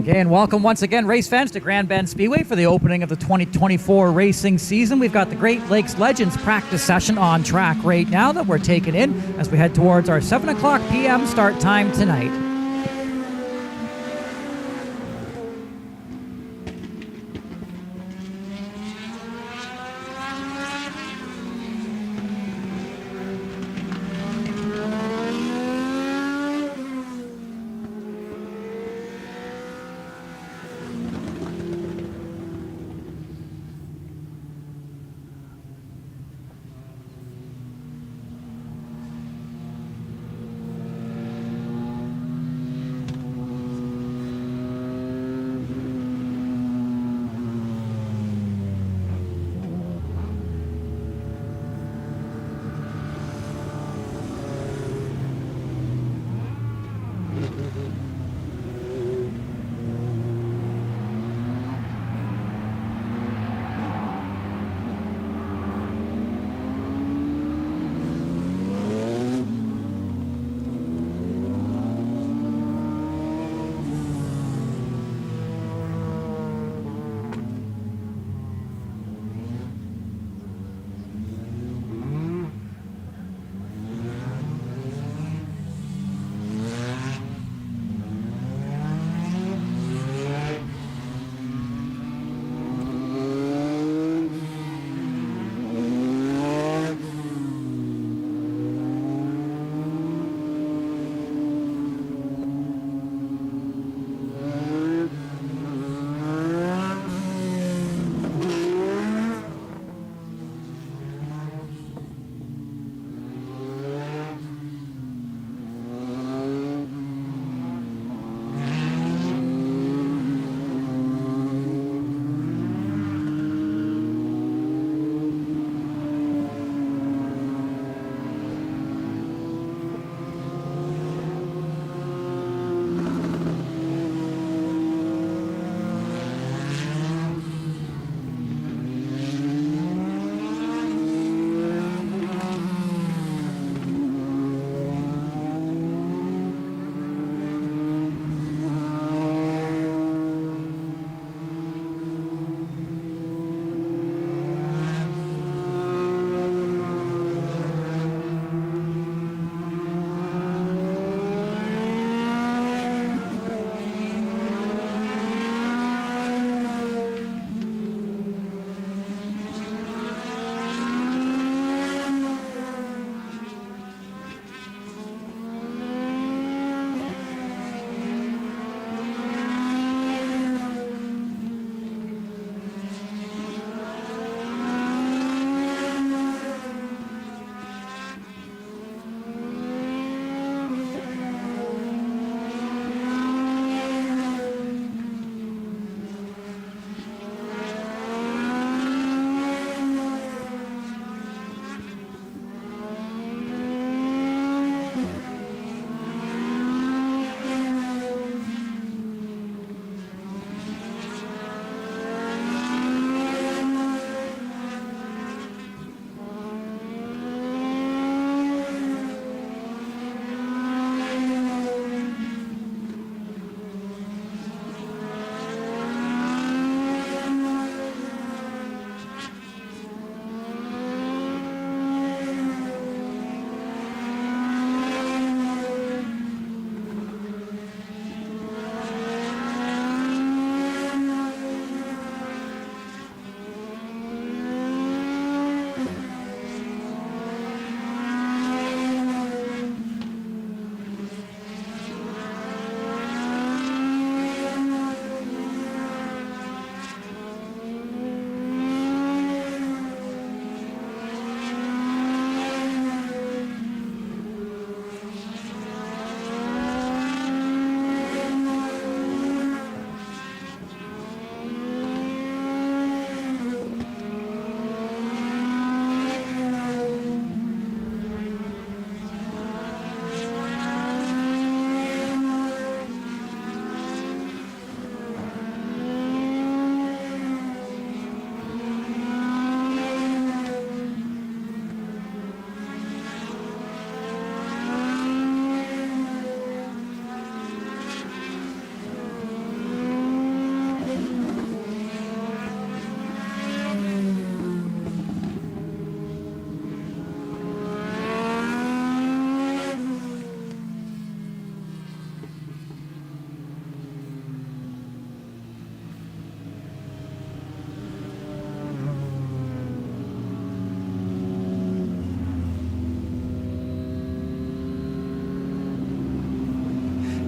Okay, and welcome once again, race fans, to Grand Bend Speedway for the opening of the 2024 racing season. We've got the Great Lakes Legends practice session on track right now that we're taking in as we head towards our 7 o'clock p.m. start time tonight.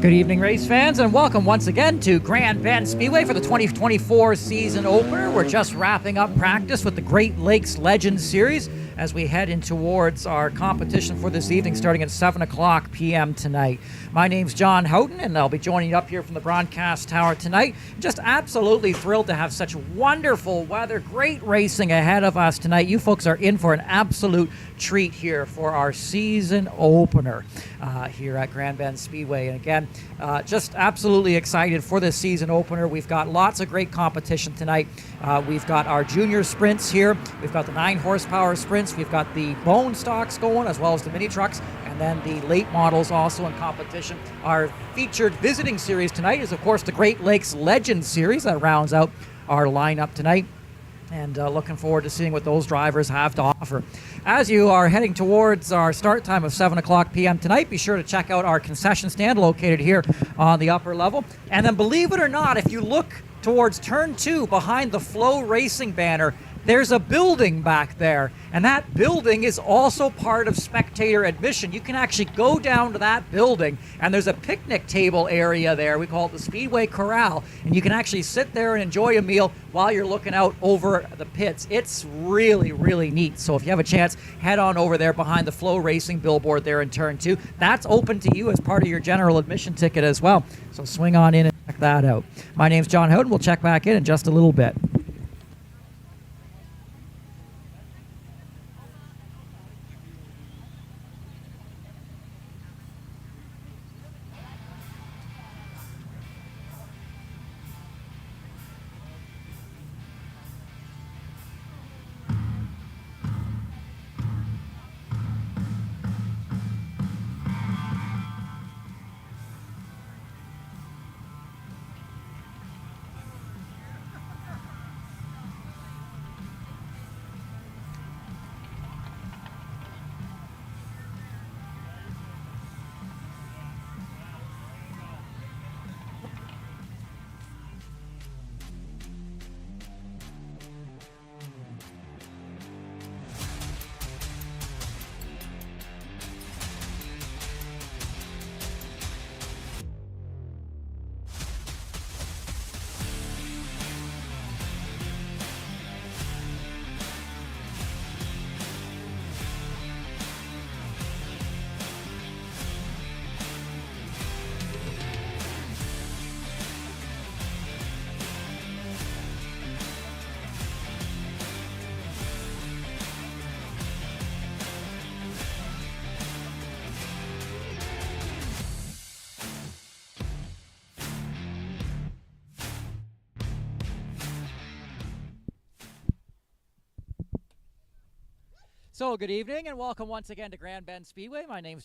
Good evening, race fans, and welcome once again to Grand Bend Speedway for the 2024 season opener. We're just wrapping up practice with the Great Lakes Legends Series as we head in towards our competition for this evening, starting at 7 o'clock p.m. tonight. My name's John Houghton, and I'll be joining you up here from the broadcast tower tonight. Just absolutely thrilled to have such wonderful weather, great racing ahead of us tonight. You folks are in for an absolute treat here for our season opener here at Grand Bend Speedway. And again, just absolutely excited for this season opener. We've got lots of great competition tonight. We've got our junior sprints here. We've got the 9 horsepower sprints. We've got the bone stocks going, as well as the mini trucks, and then the late models also in competition. Our featured visiting series tonight is, of course, the Great Lakes Legends Series that rounds out our lineup tonight. And looking forward to seeing what those drivers have to offer. As you are heading towards our start time of 7 o'clock p.m. tonight, be sure to check out our concession stand located here on the upper level. And then, believe it or not, if you look towards turn 2 behind the Flow Racing banner, there's a building back there, and that building is also part of spectator admission. You can actually go down to that building, and there's a picnic table area there. We call it the Speedway Corral, and you can actually sit there and enjoy a meal while you're looking out over the pits. It's really, really neat. So if you have a chance, head on over there behind the Flow Racing billboard there in turn 2. That's open to you as part of your general admission ticket as well. So swing on in and check that out. My name's John Houghton. We'll check back in just a little bit. So good evening and welcome once again to Grand Bend Speedway. My name's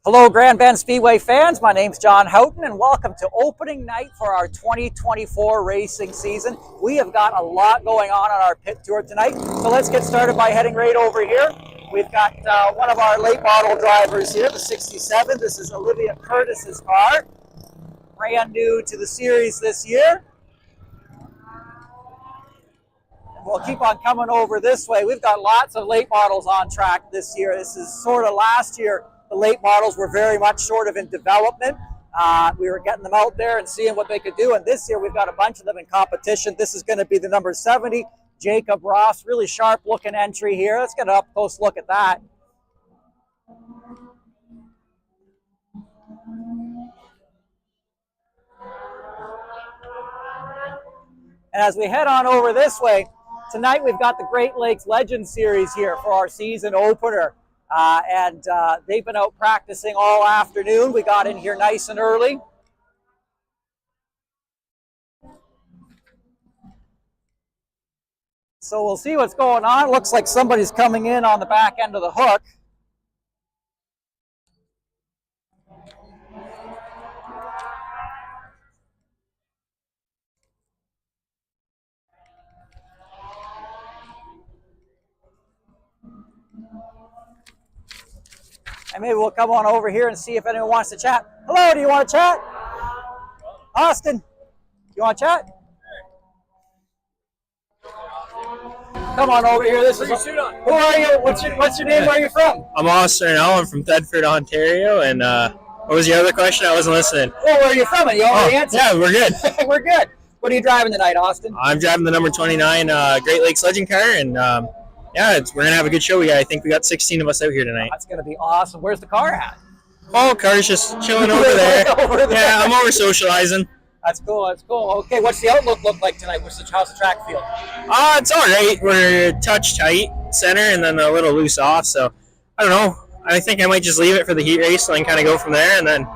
Hello, Grand Bend Speedway fans. My name's John Houghton, and welcome to opening night for our 2024 racing season. We have got a lot going on our pit tour tonight, so let's get started by heading right over here. We've got one of our late model drivers here, the 67. This is Olivia Curtis's car, brand new to the series this year. And we'll keep on coming over this way. We've got lots of late models on track this year. This is sort of last year. The late models were very much sort of in development. We were getting them out there and seeing what they could do. And this year we've got a bunch of them in competition. This is going to be the number 70, Jacob Ross. Really sharp looking entry here. Let's get an up close look at that. And as we head on over this way, tonight we've got the Great Lakes Legends Series here for our season opener. They've been out practicing all afternoon. We got in here nice and early. So we'll see what's going on. Looks like somebody's coming in on the back end of the hook. And maybe we'll come on over here and see if anyone wants to chat. Hello, do you want to chat? Austin, you want to chat? Come on over here. This is. Who are you? What's your name? Where are you from? I'm Austin. I'm from Thetford, Ontario. And what was your other question? I wasn't listening. Well, where are you from? You already answered. Yeah, we're good. We're good. What are you driving tonight, Austin? I'm driving the number 29 Great Lakes Legend car, and yeah, we're gonna have a good show. I think we got 16 of us out here tonight. That's gonna be awesome. Where's the car at? Oh, car's just chilling over there. Yeah, I'm over socializing. That's cool. That's cool. Okay, what's the outlook look like tonight? How's the track feel? It's all right. We're touch tight center, and then a little loose off. So I don't know. I think I might just leave it for the heat race and then kind of go from there, and then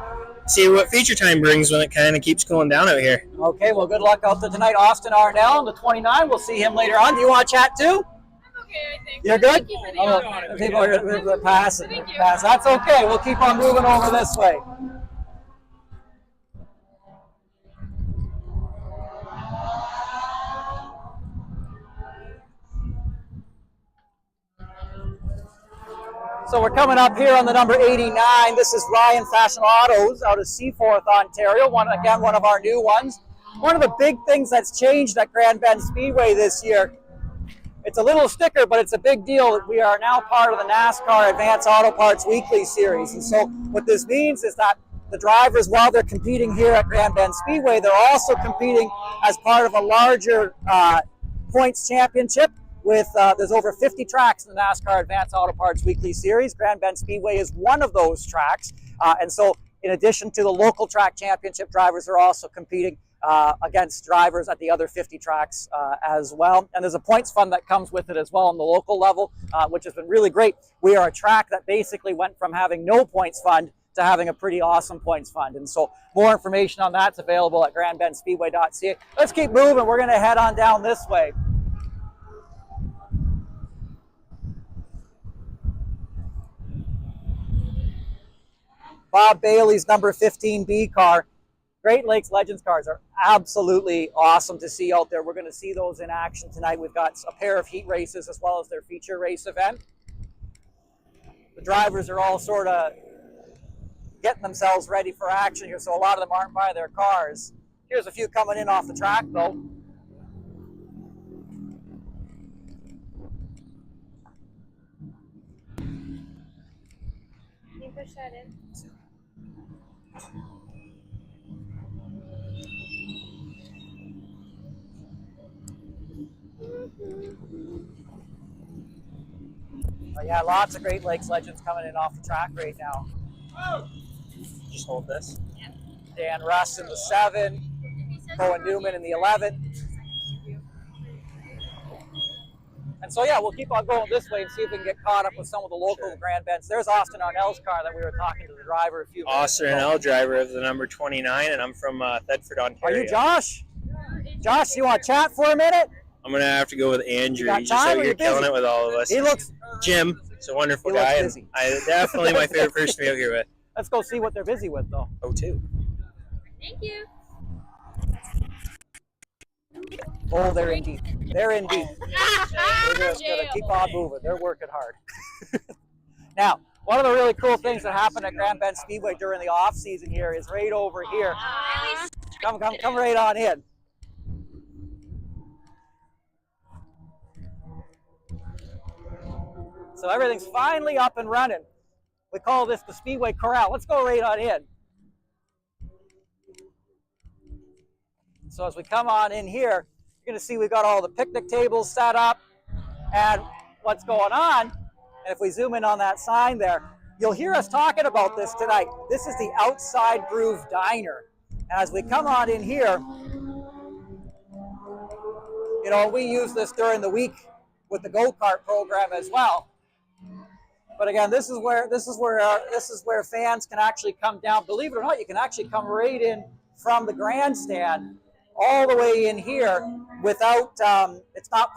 see what feature time brings when it kind of keeps cooling down out here. Okay, well, good luck out there tonight. Austin Arnell on the 29. We'll see him later on. Do you want to chat too? Okay, I think. You're good? Thank you for the People are passing. Pass. That's okay. We'll keep on moving over this way. So we're coming up here on the number 89. This is Ryan Fashion Autos out of Seaforth, Ontario. One of our new ones. One of the big things that's changed at Grand Bend Speedway this year, it's a little sticker, but it's a big deal. We are now part of the NASCAR Advanced Auto Parts Weekly Series. And so what this means is that the drivers, while they're competing here at Grand Bend Speedway, they're also competing as part of a larger points championship. There's over 50 tracks in the NASCAR Advanced Auto Parts Weekly Series. Grand Bend Speedway is one of those tracks. And so in addition to the local track championship, drivers are also competing against drivers at the other 50 tracks as well. And there's a points fund that comes with it as well on the local level, which has been really great. We are a track that basically went from having no points fund to having a pretty awesome points fund. And so more information on that's available at grandbendspeedway.ca. Let's keep moving. We're going to head on down this way. Bob Bailey's number 15B car. Great Lakes Legends cars are absolutely awesome to see out there. We're going to see those in action tonight. We've got a pair of heat races as well as their feature race event. The drivers are all sort of getting themselves ready for action here, so a lot of them aren't by their cars. Here's a few coming in off the track, though. Can you push that in? Oh, yeah, lots of Great Lakes Legends coming in off the track right now. Just hold this. Yeah. Dan Russ in the 7, Cohen Newman in the 11. And so, yeah, we'll keep on going this way and see if we can get caught up with some of the local Grand Bends. There's Austin Arnell's car that we were talking to the driver a few minutes ago. Austin Arnell, driver of the number 29, and I'm from Thetford, Ontario. Are you Josh? Josh, you want to chat for a minute? I'm going to have to go with Andrew. You He's just out here killing busy? it with all of us. He looks... Jim, he's a wonderful He looks guy. busy. And definitely my favorite person to be out here with. Let's go see what they're busy with, though. O2. Thank you. Oh, they're in deep. They're in deep. We're just going to keep on moving. They're working hard. Now, one of the really cool things that happened at Grand Bend Speedway during the off season here is right over here. Come right on in. So everything's finally up and running. We call this the Speedway Corral. Let's go right on in. So as we come on in here, you're going to see we've got all the picnic tables set up. And what's going on, and if we zoom in on that sign there, you'll hear us talking about this tonight. This is the Outside Groove Diner. And as we come on in here, you know, we use this during the week with the go-kart program as well. But again, this is where fans can actually come down. Believe it or not, you can actually come right in from the grandstand all the way in here without, it's not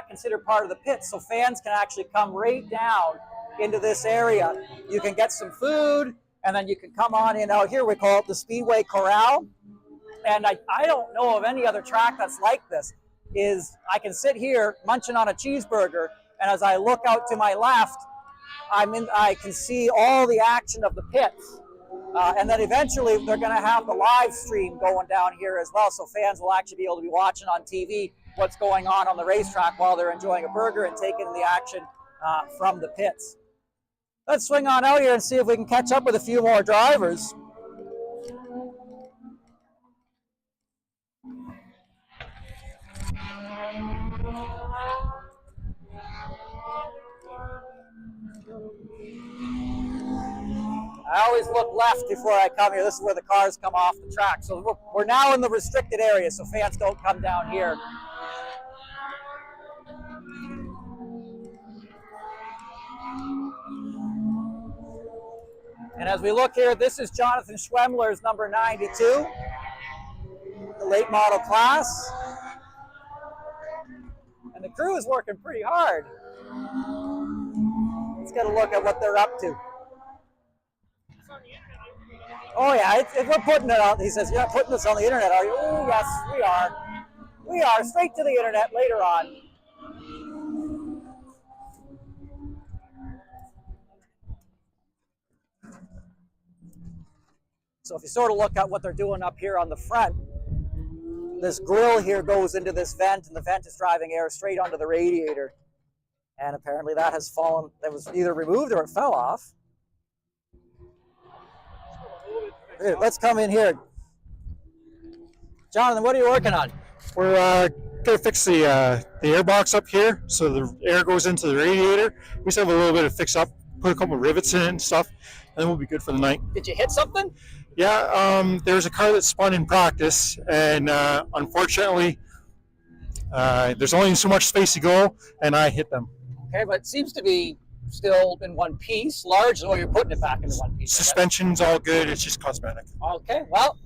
considered part of the pit, so fans can actually come right down into this area. You can get some food, and then you can come on in out here. We call it the Speedway Corral. And I don't know of any other track that's like this. I can sit here munching on a cheeseburger, and as I look out to my left, I can see all the action of the pits. And then eventually they're going to have the live stream going down here as well, so fans will actually be able to be watching on TV what's going on the racetrack while they're enjoying a burger and taking in the action from the pits. Let's swing on out here and see if we can catch up with a few more drivers. I always look left before I come here. This is where the cars come off the track. So we're now in the restricted area, so fans don't come down here. And as we look here, this is Jonathan Schwemmler's number 92, the late model class. And the crew is working pretty hard. Let's get a look at what they're up to. Oh yeah, we're putting it out. He says, "You're not putting this on the internet, are you?" Oh yes, we are. We are, straight to the internet later on. So if you sort of look at what they're doing up here on the front, this grill here goes into this vent, and the vent is driving air straight onto the radiator. And apparently that has fallen, that was either removed or it fell off. Here, let's come in here. Jonathan, what are you working on? We're going to fix the air box up here so the air goes into the radiator. We just have a little bit of fix up, put a couple of rivets in it and stuff, and then we'll be good for the night. Did you hit something? Yeah, there's a car that spun in practice, and unfortunately, there's only so much space to go, and I hit them. Okay, but it seems to be still in one piece, large, or you're putting it back into one piece. Suspension's all good, it's just cosmetic. Okay, well,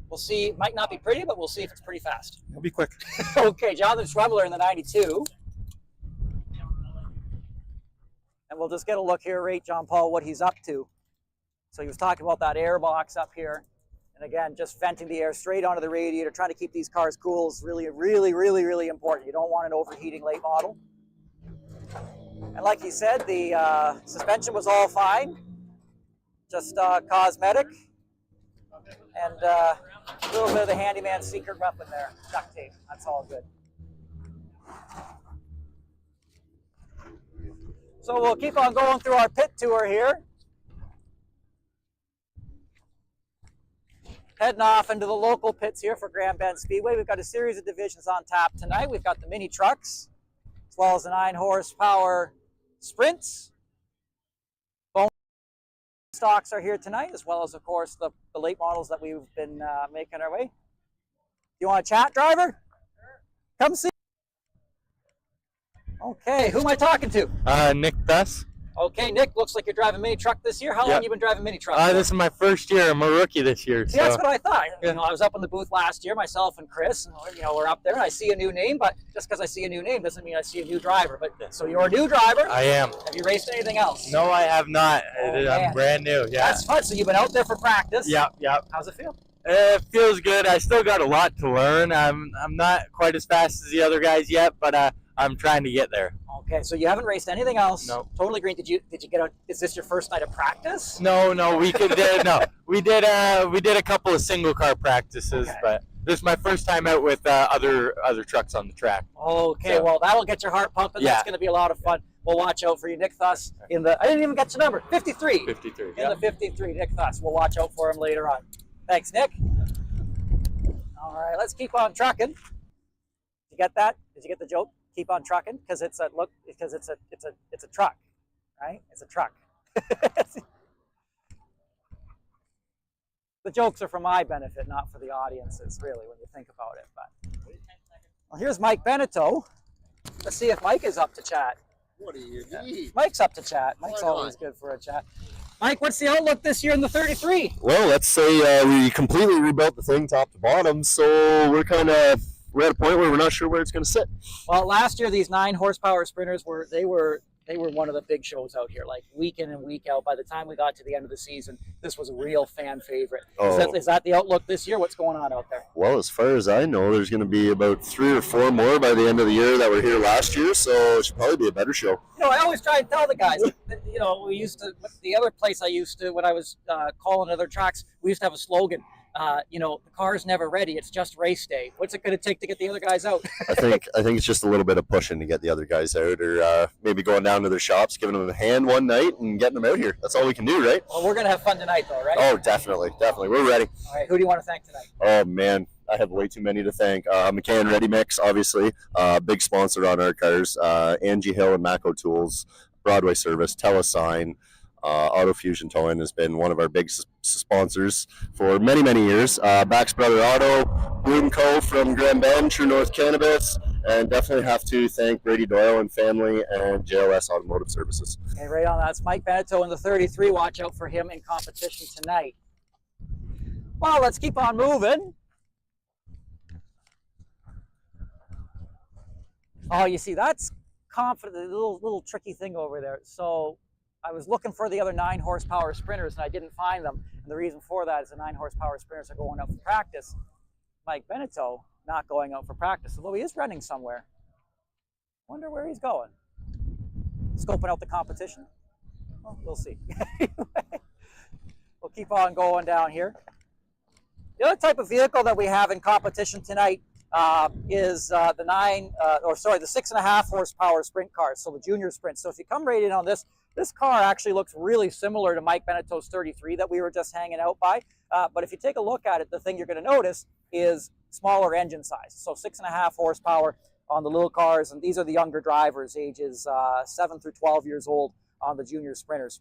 we'll see. It might not be pretty, but we'll see if it's pretty fast. It'll be quick. Okay, Jonathan Schwemmler in the 92. And we'll just get a look here, right, John Paul, what he's up to. So he was talking about that air box up here. And again, just venting the air straight onto the radiator, trying to keep these cars cool is really, really, really, really important. You don't want an overheating late model. And like he said, the suspension was all fine, just cosmetic, and a little bit of the handyman's secret weapon there, duct tape. That's all good. So we'll keep on going through our pit tour here. Heading off into the local pits here for Grand Bend Speedway. We've got a series of divisions on tap tonight. We've got the mini trucks, as well as the 9-horsepower sprints. Bone stocks are here tonight, as well as, of course, the late models that we've been making our way. You want to chat, driver? Sure. Come see. Okay, who am I talking to? Nick Bess. Okay, Nick, looks like you're driving mini truck this year. How long have you been driving mini truck? This is my first year. I'm a rookie this year. See, that's what I thought. You know, I was up in the booth last year, myself and Chris, and you know, we're up there, and I see a new name, but just because I see a new name doesn't mean I see a new driver. But so you're a new driver? I am. Have you raced anything else? No, I have not. I'm brand new. Yeah. That's fun. So you've been out there for practice. Yep. How's it feel? It feels good. I still got a lot to learn. I'm not quite as fast as the other guys yet, but I'm trying to get there. Okay, so you haven't raced anything else? No. Totally green. Did you get out? Is this your first night of practice? No, we did a couple of single car practices, okay. But this is my first time out with other trucks on the track. Okay, so, well that'll get your heart pumping. Yeah. That's going to be a lot of fun. We'll watch out for you, Nick Thuss, in the. I didn't even get your number. 53. 53. In the 53, Nick Thuss. We'll watch out for him later on. Thanks, Nick. All right, let's keep on trucking. Did you get that? Did you get the joke? Keep on trucking, because it's a truck, right? It's a truck. The jokes are for my benefit, not for the audiences, really, when you think about it. But well, here's Mike Beneteau. Let's see if Mike is up to chat. What do you need? Mike's up to chat. Mike's always good for a chat. Mike, what's the outlook this year in the 33? Well, let's say we completely rebuilt the thing top to bottom, so we're at a point where we're not sure where it's going to sit. Well, last year these 9 horsepower sprinters were one of the big shows out here, like week in and week out. By the time we got to the end of the season, this was a real fan favorite. Is that the outlook this year? What's going on out there? Well, as far as I know, there's going to be about 3 or 4 more by the end of the year that were here last year, so it should probably be a better show. I always try and tell the guys, we used to, the other place I used to, when I was calling other tracks, we used to have a slogan. The car's never ready. It's just race day. What's it going to take to get the other guys out? I think it's just a little bit of pushing to get the other guys out, or maybe going down to their shops, giving them a hand one night, and getting them out here. That's all we can do, right? Well, we're going to have fun tonight, though, right? Oh, definitely. We're ready. All right. Who do you want to thank tonight? Oh man, I have way too many to thank. McCann Ready Mix, obviously, big sponsor on our cars. Angie Hill and Mako Tools, Broadway Service, Telesign. Auto Fusion Towing has been one of our big sponsors for many, many years. Bax Brother Auto, Bloom Co. from Grand Bend, True North Cannabis, and definitely have to thank Brady Doyle and family and JLS Automotive Services. Okay, right on. That's Mike Beneteau in the 33. Watch out for him in competition tonight. Well, let's keep on moving. Oh, you see, that's confident, a little tricky thing over there. So I was looking for the other 9 horsepower sprinters and I didn't find them. And the reason for that is the 9 horsepower sprinters are going out for practice. Mike Beneteau not going out for practice, although he is running somewhere. Wonder where he's going. Scoping out the competition? Well, we'll see. We'll keep on going down here. The other type of vehicle that we have in competition tonight is the 6.5 horsepower sprint cars, so the junior sprint. So if you come right in on this car actually looks really similar to Mike Beneteau's 33 that we were just hanging out by. But if you take a look at it, the thing you're going to notice is smaller engine size. So 6.5 horsepower on the little cars, and these are the younger drivers, ages 7 through 12 years old on the junior sprinters.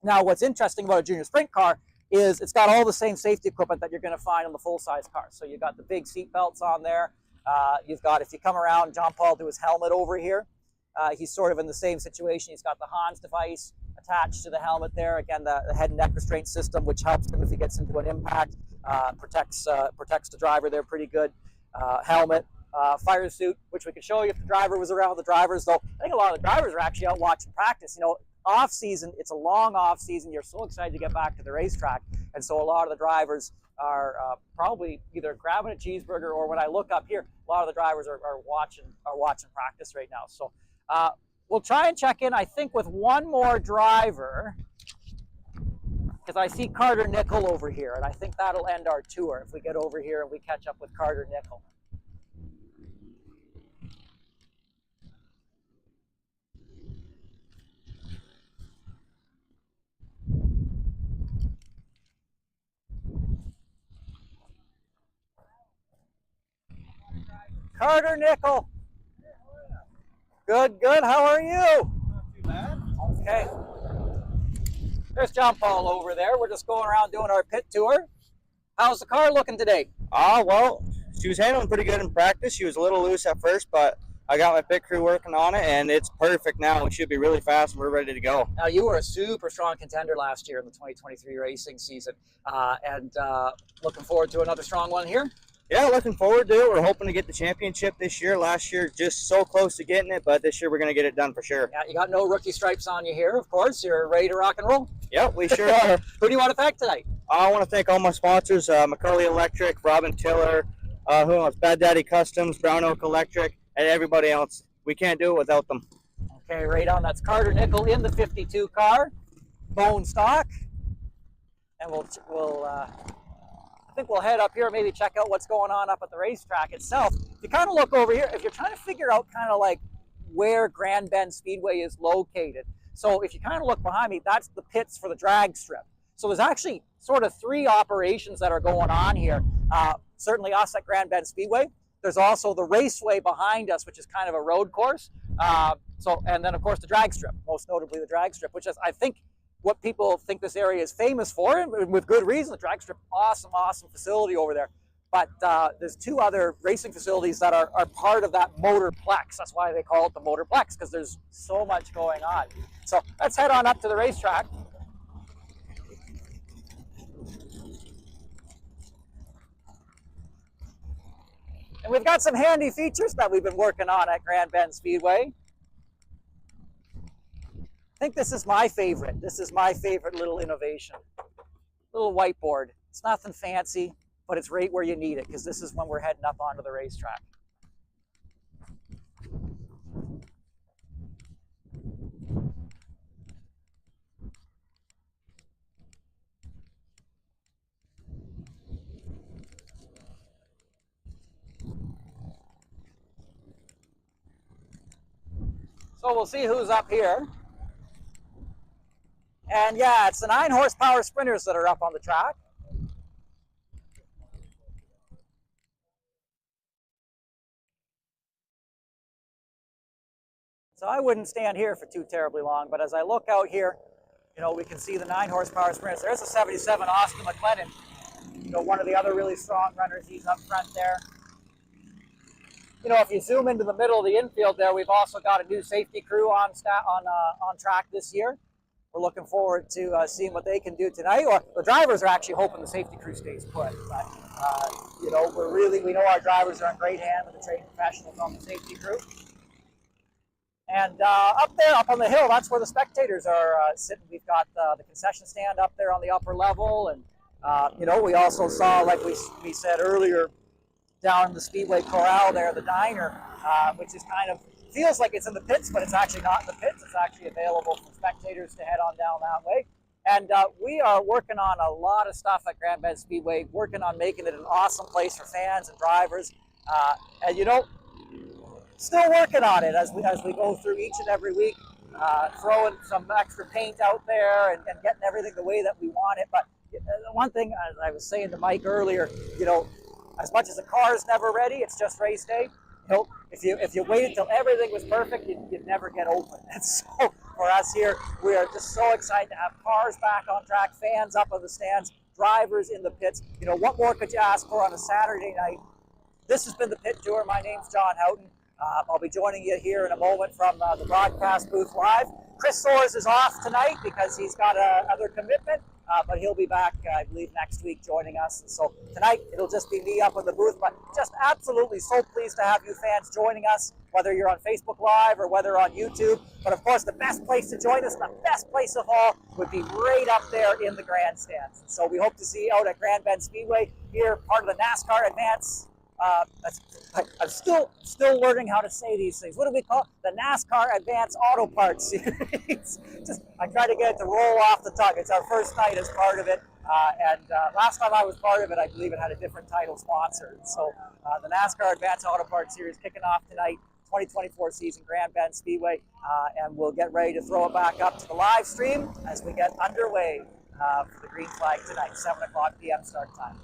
Now, what's interesting about a junior sprint car is it's got all the same safety equipment that you're going to find on the full-size cars. So you've got the big seat belts on there. You've got, if you come around, John Paul do his helmet over here. He's sort of in the same situation. He's got the Hans device attached to the helmet there. Again, the head and neck restraint system, which helps him if he gets into an impact, protects the driver there pretty good. Helmet, fire suit, which we could show you if the driver was around. The drivers, though, I think a lot of the drivers are actually out watching practice. Off season, it's a long off season. You're so excited to get back to the racetrack, and so a lot of the drivers are probably either grabbing a cheeseburger, or when I look up here, a lot of the drivers are watching practice right now. So we'll try and check in, I think, with one more driver, because I see Carter Nickel over here, and I think that'll end our tour if we get over here and we catch up with Carter Nickel. Carter Nickel. Good. How are you? Not too bad. Okay. There's John Paul over there. We're just going around doing our pit tour. How's the car looking today? Well, she was handling pretty good in practice. She was a little loose at first, but I got my pit crew working on it, and it's perfect now. It should be really fast, and we're ready to go. Now, you were a super strong contender last year in the 2023 racing season, and looking forward to another strong one here. Yeah, looking forward to it. We're hoping to get the championship this year. Last year, just so close to getting it, but this year we're going to get it done for sure. Yeah, you got no rookie stripes on you here, of course. You're ready to rock and roll. Yep, we sure are. Who do you want to thank tonight? I want to thank all my sponsors, McCurley Electric, Robin Tiller, who else? Bad Daddy Customs, Brown Oak Electric, and everybody else. We can't do it without them. Okay, right on. That's Carter Nickel in the 52 car, bone stock, and I think we'll head up here and maybe check out what's going on up at the racetrack itself. If you kind of look over here, if you're trying to figure out kind of like where Grand Bend Speedway is located, so if you kind of look behind me, that's the pits for the drag strip. So there's actually sort of 3 operations that are going on here. Certainly us at Grand Bend Speedway. There's also the raceway behind us, which is kind of a road course. And then of course the drag strip, most notably the drag strip, which is, I think, what people think this area is famous for, and with good reason. The drag strip, awesome facility over there. But there's 2 other racing facilities that are part of that motorplex. That's why they call it the motorplex, because there's so much going on. So let's head on up to the racetrack. And we've got some handy features that we've been working on at Grand Bend Speedway. I think this is my favorite. This is my favorite little innovation. Little whiteboard. It's nothing fancy, but it's right where you need it, because this is when we're heading up onto the racetrack. So we'll see who's up here. And yeah, it's the 9 horsepower sprinters that are up on the track. So I wouldn't stand here for too terribly long, but as I look out here, you know, we can see the 9 horsepower sprinters. There's a 77 Austin McLennan, you know, one of the other really strong runners. He's up front there. You know, if you zoom into the middle of the infield there, we've also got a new safety crew on track this year. We're looking forward to seeing what they can do tonight. Or the drivers are actually hoping the safety crew stays put. But you know, we know our drivers are in great hand with the trained professionals on the safety crew. And up there, up on the hill, that's where the spectators are sitting. We've got the concession stand up there on the upper level, and you know, we also saw, like we said earlier, down in the Speedway Corral there, the diner, which is kind of, feels like it's in the pits, but it's actually not in the pits. It's actually available for spectators to head on down that way. And we are working on a lot of stuff at Grand Bend Speedway, working on making it an awesome place for fans and drivers. And you know, still working on it as we go through each and every week, throwing some extra paint out there and getting everything the way that we want it. But the one thing, as I was saying to Mike earlier, you know, as much as the car is never ready, it's just race day. You know, if you waited till everything was perfect, you'd never get open. And so for us here, we are just so excited to have cars back on track, fans up on the stands, drivers in the pits. You know, what more could you ask for on a Saturday night? This has been the Pit Tour. My name's John Houghton. I'll be joining you here in a moment from the broadcast booth live. Chris Soares is off tonight because he's got another commitment, but he'll be back, I believe, next week joining us. And so tonight, it'll just be me up in the booth, but just absolutely so pleased to have you fans joining us, whether you're on Facebook Live or whether on YouTube. But of course, the best place to join us, the best place of all, would be right up there in the grandstands. And so we hope to see you out at Grand Bend Speedway here, part of the NASCAR Advance. I'm still learning how to say these things. What do we call it? The NASCAR Advance Auto Parts Series. I try to get it to roll off the tongue. It's our first night as part of it, and last time I was part of it, I believe it had a different title sponsor. So the NASCAR Advance Auto Parts Series kicking off tonight, 2024 season, Grand Bend Speedway, and we'll get ready to throw it back up to the live stream as we get underway for the green flag tonight, 7 o'clock p.m. start time.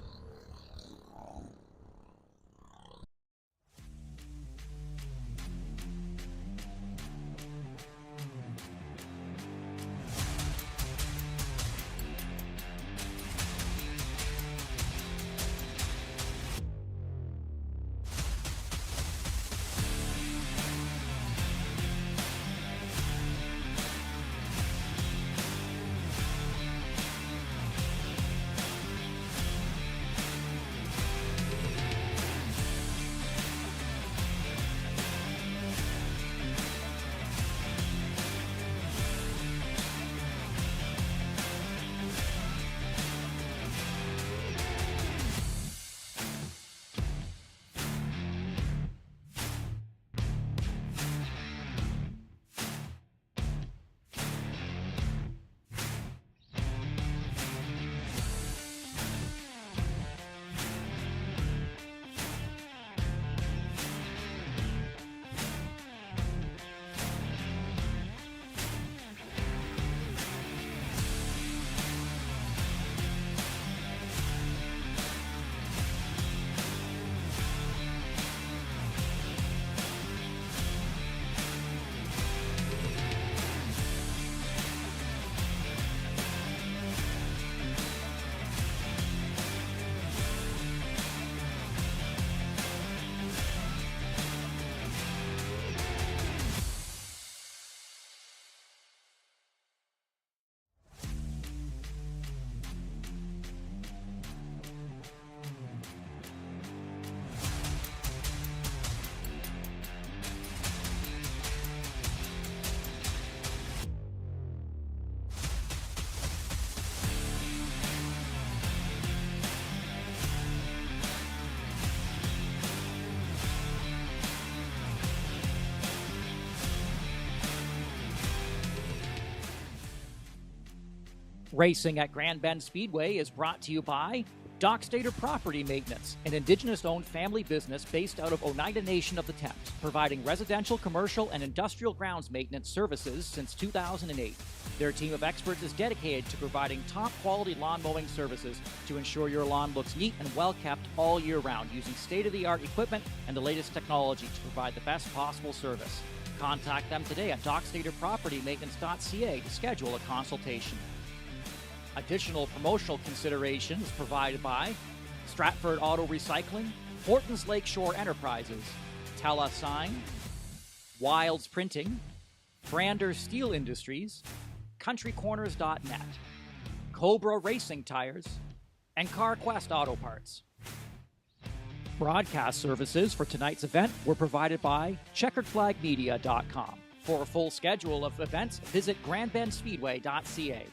Racing at Grand Bend Speedway is brought to you by Dock Stater Property Maintenance, an Indigenous-owned family business based out of Oneida Nation of the Thames, providing residential, commercial, and industrial grounds maintenance services since 2008. Their team of experts is dedicated to providing top-quality lawn mowing services to ensure your lawn looks neat and well-kept all year round, using state-of-the-art equipment and the latest technology to provide the best possible service. Contact them today at dockstaterpropertymaintenance.ca to schedule a consultation. Additional promotional considerations provided by Stratford Auto Recycling, Horton's Lakeshore Enterprises, Tella Sign, Wilds Printing, Brander Steel Industries, CountryCorners.net, Cobra Racing Tires, and CarQuest Auto Parts. Broadcast services for tonight's event were provided by CheckeredFlagMedia.com. For a full schedule of events, visit GrandBendSpeedway.ca.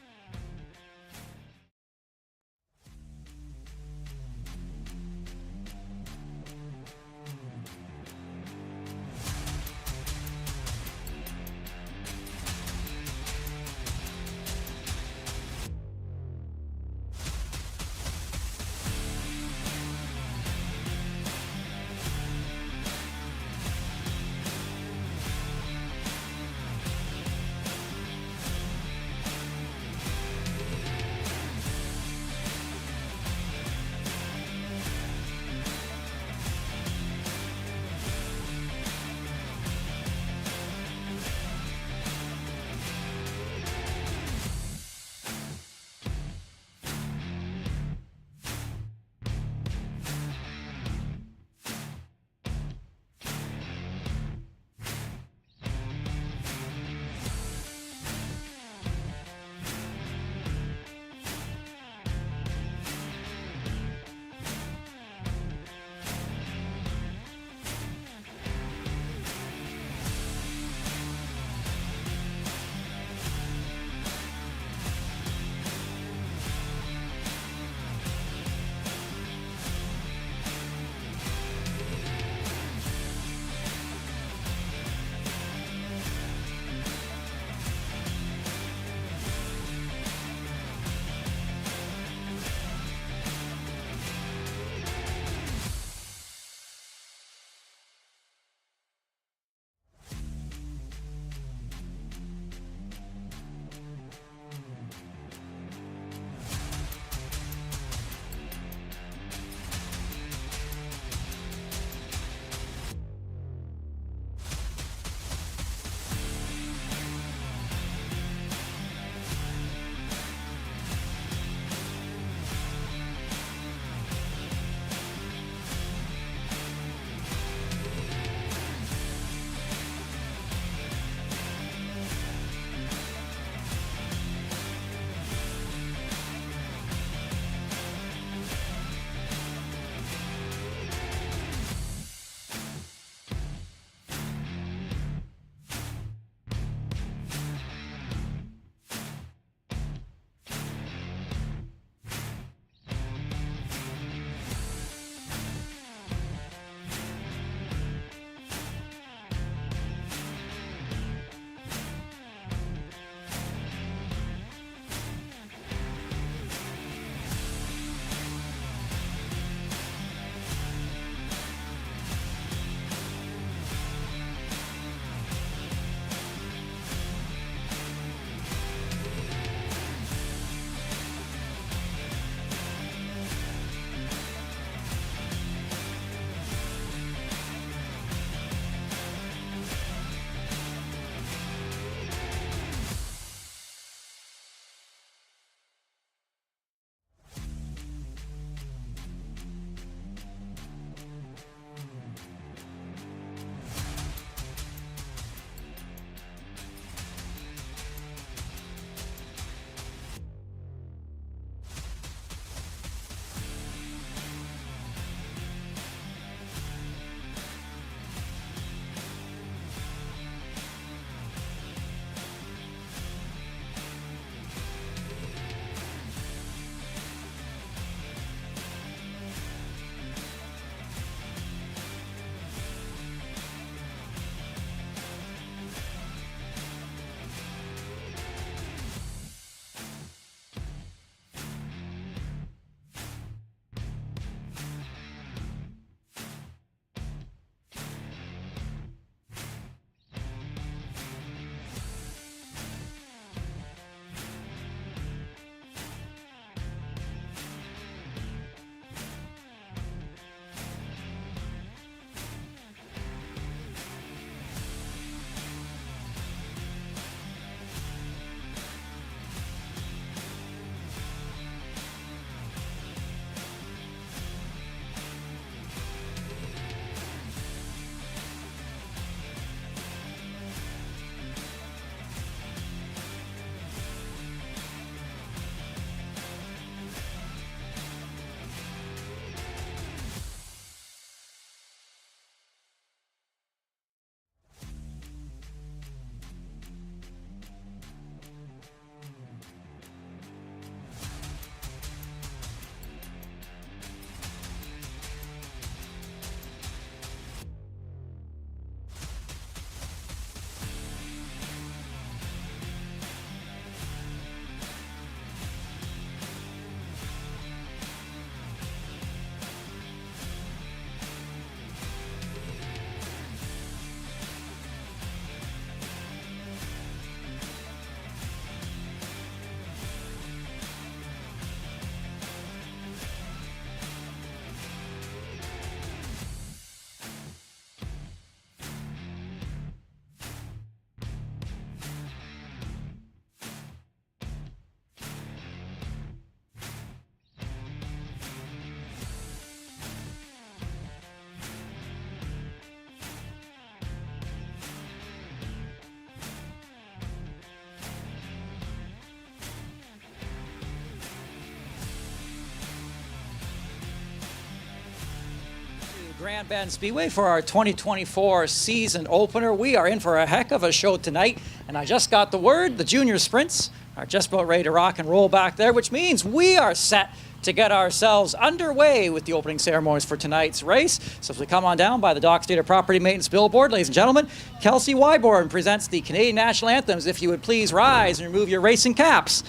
Grand Bend Speedway for our 2024 season opener. We are in for a heck of a show tonight, and I just got the word the junior sprints are just about ready to rock and roll back there, which means we are set to get ourselves underway with the opening ceremonies for tonight's race. So if we come on down by the Dock Stater Property Maintenance Billboard, ladies and gentlemen, Kelsey Wyborn presents the Canadian National Anthems. If you would please rise and remove your racing caps,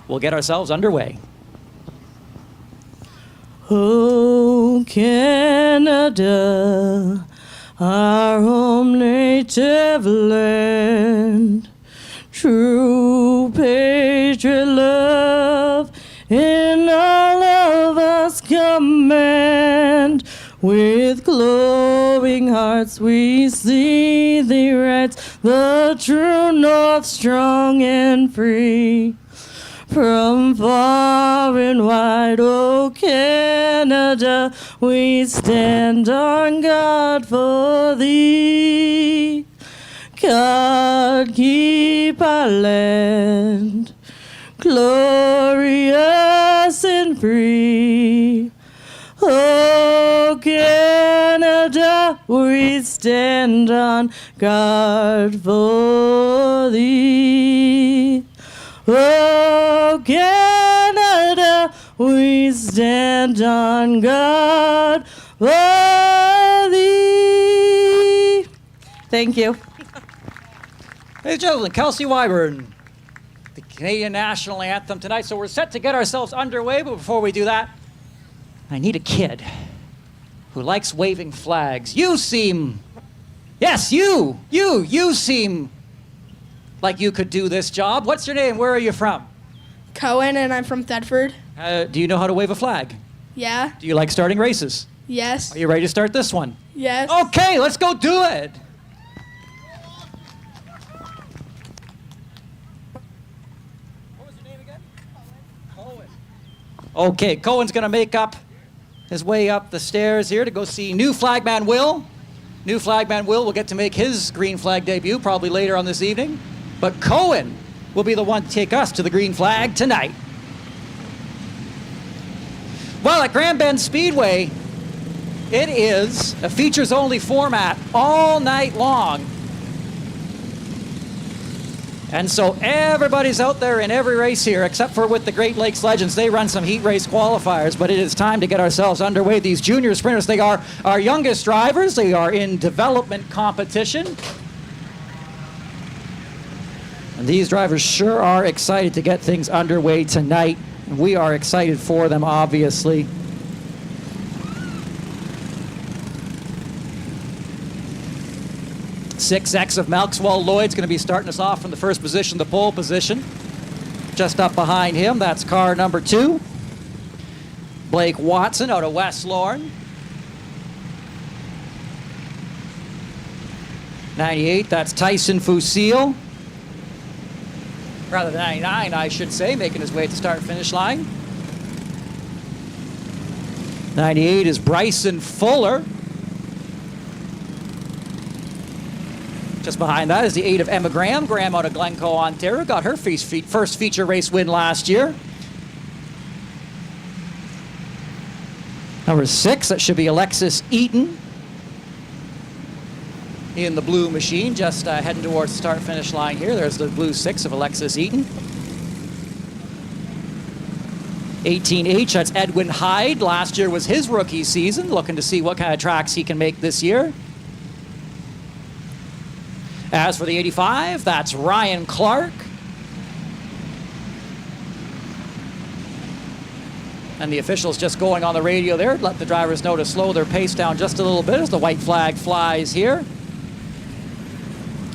we'll get ourselves underway. Oh, Canada, our home native land, true patriot love in all of us command. With glowing hearts we see thee rise, the true north strong and free. From far and wide, oh Canada, we stand on guard for thee. God keep our land glorious and free. Oh Canada, we stand on guard for thee. Oh, Canada, we stand on guard for thee. Thank you. Ladies and gentlemen, Kelsey Wyborn, the Canadian National Anthem tonight. So we're set to get ourselves underway, but before we do that, I need a kid who likes waving flags. You seem, yes, you seem like you could do this job. What's your name? Where are you from? Cohen, and I'm from Thetford. Do you know how to wave a flag? Yeah. Do you like starting races? Yes. Are you ready to start this one? Yes. Okay, let's go do it. What was your name again? Cohen. Okay, Cohen's going to make up his way up the stairs here to go see new flagman Will. New flagman Will get to make his green flag debut probably later on this evening. But Cohen will be the one to take us to the green flag tonight. Well, at Grand Bend Speedway, it is a features-only format all night long. And so everybody's out there in every race here, except for with the Great Lakes Legends. They run some heat race qualifiers, but it is time to get ourselves underway. These junior sprinters, they are our youngest drivers. They are in development competition. And these drivers sure are excited to get things underway tonight. And we are excited for them, obviously. Six of Maxwell Lloyd's going to be starting us off from the first position, the pole position. Just up behind him, that's car number 2. Blake Watson out of West Lorne. 98, that's Tyson Fusil. Rather than 99, I should say, making his way to start-finish line. 98 is Bryson Fuller. Just behind that is the 8 of Emma Graham. Graham out of Glencoe, Ontario. Got her first feature race win last year. Number 6, that should be Alexis Eaton. In the blue machine, just heading towards the start-finish line here. There's the blue 6 of Alexis Eaton. 18H, that's Edwin Hyde. Last year was his rookie season. Looking to see what kind of tracks he can make this year. As for the 85, that's Ryan Clark. And the officials just going on the radio there, let the drivers know to slow their pace down just a little bit as the white flag flies here.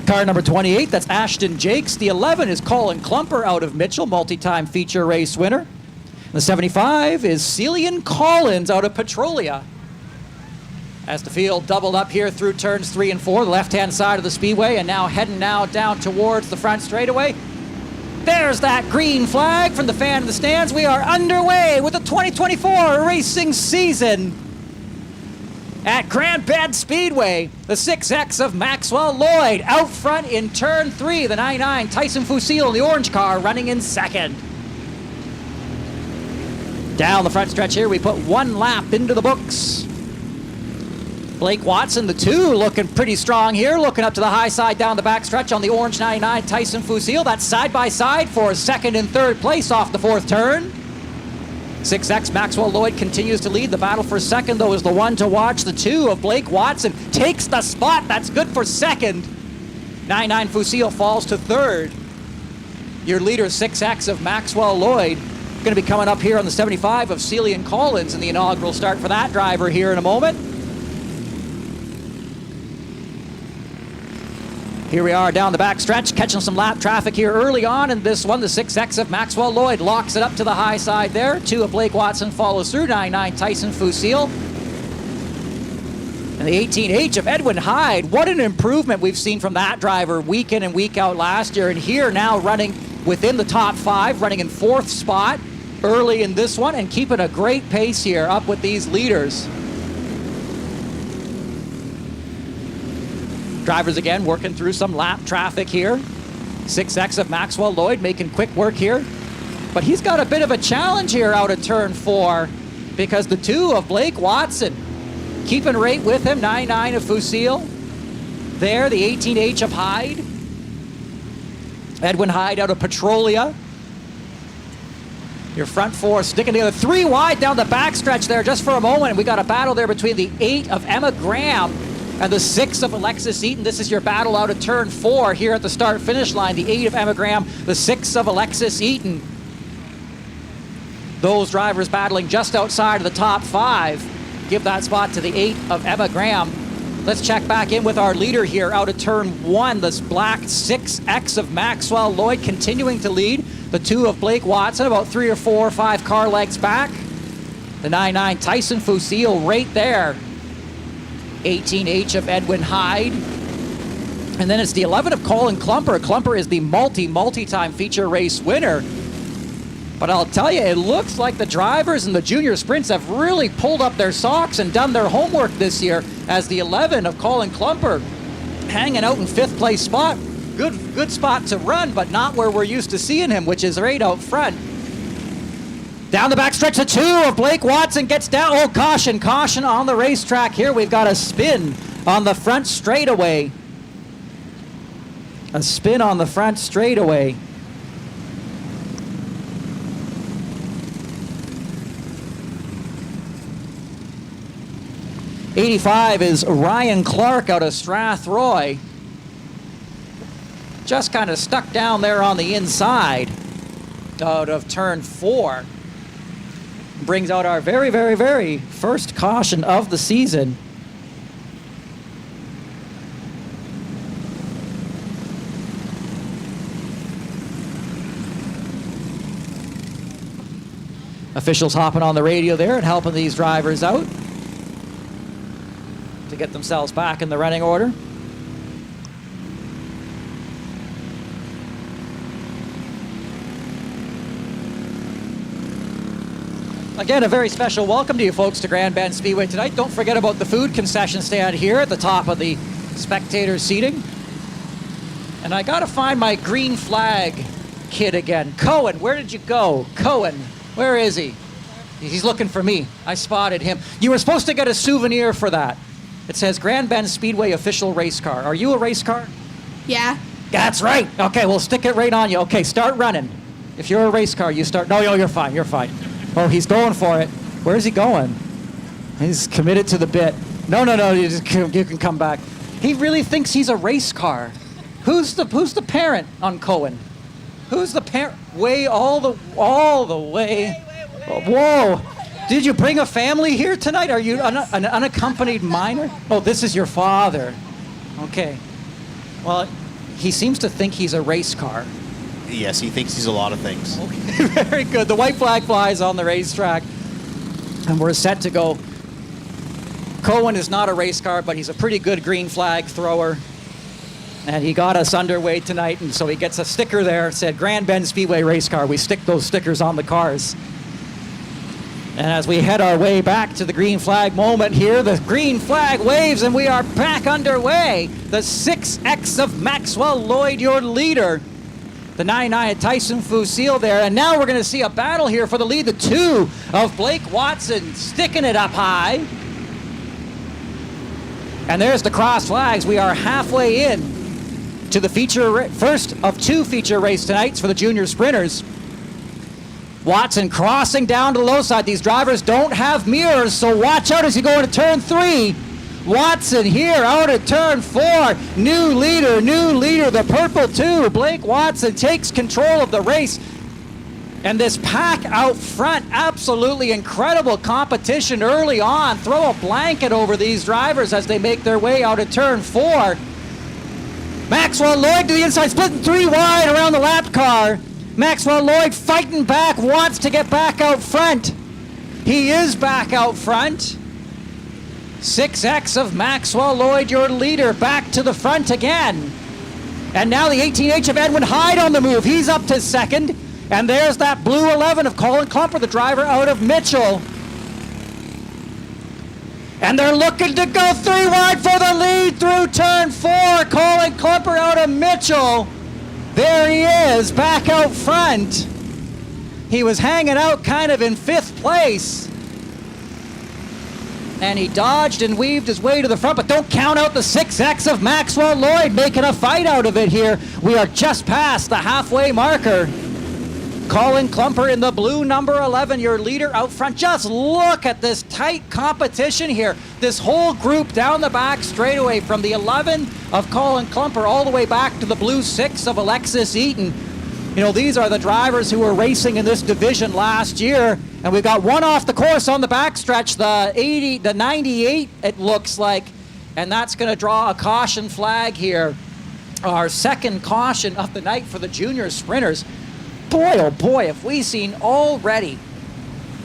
Car number 28, that's Ashton Jakes. The 11 is Colin Klumper out of Mitchell, multi-time feature race winner. The 75 is Celian Collins out of Petrolia. As the field doubled up here through turns 3 and 4, the left-hand side of the speedway, and now heading down towards the front straightaway. There's that green flag from the fan in the stands. We are underway with the 2024 racing season. At Grand Bend Speedway, the 6X of Maxwell Lloyd out front in turn 3. The 99 Tyson Fusil in the orange car running in second. Down the front stretch here, we put 1 lap into the books. Blake Watson, the 2, looking pretty strong here, looking up to the high side down the backstretch on the orange 99 Tyson Fusil. That's side by side for second and third place off the 4th turn. 6X Maxwell Lloyd continues to lead. The battle for second, though, is the one to watch. The 2 of Blake Watson takes the spot. That's good for second. 99 Fusil falls to third. Your leader, 6X of Maxwell Lloyd, going to be coming up here on the 75 of Celia Collins in the inaugural start for that driver here in a moment. Here we are down the back stretch, catching some lap traffic here early on in this one. The 6X of Maxwell Lloyd locks it up to the high side there. 2 of Blake Watson follows through. 99 Tyson Fusil. And the 18H of Edwin Hyde. What an improvement we've seen from that driver week in and week out last year. And here now running within the top 5, running in 4th spot early in this one and keeping a great pace here up with these leaders. Drivers again working through some lap traffic here. 6X of Maxwell Lloyd making quick work here. But he's got a bit of a challenge here out of turn 4 because the 2 of Blake Watson keeping right with him. 99 of Fusil. There, the 18H of Hyde. Edwin Hyde out of Petrolia. Your front 4 sticking together. 3 wide down the backstretch there just for a moment. And we got a battle there between the 8 of Emma Graham and the 6 of Alexis Eaton. This is your battle out of turn 4 here at the start-finish line. The 8 of Emma Graham, the 6 of Alexis Eaton. Those drivers battling just outside of the top 5. Give that spot to the 8 of Emma Graham. Let's check back in with our leader here out of turn 1. This black 6X of Maxwell Lloyd continuing to lead. The 2 of Blake Watson about 3 or 4 or 5 car lengths back. The 99 Tyson Fusil right there. 18H of Edwin Hyde. And then it's the 11 of Colin Klumper. Klumper is the multi-time feature race winner. But I'll tell you, it looks like the drivers in the junior sprints have really pulled up their socks and done their homework this year as the 11 of Colin Klumper hanging out in 5th place spot. Good spot to run, but not where we're used to seeing him, which is right out front. Down the backstretch, the 2 of Blake Watson gets down. Oh, caution on the racetrack here. We've got a spin on the front straightaway. A spin on the front straightaway. '85 is Ryan Clark out of Strathroy. Just kind of stuck down there on the inside out of turn 4. Brings out our very first caution of the season. Officials hopping on the radio there and helping these drivers out to get themselves back in the running order. Again, a very special welcome to you folks to Grand Bend Speedway tonight. Don't forget about the food concession stand here at the top of the spectator seating. And I gotta find my green flag kid again. Cohen, where did you go? Cohen, where is he? He's looking for me. I spotted him. You were supposed to get a souvenir for that. It says Grand Bend Speedway official race car. Are you a race car? Yeah. That's right. Okay, we'll stick it right on you. Okay, start running. If you're a race car, you start. No, you're fine. You're fine. Oh, he's going for it. Where's he going? He's committed to the bit. No. You can come back. He really thinks he's a race car. Who's the parent on Cohen? Who's the parent? All the way. Whoa. Did you bring a family here tonight? Are you an unaccompanied minor? Oh, this is your father. Okay. Well, he seems to think he's a race car. Yes, he thinks he's a lot of things. Okay, very good. The white flag flies on the racetrack, and we're set to go. Cohen is not a race car, but he's a pretty good green flag thrower. And he got us underway tonight, and so he gets a sticker there. It said Grand Bend Speedway race car. We stick those stickers on the cars. And as we head our way back to the green flag moment here, the green flag waves and we are back underway. The 6X of Maxwell Lloyd, your leader. The 99 Tyson Fusil there. And now we're going to see a battle here for the lead. The 2 of Blake Watson sticking it up high. And there's the cross flags. We are halfway in to the first of 2 feature race tonights for the junior sprinters. Watson crossing down to the low side. These drivers don't have mirrors, so watch out as you go into turn 3. Watson here out at turn 4. New leader, the purple 2. Blake Watson takes control of the race. And this pack out front, absolutely incredible competition early on. Throw a blanket over these drivers as they make their way out of turn 4. Maxwell Lloyd to the inside, splitting 3 wide around the lap car. Maxwell Lloyd fighting back, wants to get back out front. He is back out front. 6X of Maxwell Lloyd, your leader, back to the front again. And now the 18H of Edwin Hyde on the move. He's up to second. And there's that blue 11 of Colin Klumper, the driver out of Mitchell. And they're looking to go 3 wide for the lead through turn 4. Colin Klumper out of Mitchell. There he is, back out front. He was hanging out kind of in 5th place. And he dodged and weaved his way to the front, but don't count out the 6X of Maxwell Lloyd making a fight out of it here. We are just past the halfway marker. Colin Klumper in the blue number 11, your leader out front. Just look at this tight competition here. This whole group down the back straightaway from the 11 of Colin Klumper all the way back to the blue 6 of Alexis Eaton. You know, these are the drivers who were racing in this division last year. And we've got one off the course on the backstretch, the 98, it looks like. And that's going to draw a caution flag here. Our second caution of the night for the junior sprinters. Boy, oh boy, have we seen already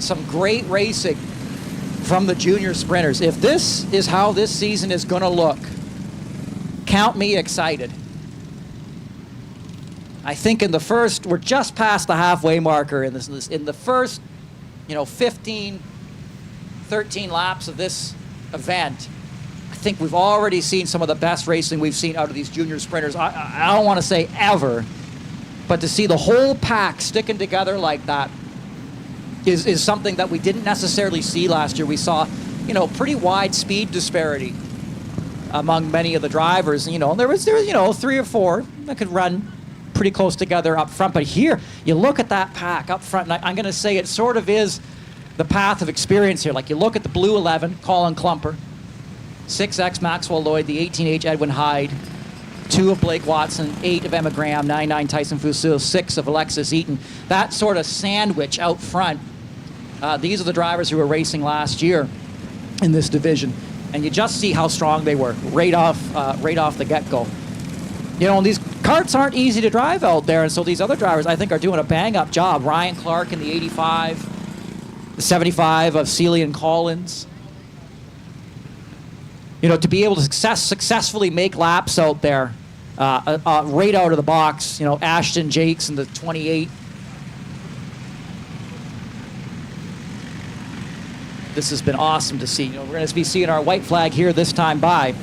some great racing from the junior sprinters. If this is how this season is going to look, count me excited. I think in the first, we're just past the halfway marker in the first, 15, 13 laps of this event. I think we've already seen some of the best racing we've seen out of these junior sprinters. I don't want to say ever, but to see the whole pack sticking together like that is something that we didn't necessarily see last year. We saw, pretty wide speed disparity among many of the drivers. There was 3 or 4 that could run pretty close together up front. But here, you look at that pack up front, and I'm going to say it sort of is the path of experience here. Like you look at the blue 11, Colin Klumper, 6X Maxwell Lloyd, the 18H Edwin Hyde, 2 of Blake Watson, 8 of Emma Graham, 9 Tyson Fusil, 6 of Alexis Eaton. That sort of sandwich out front. These are the drivers who were racing last year in this division, and you just see how strong they were right off the get-go. And these karts aren't easy to drive out there, and so these other drivers, I think, are doing a bang-up job. Ryan Clark in the 85, the 75 of Celian Collins. To be able to successfully make laps out there, right out of the box. Ashton Jakes in the 28. This has been awesome to see. We're going to be seeing our white flag here this time by.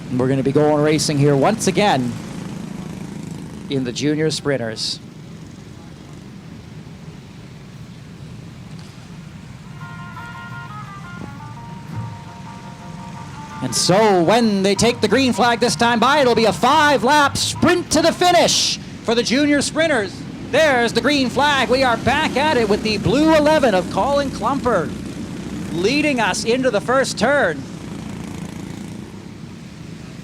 And we're going to be going racing here once again in the junior sprinters. And so when they take the green flag this time by, it'll be a 5-lap sprint to the finish for the junior sprinters. There's the green flag. We are back at it with the blue 11 of Colin Klumper leading us into the first turn.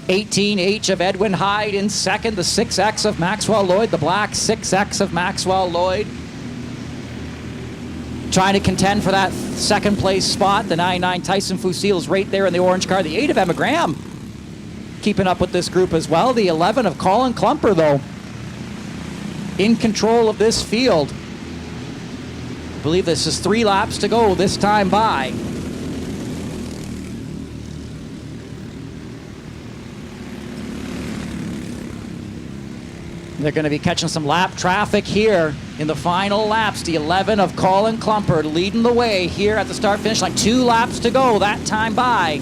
18H of Edwin Hyde in second, the 6X of Maxwell Lloyd, the black 6X of Maxwell Lloyd. Trying to contend for that second place spot. The 9 Tyson Fusil is right there in the orange car. The 8 of Emma Graham keeping up with this group as well. The 11 of Colin Klumper, though, in control of this field. I believe this is 3 laps to go this time by. They're going to be catching some lap traffic here in the final laps. The 11 of Colin Klumper leading the way here at the start-finish line. 2 laps to go that time by.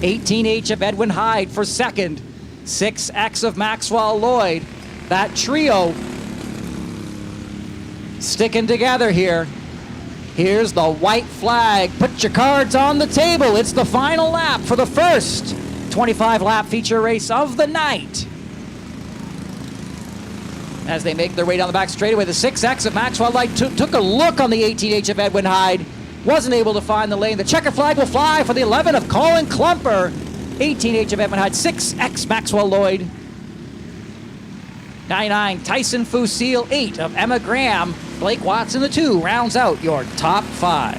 18H of Edwin Hyde for second. 6X of Maxwell Lloyd. That trio sticking together here. Here's the white flag. Put your cards on the table. It's the final lap for the first 25-lap feature race of the night. As they make their way down the back straightaway, the 6X of Maxwell Light took a look on the 18H of Edwin Hyde. Wasn't able to find the lane. The checker flag will fly for the 11 of Colin Klumper. 18H of Edwin Hyde, 6X Maxwell Lloyd. 99 Tyson Fusil, 8 of Emma Graham. Blake Watson, the 2, rounds out your top 5.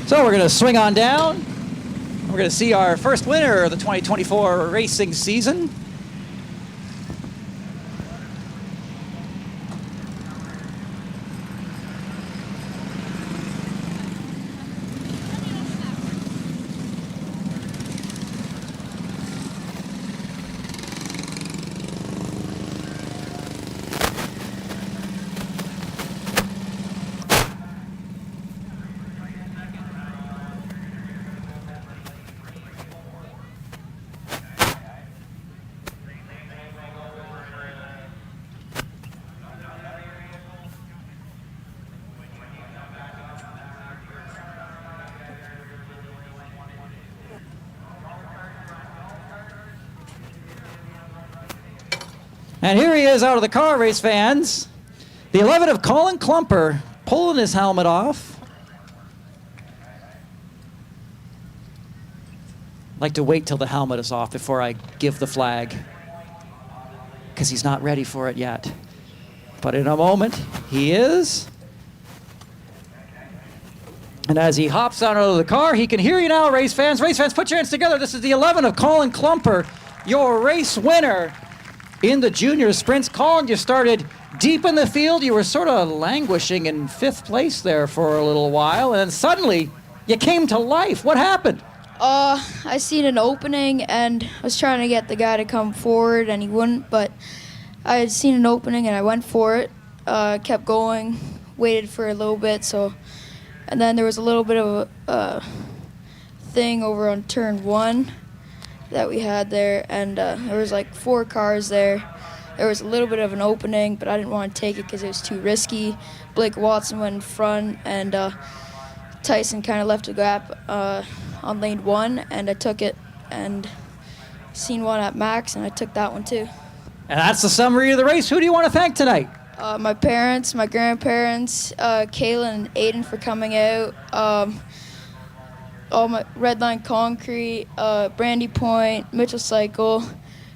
So we're going to swing on down. We're going to see our first winner of the 2024 racing season. And here he is out of the car, race fans. The 11 of Colin Klumper pulling his helmet off. I'd like to wait till the helmet is off before I give the flag, because he's not ready for it yet. But in a moment, he is. And as he hops out of the car, he can hear you now, race fans. Race fans, put your hands together. This is the 11 of Colin Klumper, your race winner in the junior sprints. Colin, you started deep in the field. You were sort of languishing in 5th place there for a little while, and then suddenly you came to life. What happened? I seen an opening, and I was trying to get the guy to come forward, and he wouldn't, but I had seen an opening, and I went for it. Kept going, waited for a little bit, and then there was a little bit of a thing over on turn 1 that we had there, and there was like 4 cars there. There was a little bit of an opening, but I didn't want to take it because it was too risky. Blake Watson went in front, and Tyson kind of left a gap on lane 1, and I took it, and seen one at Max, and I took that one too. And that's the summary of the race. Who do you want to thank tonight? My parents, my grandparents, Kaylin and Aiden for coming out, all my Redline Concrete, Brandy Point, Mitchell Cycle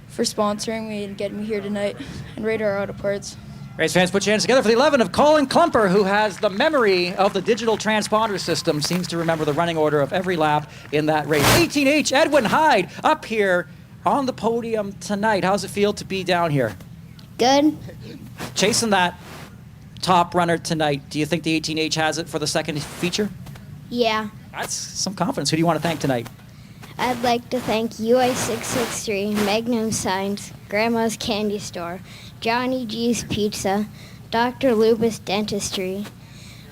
for sponsoring me and getting me here tonight, and Radar Auto Parts. Race fans, put your hands together for the 11 of Colin Klumper, who has the memory of the digital transponder system, seems to remember the running order of every lap in that race. 18H Edwin Hyde up here on the podium tonight. How's it feel to be down here? Good. Chasing that top runner tonight. Do you think the 18H has it for the second feature? Yeah. That's some confidence. Who do you want to thank tonight? I'd like to thank UI663, Magnum Signs, Grandma's Candy Store, Johnny G's Pizza, Dr. Lubis Dentistry,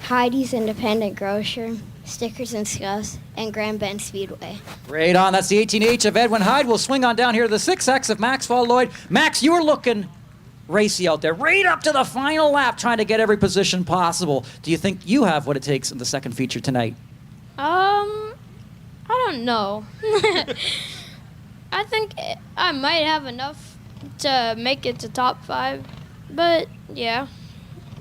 Heidi's Independent Grocer, Stickers and Scuffs, and Grand Bend Speedway. Right on. That's the 18H of Edwin Hyde. We'll swing on down here to the 6X of Maxwell Lloyd. Max, you were looking racy out there, right up to the final lap, trying to get every position possible. Do you think you have what it takes in the second feature tonight? I don't know. I think I might have enough to make it to top 5, but yeah.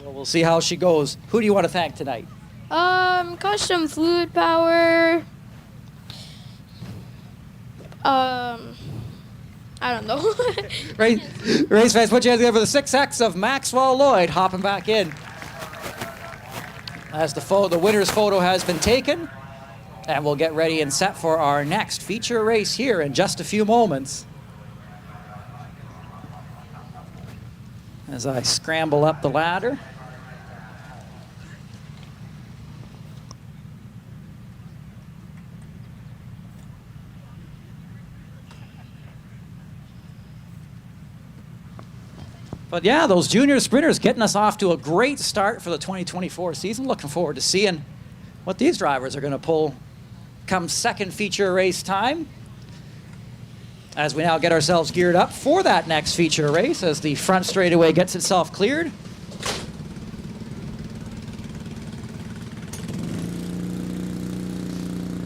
Well, we'll see how she goes. Who do you want to thank tonight? Custom Fluid Power. I don't know. Race fans, put your hands together for the 6X of Maxwell Lloyd hopping back in. As the winner's photo has been taken, and we'll get ready and set for our next feature race here in just a few moments. As I scramble up the ladder. But yeah, those junior sprinters getting us off to a great start for the 2024 season. Looking forward to seeing what these drivers are going to pull come second feature race time. as we now get ourselves geared up for that next feature race as the front straightaway gets itself cleared.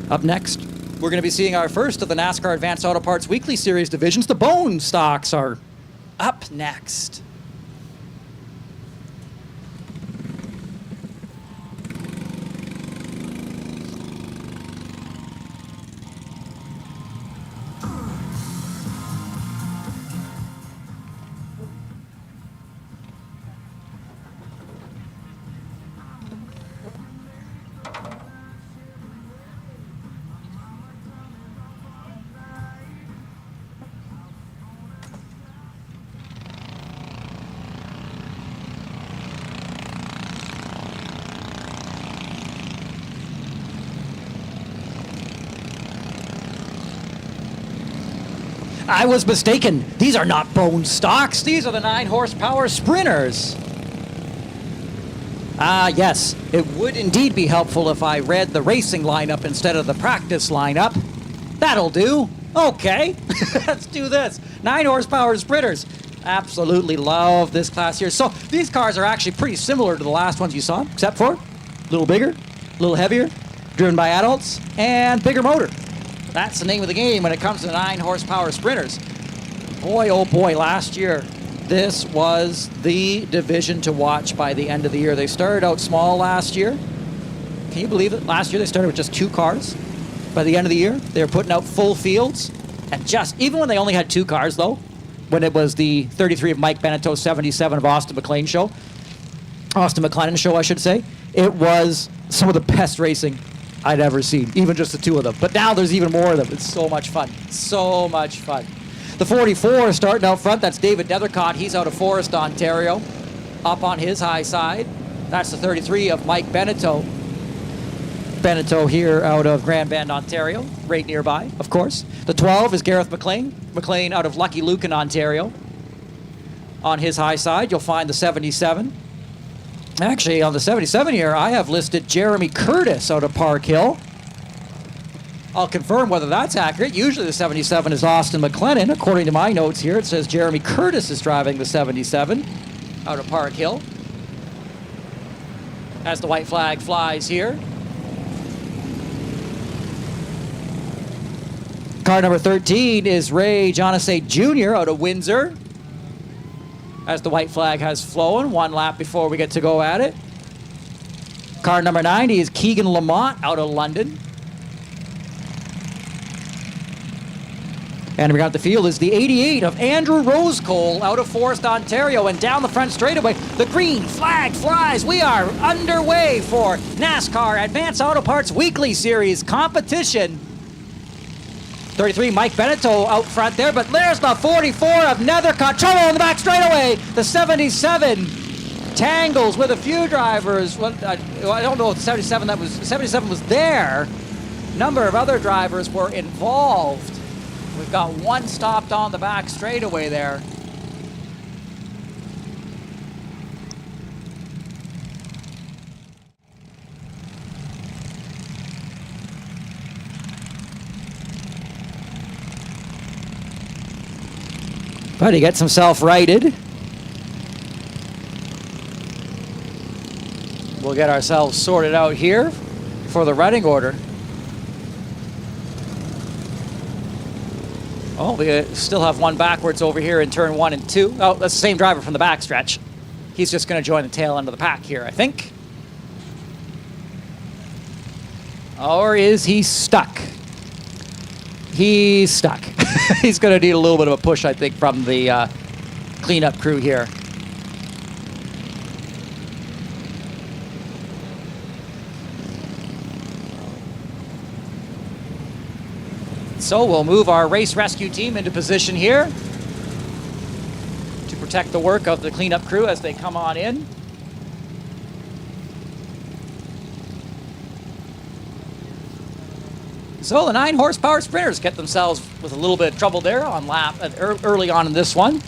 Up next, we're going to be seeing our first of the NASCAR Advanced Auto Parts Weekly Series divisions. The Bone Stocks are up next. I was mistaken. These are not Bone Stocks. These are the 9-horsepower Sprinters. Ah, yes. It would indeed be helpful if I read the racing lineup instead of the practice lineup. That'll do. Okay. Let's do this. 9-horsepower Sprinters. Absolutely love this class here. So these cars are actually pretty similar to the last ones you saw, except for a little bigger, a little heavier, driven by adults, and bigger motor. That's the name of the game when it comes to 9-horsepower Sprinters. Boy, oh boy, last year, this was the division to watch by the end of the year. They started out small last year. Can you believe it? Last year they started with just 2 cars. By the end of the year, they were putting out full fields. And even when they only had 2 cars, though, when it was the 33 of Mike Benetto, 77 of Austin McLean show, Austin McLennan show, I should say, it was some of the best racing I'd ever seen, even just the 2 of them. But now there's even more of them. It's so much fun. So much fun. The 44 starting out front, that's David Nethercott. He's out of Forest, Ontario, up on his high side. That's the 33 of Mike Benetto. Benetto here out of Grand Bend, Ontario, right nearby, of course. The 12 is Gareth McLean. McLean out of Lucky Lucan, Ontario. On his high side, you'll find the 77. Actually, on the 77 here, I have listed Jeremy Curtis out of Park Hill. I'll confirm whether that's accurate. Usually the 77 is Austin McLennan. According to my notes here, it says Jeremy Curtis is driving the 77 out of Park Hill. As the white flag flies here. Car number 13 is Ray Jonasay Jr. out of Windsor. As the white flag has flown, 1 lap before we get to go at it. Car number 90 is Keegan Lamont out of London. And around the field is the 88 of Andrew Rosecole out of Forest, Ontario. And down the front straightaway, the green flag flies. We are underway for NASCAR Advanced Auto Parts Weekly Series competition. 33, Mike Benetto out front there, but there's the 44 of Nethercott. Trouble in the back straightaway. The 77 tangles with a few drivers. Well, I don't know if the 77 was there. A number of other drivers were involved. We've got 1 stopped on the back straightaway there. But he gets himself righted. We'll get ourselves sorted out here for the running order. Oh, we still have 1 backwards over here in turn 1 and 2. Oh, that's the same driver from the backstretch. He's just going to join the tail end of the pack here, I think. Or is he stuck? He's stuck. He's going to need a little bit of a push, I think, from the cleanup crew here. So we'll move our race rescue team into position here to protect the work of the cleanup crew as they come on in. So the 9-horsepower Sprinters get themselves with a little bit of trouble there on lap early on in this one.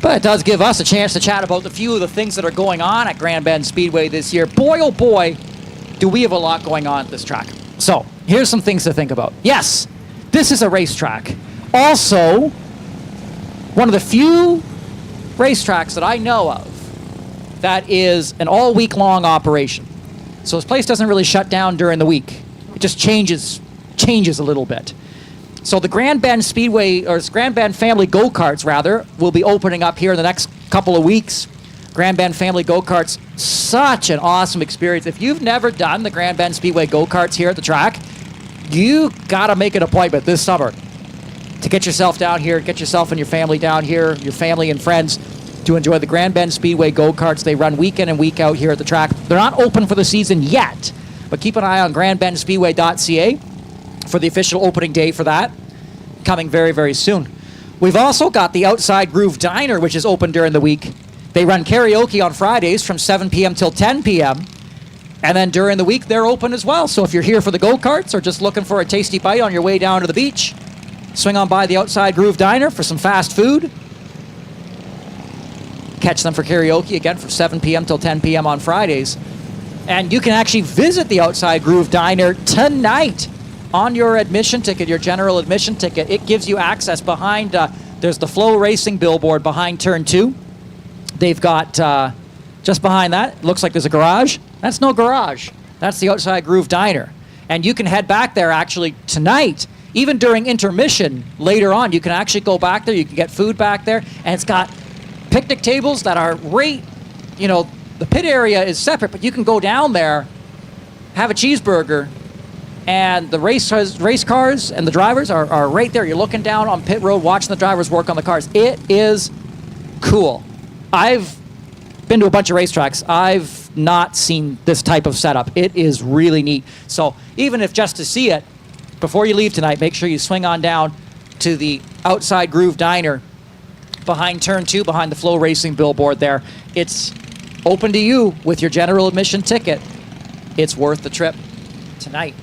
But it does give us a chance to chat about a few of the things that are going on at Grand Bend Speedway this year. Boy, oh boy, do we have a lot going on at this track. So here's some things to think about. Yes, this is a racetrack. Also, one of the few racetracks that I know of that is an all week long operation. So this place doesn't really shut down during the week. It just changes a little bit. So the Grand Bend Speedway, or Grand Bend Family Go-Karts rather, will be opening up here in the next couple of weeks. Grand Bend Family Go-Karts, such an awesome experience. If you've never done the Grand Bend Speedway Go-Karts here at the track, you gotta make an appointment this summer to get yourself down here, get yourself and your family down here, your family and friends, to enjoy the Grand Bend Speedway Go-Karts. They run week in and week out here at the track. They're not open for the season yet, but keep an eye on grandbendspeedway.ca for the official opening day for that, coming very, very soon. We've also got the Outside Groove Diner, which is open during the week. They run karaoke on Fridays from 7 p.m. till 10 p.m., and then during the week, they're open as well. So if you're here for the go-karts or just looking for a tasty bite on your way down to the beach, swing on by the Outside Groove Diner for some fast food. Catch them for karaoke, again, from 7 p.m. till 10 p.m. on Fridays. And you can actually visit the Outside Groove Diner tonight on your admission ticket, your general admission ticket. It gives you access behind, there's the Flow Racing billboard behind Turn 2. They've got, just behind that, looks like there's a garage. That's no garage. That's the Outside Groove Diner. And you can head back there actually tonight. Even during intermission later on, you can actually go back there. You can get food back there. And it's got picnic tables that are right, the pit area is separate, but you can go down there, have a cheeseburger, and the race cars and the drivers are right there. You're looking down on pit road, watching the drivers work on the cars. It is cool. I've been to a bunch of racetracks. I've not seen this type of setup. It is really neat. So even if just to see it, before you leave tonight, make sure you swing on down to the Outside Groove Diner behind Turn 2, behind the Flow Racing billboard there. It's open to you with your general admission ticket. It's worth the trip tonight.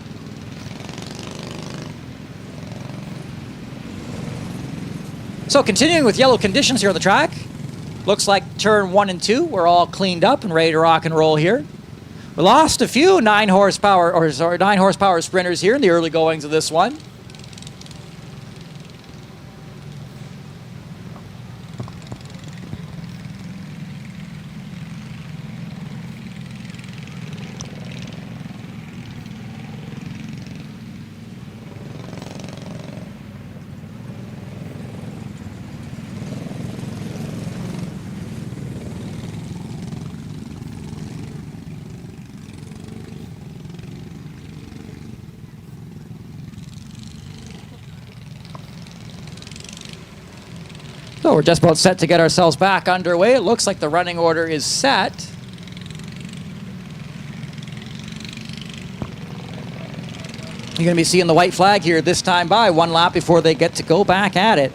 So continuing with yellow conditions here on the track, looks like turn 1 and 2 were all cleaned up and ready to rock and roll here. We lost a few 9 horsepower sprinters here in the early goings of this one. So we're just about set to get ourselves back underway. It looks like the running order is set. You're going to be seeing the white flag here this time by 1 lap before they get to go back at it.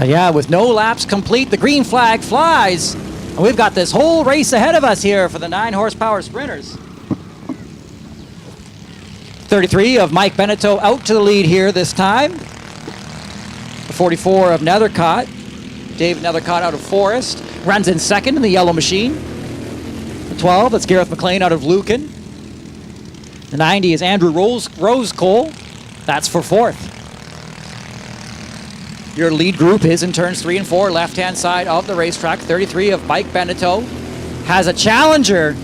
Yeah, with no laps complete, the green flag flies. And we've got this whole race ahead of us here for the 9 horsepower sprinters. 33 of Mike Beneteau out to the lead here this time. The 44 of Nethercott. Dave Nethercott out of Forest. Runs in second in the yellow machine. The 12, that's Gareth McLean out of Lucan. The 90 is Andrew Rose Cole. That's for fourth. Your lead group is in turns 3 and 4, left-hand side of the racetrack. 33 of Mike Beneteau has a challenger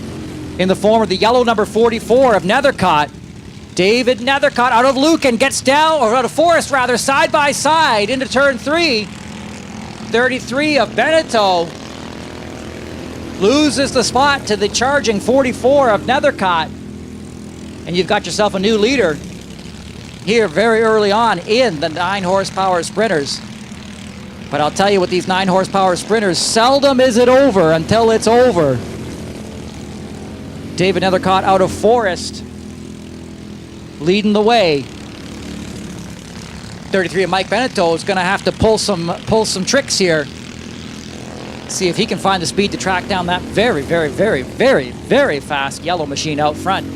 in the form of the yellow number 44 of Nethercott. David Nethercott out of Lucan gets down, or out of Forest rather, side by side into turn 3. 33 of Beneteau loses the spot to the charging 44 of Nethercott. And you've got yourself a new leader here very early on in the 9 horsepower sprinters. But I'll tell you, with these 9 horsepower sprinters, seldom is it over until it's over. David Nethercott out of Forest leading the way. 33 of Mike Benetto is going to have to pull some tricks here. See if he can find the speed to track down that very, very, very, very, very fast yellow machine out front.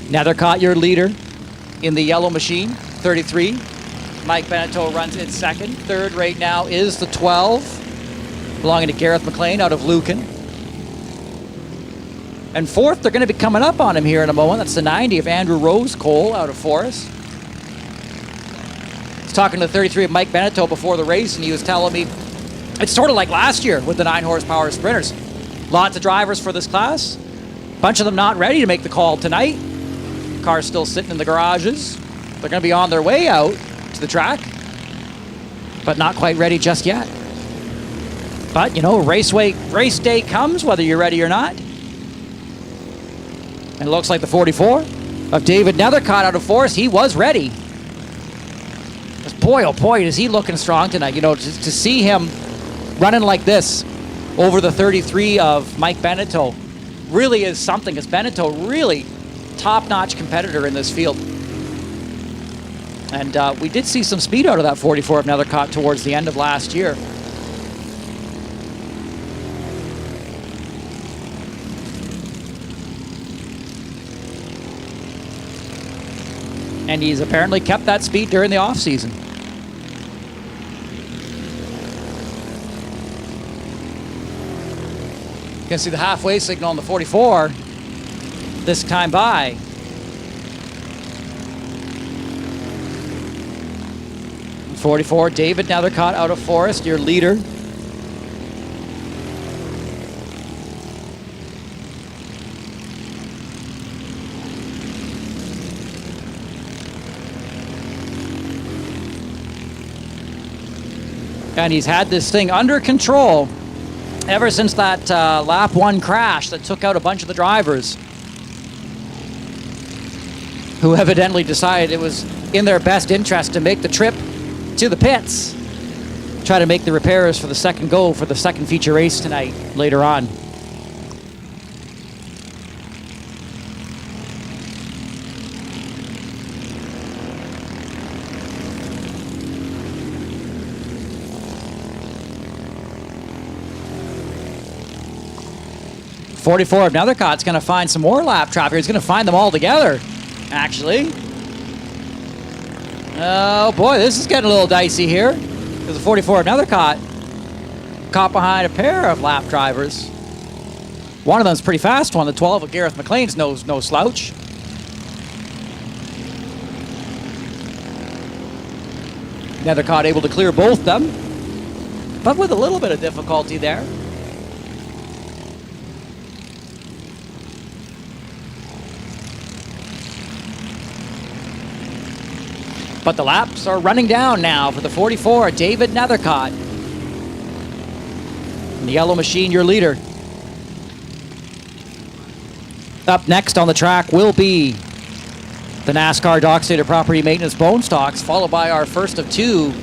Nethercott, your leader in the yellow machine, 33. Mike Benetto runs in second. Third right now is the 12, belonging to Gareth McLean out of Lucan. And fourth, they're going to be coming up on him here in a moment. That's the 90 of Andrew Rose Cole out of Forest. I was talking to the 33 of Mike Benetto before the race, and he was telling me it's sort of like last year with the 9 horsepower sprinters. Lots of drivers for this class. Bunch of them not ready to make the call tonight. Cars still sitting in the garages. They're going to be on their way out to the track, but not quite ready just yet. But, you know, race day comes whether you're ready or not. And it looks like the 44 of David Nethercott out of Forest, he was ready. Boy, oh boy, is he looking strong tonight. You know, to see him running like this over the 33 of Mike Benetto really is something, because Benetto really top-notch competitor in this field. And we did see some speed out of that 44 of Nethercott towards the end of last year. And he's apparently kept that speed during the off-season. You can see the halfway signal on the 44 this time by. And 44, David Nethercott out of Forest, your leader. And he's had this thing under control ever since that lap 1 crash that took out a bunch of the drivers, who evidently decided it was in their best interest to make the trip to the pits, try to make the repairs for the second go for the second feature race tonight later on. .44 of Nethercott's going to find some more lap traffic. He's going to find them all together, actually. Oh boy, this is getting a little dicey here, because the 44 of Nethercott caught behind a pair of lap drivers. One of them's pretty fast one. The 12 of Gareth McLean's no slouch. Nethercott able to clear both them, but with a little bit of difficulty there. But the laps are running down now for the 44, David Nethercott. And the yellow machine, your leader. Up next on the track will be the NASCAR Dock Stater Property Maintenance Bone Stocks, followed by our first of 2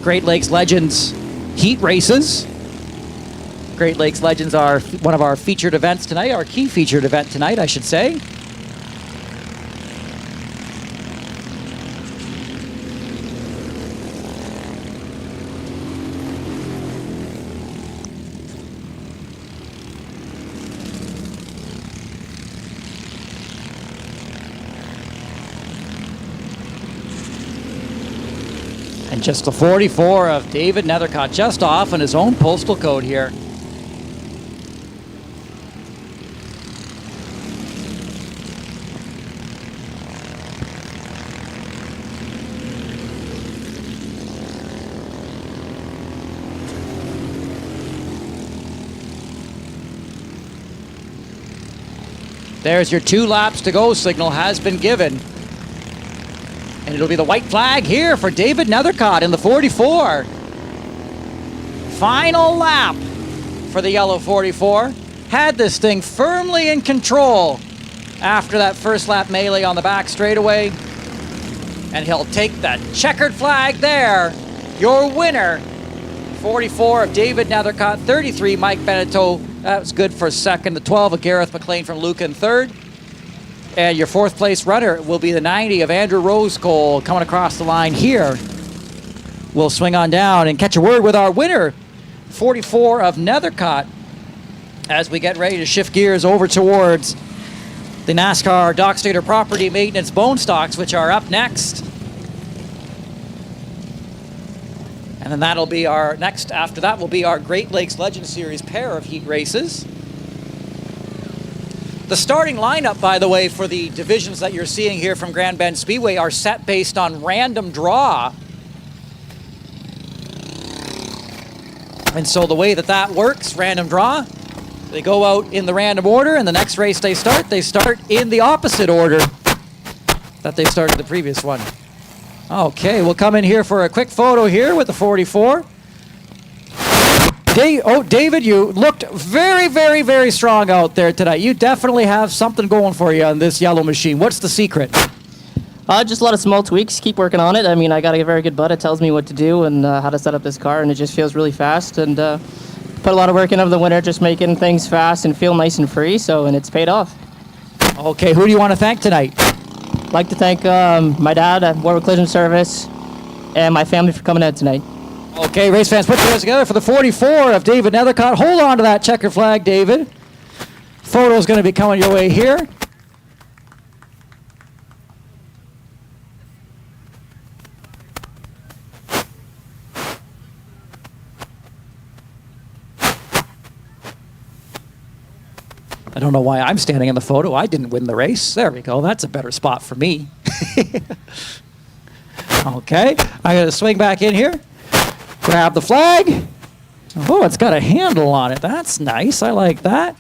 Great Lakes Legends heat races. Great Lakes Legends are one of our featured events tonight, our key featured event tonight, I should say. And just the 44 of David Nethercott, just off on his own postal code here. There's your 2 laps to go signal has been given. And it'll be the white flag here for David Nethercott in the 44. Final lap for the yellow 44. Had this thing firmly in control after that first lap melee on the back straightaway. And he'll take the checkered flag there. Your winner, 44 of David Nethercott, 33 Mike Beneteau. That was good for second. The 12 of Gareth McLean from Luke in third. And your fourth place runner will be the 90 of Andrew Rosecole coming across the line here. We'll swing on down and catch a word with our winner, 44 of Nethercott, as we get ready to shift gears over towards the NASCAR Dock Stater Property Maintenance Bone Stocks, which are up next. And then that'll be our next, after that will be our Great Lakes Legend Series pair of heat races. The starting lineup, by the way, for the divisions that you're seeing here from Grand Bend Speedway are set based on random draw. And so the way that works, random draw, they go out in the random order, and the next race they start in the opposite order that they started the previous one. Okay, we'll come in here for a quick photo here with the 44. David, you looked very, very, very strong out there tonight. You definitely have something going for you on this yellow machine. What's the secret? Just a lot of small tweaks. Keep working on it. I mean, I got a very good butt. It tells me what to do and how to set up this car, and it just feels really fast. And put a lot of work in over the winter, just making things fast and feel nice and free. And it's paid off. Okay, who do you want to thank tonight? I'd like to thank my dad at Warwick Collision Service and my family for coming out tonight. Okay, race fans, put your hands together for the 44 of David Nethercott. Hold on to that checker flag, David. Photo's going to be coming your way here. I don't know why I'm standing in the photo. I didn't win the race. There we go. That's a better spot for me. Okay, I got to swing back in here. Grab the flag. Oh, it's got a handle on it. That's nice. I like that.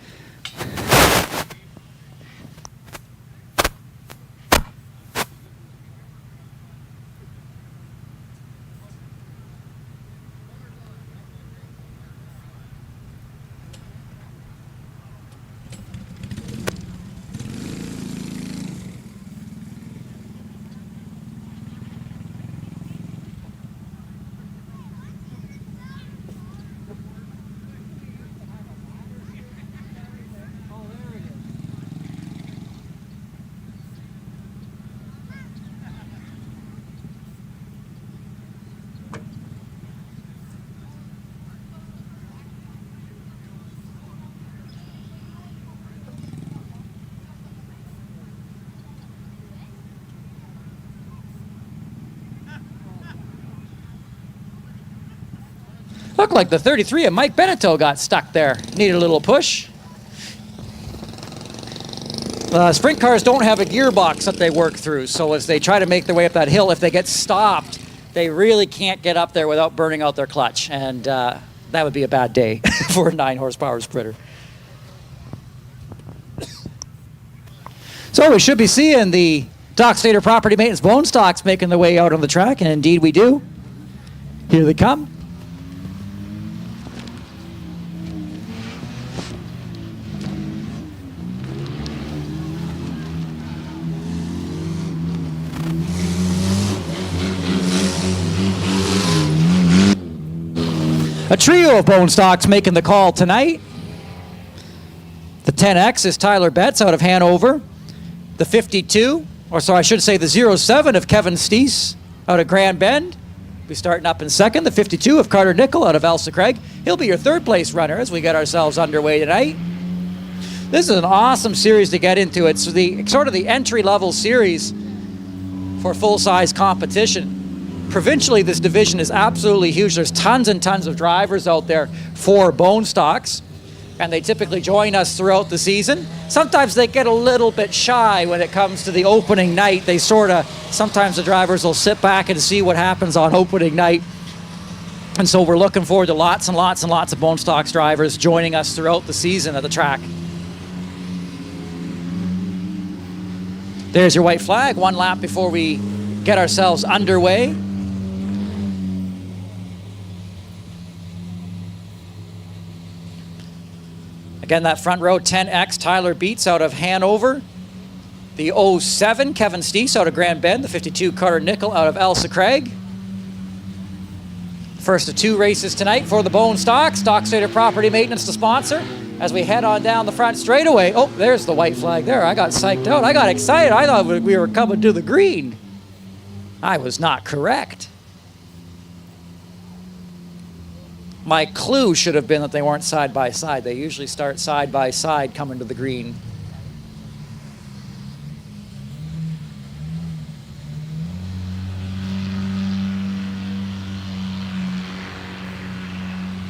Looked like the 33 of Mike Beneteau got stuck there. Needed a little push. Sprint cars don't have a gearbox that they work through, so as they try to make their way up that hill, if they get stopped, they really can't get up there without burning out their clutch, and that would be a bad day for a 9-horsepower sprinter. So we should be seeing the Dock Stater Property Maintenance Bone Stocks making their way out on the track, and indeed we do. Here they come. A trio of bone stocks making the call tonight. The 10X is Tyler Betts out of Hanover. The 52, or so I should say the 07 of Kevin Steese out of Grand Bend. Be starting up in second. The 52 of Carter Nickel out of Elsa Craig. He'll be your third place runner as we get ourselves underway tonight. This is an awesome series to get into. It's the sort of the entry-level series for full-size competition. Provincially, this division is absolutely huge. There's tons and tons of drivers out there for bone stocks, and they typically join us throughout the season. Sometimes they get a little bit shy when it comes to the opening night. Sometimes the drivers will sit back and see what happens on opening night. And so we're looking forward to lots and lots and lots of bone stocks drivers joining us throughout the season at the track. There's your white flag, one lap before we get ourselves underway. Again, that front row 10X Tyler Beets out of Hanover. The 07, Kevin Steese out of Grand Bend. The 52, Carter Nickel out of Elsa Craig. First of 2 races tonight for the Bone Stock. Stock Stater Property Maintenance to sponsor. As we head on down the front straightaway. Oh, there's the white flag there. I got psyched out. I got excited. I thought we were coming to the green. I was not correct. My clue should have been that they weren't side by side. They usually start side by side coming to the green.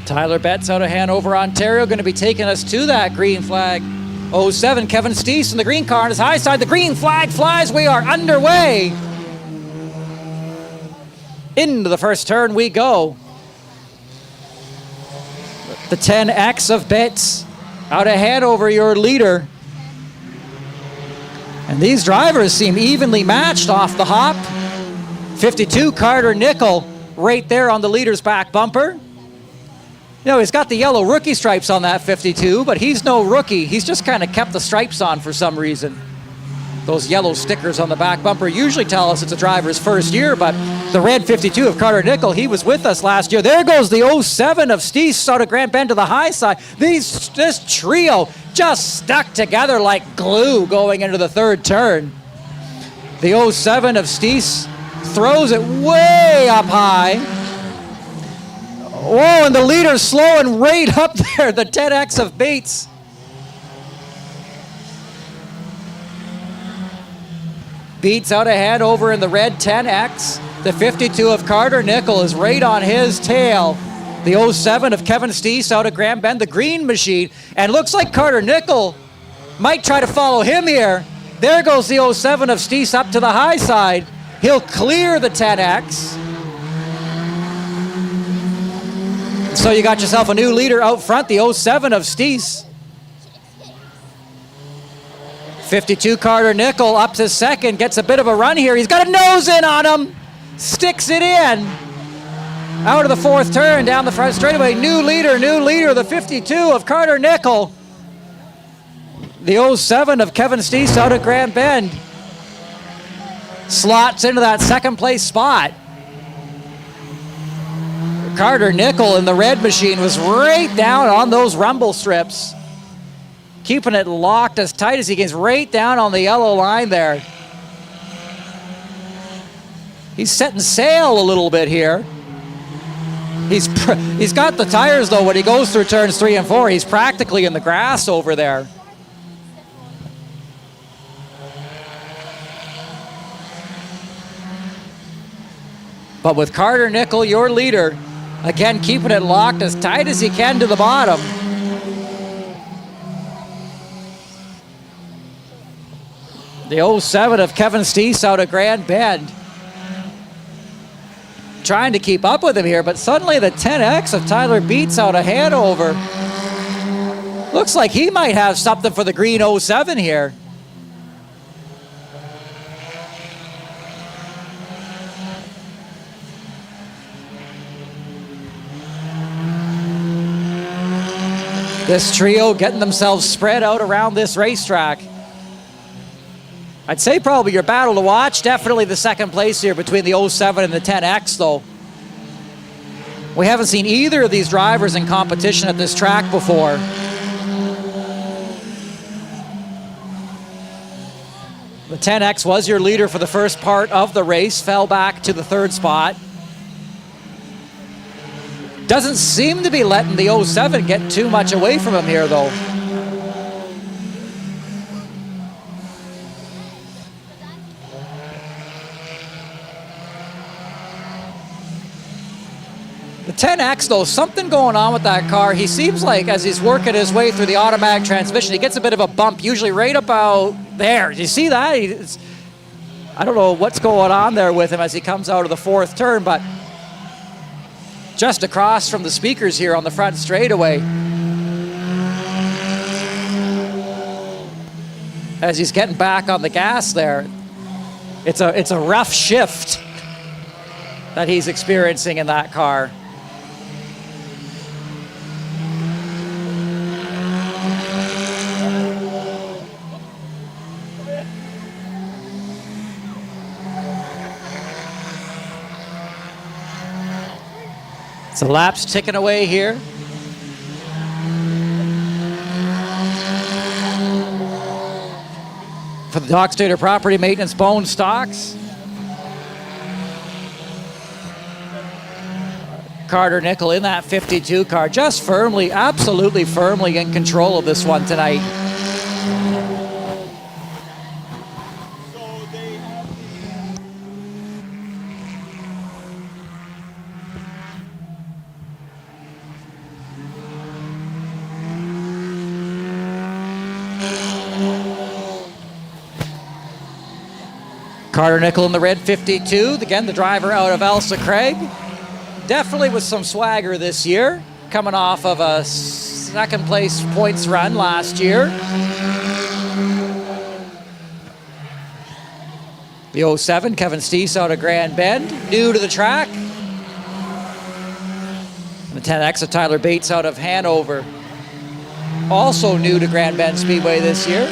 Tyler Betts out of Hanover, Ontario, going to be taking us to that green flag. 07, Kevin Steese in the green car on his high side. The green flag flies. We are underway. Into the first turn we go. The 10X of Betts out of Hanover, your leader. And these drivers seem evenly matched off the hop. 52, Carter Nickel, right there on the leader's back bumper. You know, he's got the yellow rookie stripes on that 52, but he's no rookie. He's just kind of kept the stripes on for some reason. Those yellow stickers on the back bumper usually tell us it's a driver's first year, but the red 52 of Carter Nickel, he was with us last year. There goes the 07 of Steese out of Grand Bend to the high side. This trio just stuck together like glue going into the third turn. The 07 of Steese throws it way up high. Whoa, and the leader's slowing right up there, the 10X of Bates. Beats out ahead over in the red 10X. The 52 of Carter Nickel is right on his tail. The 07 of Kevin Steese out of Grand Bend, the green machine. And looks like Carter Nickel might try to follow him here. There goes the 07 of Steese up to the high side. He'll clear the 10X. So you got yourself a new leader out front, the 07 of Steese. 52 Carter Nickel up to second, gets a bit of a run here. He's got a nose in on him, sticks it in. Out of the fourth turn, down the front straightaway. New leader, the 52 of Carter Nickel. The 07 of Kevin Steese out of Grand Bend. Slots into that second place spot. Carter Nickel in the red machine was right down on those rumble strips. Keeping it locked as tight as he gets, right down on the yellow line there. He's setting sail a little bit here. He's got the tires though when he goes through turns 3 and 4. He's practically in the grass over there. But with Carter Nickel, your leader, again keeping it locked as tight as he can to the bottom. The 07 of Kevin Steese out of Grand Bend. Trying to keep up with him here, but suddenly the 10X of Tyler Beats out of Hanover. Looks like he might have something for the green 07 here. This trio getting themselves spread out around this racetrack. I'd say probably your battle to watch, definitely the second place here between the 07 and the 10X though. We haven't seen either of these drivers in competition at this track before. The 10X was your leader for the first part of the race, fell back to the third spot. Doesn't seem to be letting the 07 get too much away from him here though. The 10X though, something going on with that car. He seems like as he's working his way through the automatic transmission, he gets a bit of a bump, usually right about there. Do you see that? I don't know what's going on there with him as he comes out of the fourth turn, but just across from the speakers here on the front straightaway. As he's getting back on the gas there. It's a rough shift that he's experiencing in that car. So laps ticking away here. For the Dock Stater Property Maintenance Bone Stocks. Carter Nickel in that 52 car, just firmly, absolutely firmly in control of this one tonight. Carter Nickel in the red 52. Again, the driver out of Elsa Craig. Definitely with some swagger this year. Coming off of a second place points run last year. The 07, Kevin Steese out of Grand Bend. New to the track. And the 10X of Tyler Bates out of Hanover. Also new to Grand Bend Speedway this year.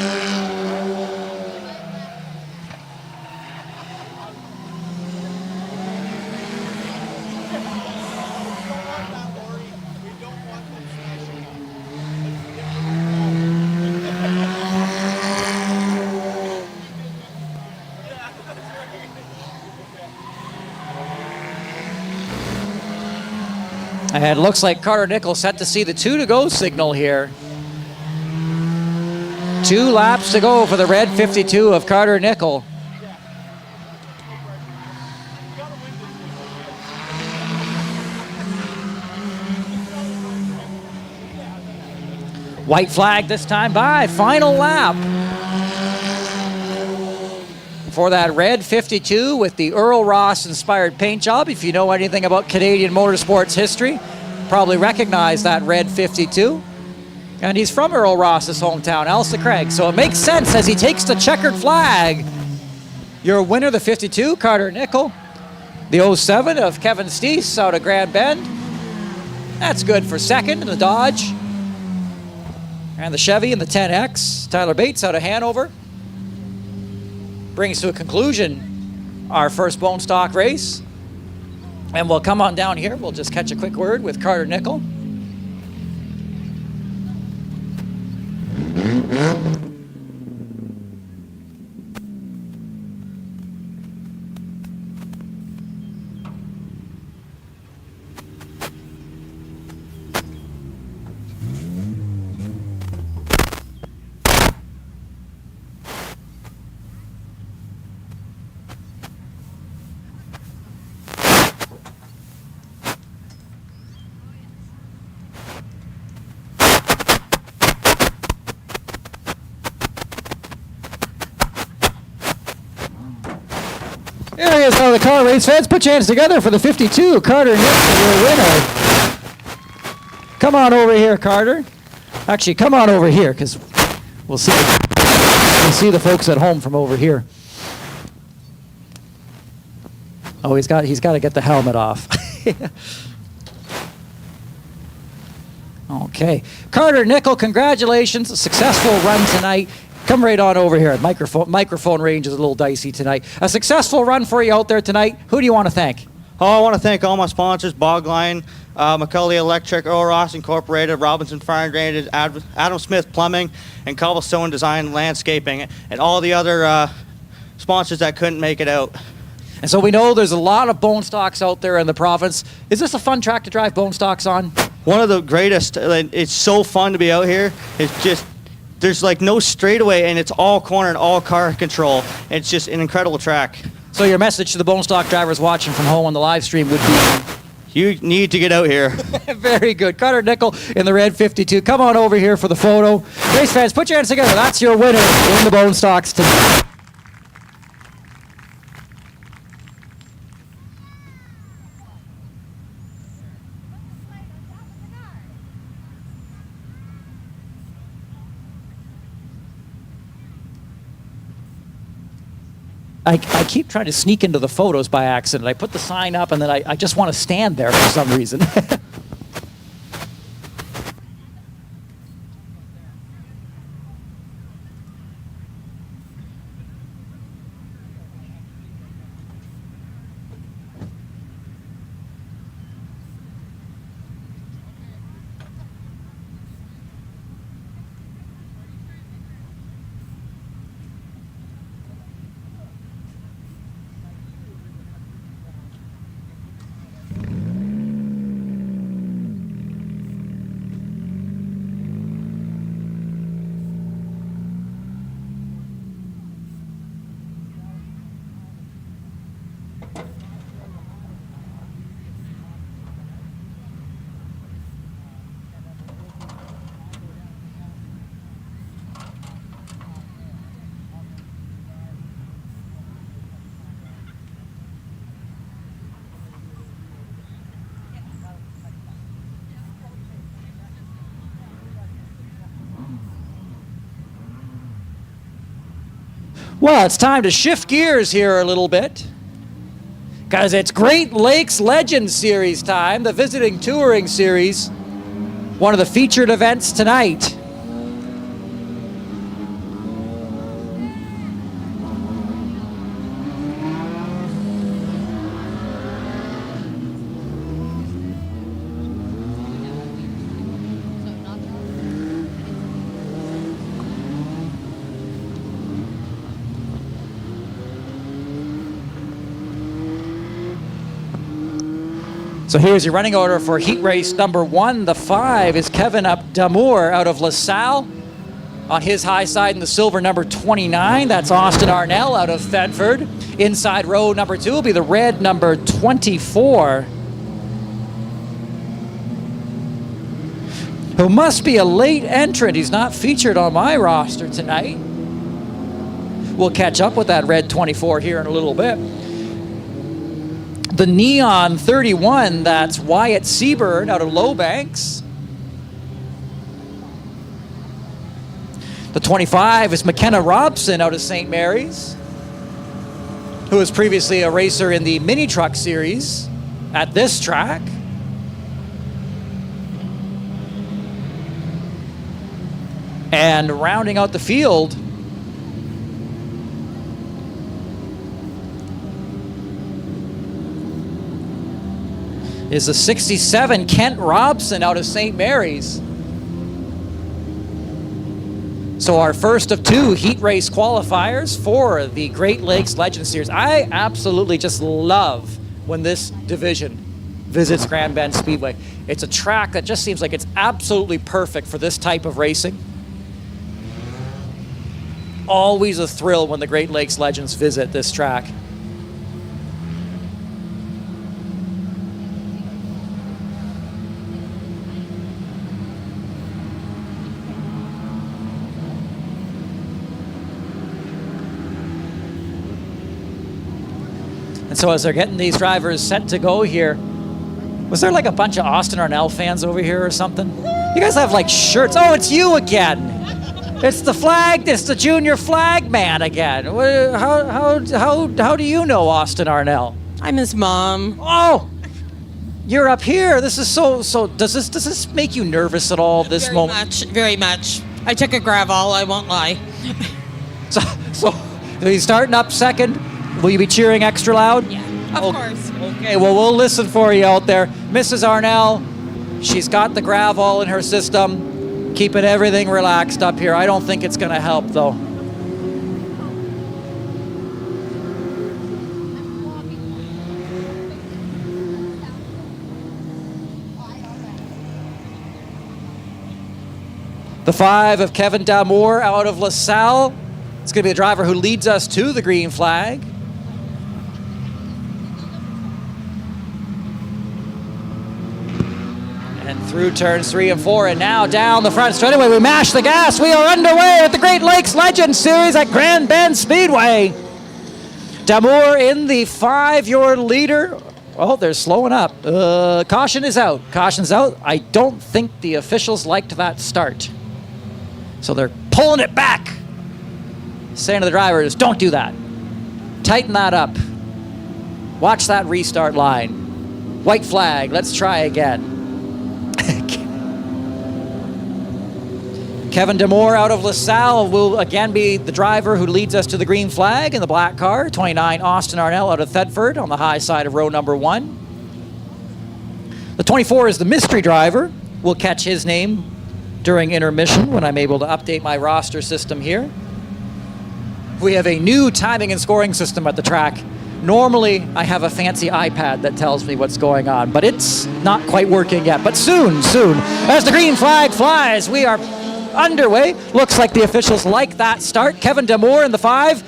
And it looks like Carter Nickel set to see the 2 to go signal here. 2 laps to go for the red 52 of Carter Nickel. White flag this time by final lap. For that red 52 with the Earl Ross inspired paint job. If you know anything about Canadian motorsports history, probably recognize that red 52. And he's from Earl Ross's hometown, Elsa Craig. So it makes sense as he takes the checkered flag. Your winner, the 52, Carter Nickel. The 07 of Kevin Steese out of Grand Bend. That's good for second in the Dodge. And the Chevy in the 10X. Tyler Bates out of Hanover. Brings to a conclusion our first bone stock race. And we'll come on down here. We'll just catch a quick word with Carter Nickel. Here he is, the car race fans. Put your hands together for the 52. Carter Nickel, your winner. Come on over here, Carter. Actually, come on over here, because we'll see the folks at home from over here. Oh, he's got to get the helmet off. Okay, Carter Nickel, congratulations! A successful run tonight. Come right on over here. Microphone range is a little dicey tonight. A successful run for you out there tonight. Who do you want to thank? Oh, I want to thank all my sponsors, Bogline, McCully Electric, Earl Ross Incorporated, Robinson Fire and Drainage, Adam Smith Plumbing, and Cobblestone Design Landscaping, and all the other sponsors that couldn't make it out. And so we know there's a lot of bone stocks out there in the province. Is this a fun track to drive bone stocks on? One of the greatest. It's so fun to be out here. It's just, there's like no straightaway, and it's all corner and all car control. It's just an incredible track. So your message to the bone stock drivers watching from home on the live stream would be? You need to get out here. Very good. Carter Nickel in the red 52. Come on over here for the photo. Race fans, put your hands together. That's your winner in the bone stocks tonight. I keep trying to sneak into the photos by accident. I put the sign up and then I just want to stand there for some reason. Well, it's time to shift gears here a little bit, because it's Great Lakes Legends Series time, the Visiting Touring Series, one of the featured events tonight. So here's your running order for heat race number 1. The 5 is Kevin Damour out of LaSalle. On his high side in the silver, number 29, that's Austin Arnell out of Thetford. Inside row number 2 will be the red, number 24, who must be a late entrant. He's not featured on my roster tonight. We'll catch up with that red 24 here in a little bit. The neon 31, that's Wyatt Seaburn out of Lowbanks. The 25 is McKenna Robson out of St. Mary's, who was previously a racer in the mini truck series at this track. And rounding out the field is the 67, Kent Robson out of St. Mary's. So our first of 2 heat race qualifiers for the Great Lakes Legends Series. I absolutely just love when this division visits Grand Bend Speedway. It's a track that just seems like it's absolutely perfect for this type of racing. Always a thrill when the Great Lakes Legends visit this track. And so as they're getting these drivers set to go here, was there like a bunch of Austin Arnell fans over here or something? You guys have like shirts. Oh, it's you again. It's the junior flag man again. How do you know Austin Arnell? I'm his mom. Oh, you're up here. This is so. Does this make you nervous at all? This moment? Very much. I took a gravel. I won't lie. So he's starting up second. Will you be cheering extra loud? Yeah, of course. Okay, well, we'll listen for you out there. Mrs. Arnell, she's got the gravel in her system, keeping everything relaxed up here. I don't think it's going to help, though. The 5 of Kevin Damour out of LaSalle. It's going to be the driver who leads us to the green flag. And through turns 3 and 4, and now down the front straightaway. We mash the gas. We are underway at the Great Lakes Legends Series at Grand Bend Speedway. Damour in the 5, your leader. Oh, they're slowing up. Caution is out. Caution's out. I don't think the officials liked that start. So they're pulling it back. Saying to the drivers, don't do that. Tighten that up. Watch that restart line. White flag. Let's try again. Kevin Damour out of LaSalle will again be the driver who leads us to the green flag in the black car. 29, Austin Arnell out of Thetford on the high side of row number 1. The 24 is the mystery driver. We'll catch his name during intermission when I'm able to update my roster system here. We have a new timing and scoring system at the track. Normally, I have a fancy iPad that tells me what's going on, but it's not quite working yet. But soon, as the green flag flies, we are underway. Looks like the officials like that start. Kevin Damour in the 5.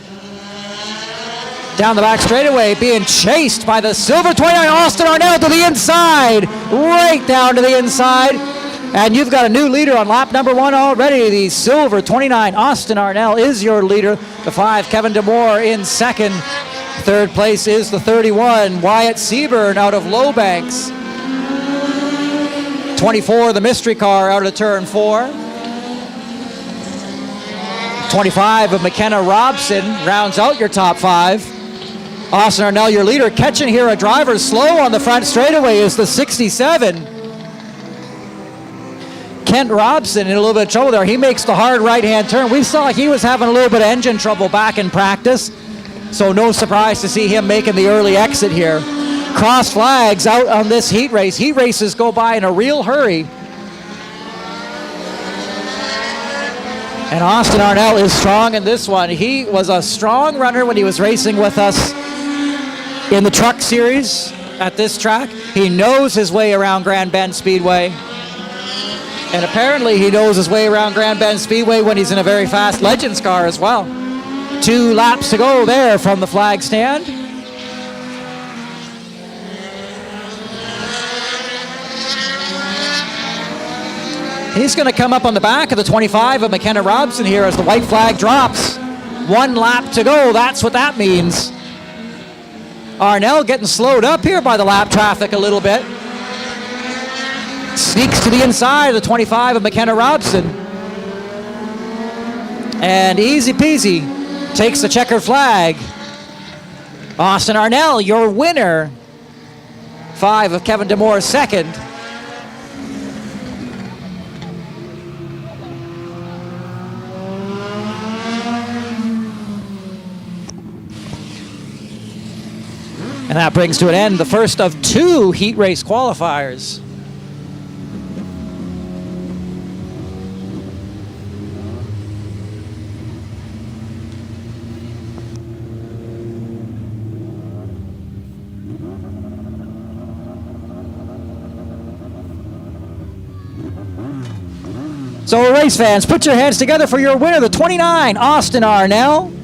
Down the back straightaway, being chased by the silver 29, Austin Arnell to the inside. Right down to the inside. And you've got a new leader on lap number 1 already. The silver 29, Austin Arnell, is your leader. The 5, Kevin Damour in second. Third place is the 31, Wyatt Seaburn out of Lowbanks. 24, the mystery car out of turn 4. 25 of McKenna Robson rounds out your top 5. Austin Arnell, your leader. Catching here a driver slow on the front straightaway is the 67. Kent Robson in a little bit of trouble there. He makes the hard right-hand turn. We saw he was having a little bit of engine trouble back in practice, so no surprise to see him making the early exit here. Cross flags out on this heat race. Heat races go by in a real hurry. And Austin Arnell is strong in this one. He was a strong runner when he was racing with us in the truck series at this track. He knows his way around Grand Bend Speedway. And apparently he knows his way around Grand Bend Speedway when he's in a very fast Legends car as well. 2 laps to go there from the flag stand. He's going to come up on the back of the 25 of McKenna Robson here as the white flag drops. 1 lap to go, that's what that means. Arnell getting slowed up here by the lap traffic a little bit. Sneaks to the inside of the 25 of McKenna Robson. And easy peasy, takes the checkered flag. Austin Arnell, your winner. 5 of Kevin DeMoore second. And that brings to an end the first of 2 heat race qualifiers. So race fans, put your hands together for your winner, the 29, Austin Arnell.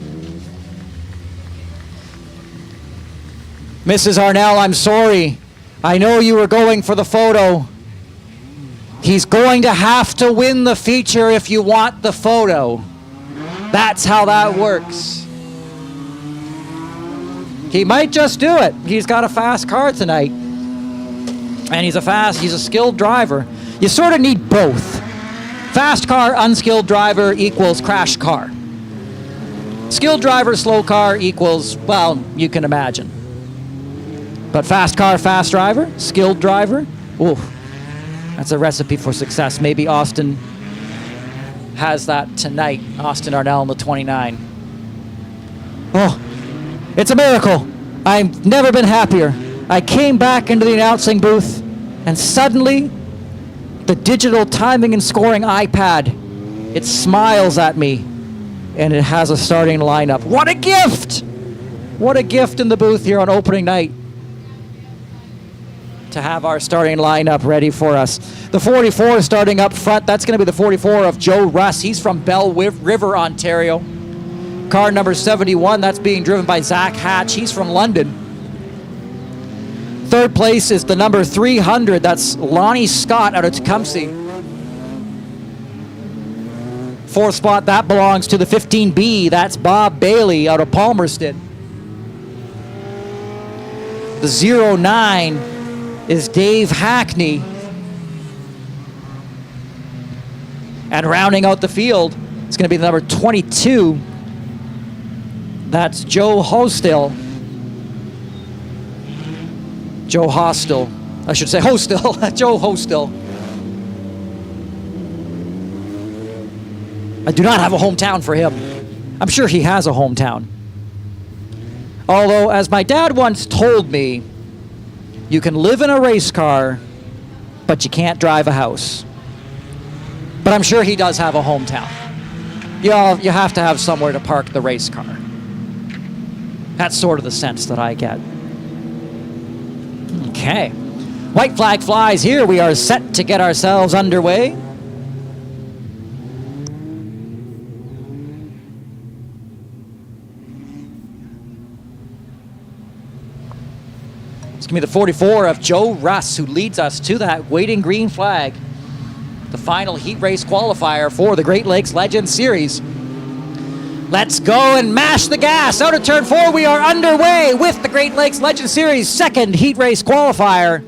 Mrs. Arnell, I'm sorry. I know you were going for the photo. He's going to have to win the feature if you want the photo. That's how that works. He might just do it. He's got a fast car tonight. And he's a skilled driver. You sort of need both. Fast car, unskilled driver equals crash car. Skilled driver, slow car equals, well, you can imagine. But fast car, fast driver, skilled driver, ooh, that's a recipe for success. Maybe Austin has that tonight. Austin Arnell in the 29. Oh, it's a miracle. I've never been happier. I came back into the announcing booth, and suddenly, the digital timing and scoring iPad, it smiles at me, and it has a starting lineup. What a gift! What a gift in the booth here on opening night to have our starting lineup ready for us. The 44 starting up front, that's going to be the 44 of Joe Russ. He's from Bell River, Ontario. Car number 71, that's being driven by Zach Hatch. He's from London. Third place is the number 300, that's Lonnie Scott out of Tecumseh. Fourth spot, that belongs to the 15B, that's Bob Bailey out of Palmerston. The 09 is Dave Hackney. And rounding out the field, it's going to be the number 22. That's Joe Hostel. Joe Hostel. I should say Hostel. Joe Hostel. I do not have a hometown for him. I'm sure he has a hometown. Although, as my dad once told me, you can live in a race car, but you can't drive a house. But I'm sure he does have a hometown. You have to have somewhere to park the race car. That's sort of the sense that I get. Okay. White flag flies here. We are set to get ourselves underway. It's going to be the 44 of Joe Russ who leads us to that waiting green flag. The final heat race qualifier for the Great Lakes Legends Series. Let's go and mash the gas. Out of turn 4, we are underway with the Great Lakes Legends Series second heat race qualifier.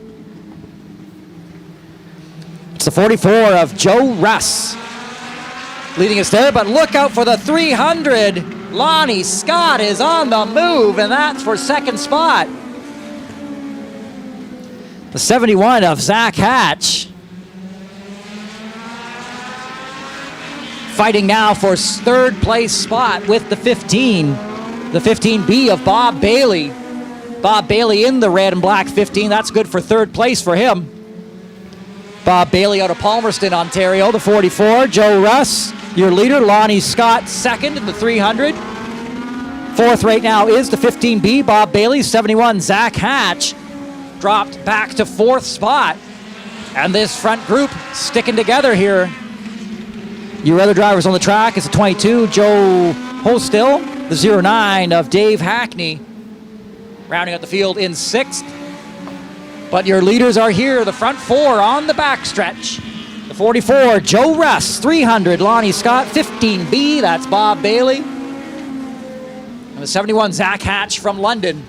It's the 44 of Joe Russ. leading us there, but look out for the 300. Lonnie Scott is on the move, and that's for second spot. The 71 of Zach Hatch. Fighting now for third place spot with the 15. The 15B of Bob Bailey. Bob Bailey in the red and black 15. That's good for third place for him. Bob Bailey out of Palmerston, Ontario. The 44, Joe Russ, your leader. Lonnie Scott second in the 300. Fourth right now is the 15B, Bob Bailey. 71, Zach Hatch dropped back to fourth spot. And this front group sticking together here. Your other drivers on the track is the 22, Joe Hostil. The 09 of Dave Hackney. Rounding out the field in sixth. But your leaders are here, the front four on the backstretch. The 44, Joe Russ. 300, Lonnie Scott. 15B, that's Bob Bailey. And the 71, Zach Hatch from London.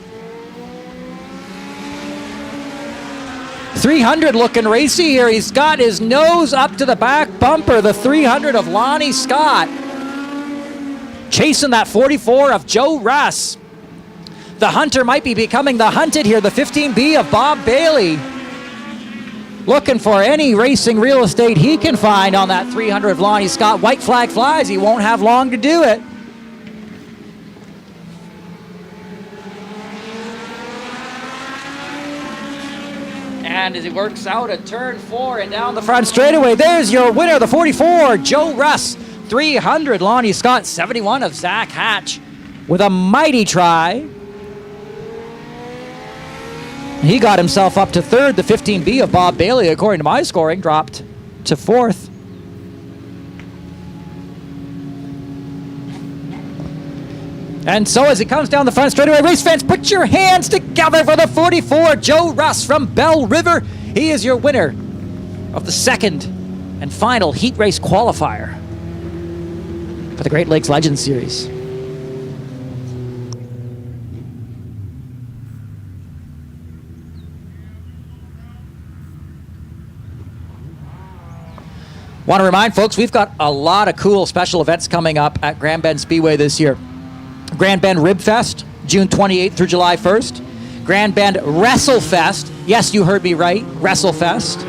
300 looking racy here. He's got his nose up to the back bumper. The 300 of Lonnie Scott. Chasing that 44 of Joe Russ. The hunter might be becoming the hunted here. The 15B of Bob Bailey. Looking for any racing real estate he can find on that 300 of Lonnie Scott. White flag flies. He won't have long to do it. And as he works out a turn 4 and down the front straightaway, there's your winner, the 44, Joe Russ. 300, Lonnie Scott. 71 of Zach Hatch with a mighty try. He got himself up to third. The 15B of Bob Bailey, according to my scoring, dropped to fourth. And so as he comes down the front straightaway, race fans, put your hands together for the 44, Joe Russ from Bell River. He is your winner of the second and final heat race qualifier for the Great Lakes Legends Series. Want to remind folks, we've got a lot of cool special events coming up at Grand Bend Speedway this year. Grand Bend Rib Fest, June 28th through July 1st. Grand Bend Wrestle Fest, yes, you heard me right, Wrestle Fest,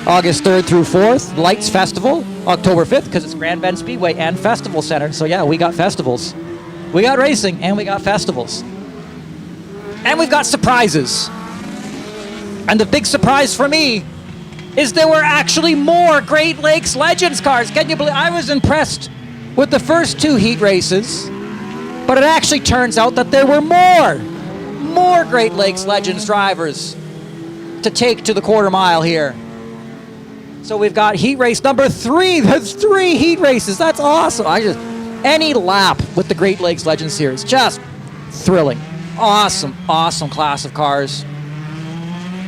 August 3rd through 4th. Lights Festival, October 5th, because it's Grand Bend Speedway and Festival Center. So yeah, we got festivals. We got racing and we got festivals. And we've got surprises. And the big surprise for me is there were actually more Great Lakes Legends cars. Can you believe? I was impressed with the first two heat races, but it actually turns out that there were more Great Lakes Legends drivers to take to the quarter mile here. So we've got heat race number 3. There's 3 heat races. That's awesome. Any lap with the Great Lakes Legends Series, just thrilling. Awesome class of cars.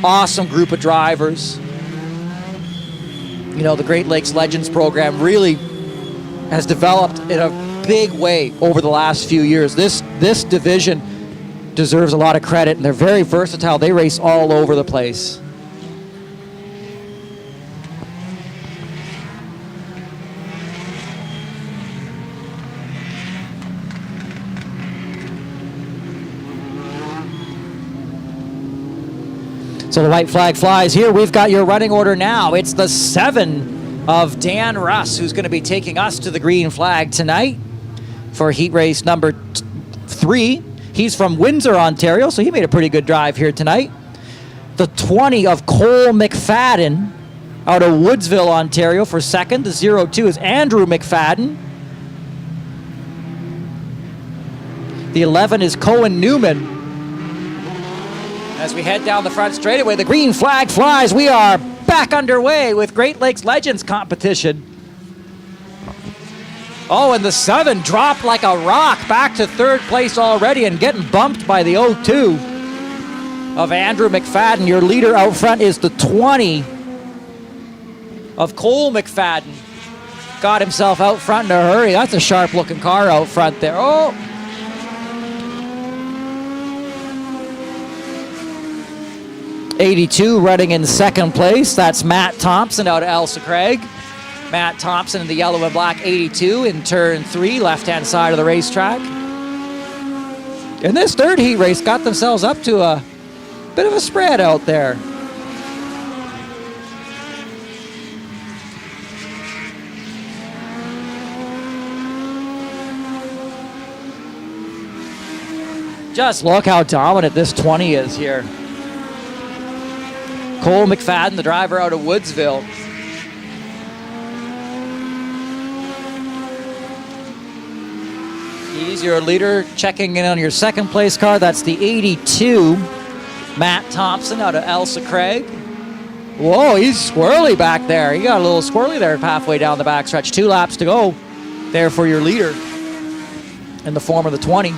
Awesome group of drivers. You know, the Great Lakes Legends program really has developed in a big way over the last few years. This division deserves a lot of credit, and they're very versatile. They race all over the place. So the white flag flies here. We've got your running order now. It's the 7 of Dan Russ, who's going to be taking us to the green flag tonight for heat race number 3. He's from Windsor, Ontario, so he made a pretty good drive here tonight. The 20 of Cole McFadden out of Woodsville, Ontario for second. The 02 is Andrew McFadden. The 11 is Cohen Newman. As we head down the front straightaway, the green flag flies. We are back underway with Great Lakes Legends competition. Oh, and the 7 dropped like a rock back to third place already and getting bumped by the 02 of Andrew McFadden. Your leader out front is the 20 of Cole McFadden. Got himself out front in a hurry. That's a sharp-looking car out front there. Oh! '82 running in second place. That's Matt Thompson out of Elsa Craig. Matt Thompson in the yellow and black 82 in turn 3, left-hand side of the racetrack. In this third heat race, got themselves up to a bit of a spread out there. Just look how dominant this 20 is here. Cole McFadden, the driver out of Woodsville. He's your leader, checking in on your second place car. That's the 82, Matt Thompson out of Elsa Craig. Whoa, he's squirrely back there. He got a little squirrely there halfway down the backstretch. 2 laps to go there for your leader in the form of the 20.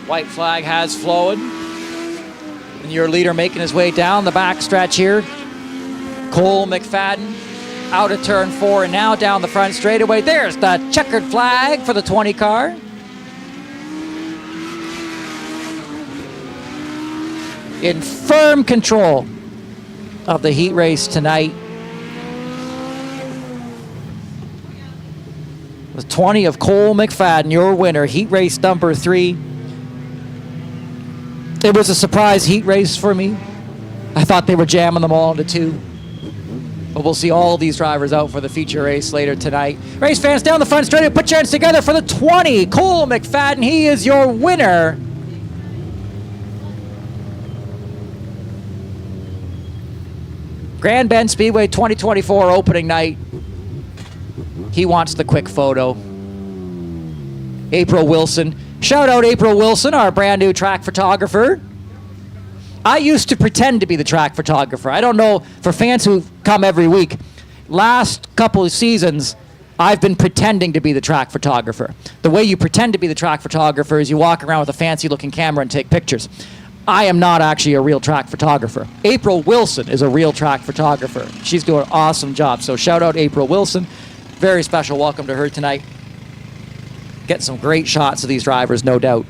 White flag has flown. And your leader making his way down the backstretch here. Cole McFadden out of turn 4 and now down the front straightaway. There's the checkered flag for the 20 car. In firm control of the heat race tonight. The 20 of Cole McFadden, your winner, heat race number 3. It was a surprise heat race for me. I thought they were jamming them all into 2. But we'll see all these drivers out for the feature race later tonight. Race fans down the front straight, put your hands together for the 20. Cole McFadden, he is your winner. Grand Bend Speedway 2024 opening night. He wants the quick photo. April Wilson. Shout out April Wilson, our brand new track photographer. I used to pretend to be the track photographer. I don't know, for fans who come every week, last couple of seasons, I've been pretending to be the track photographer. The way you pretend to be the track photographer is you walk around with a fancy looking camera and take pictures. I am not actually a real track photographer. April Wilson is a real track photographer. She's doing an awesome job. So shout out April Wilson. Very special welcome to her tonight. Get some great shots of these drivers, no doubt.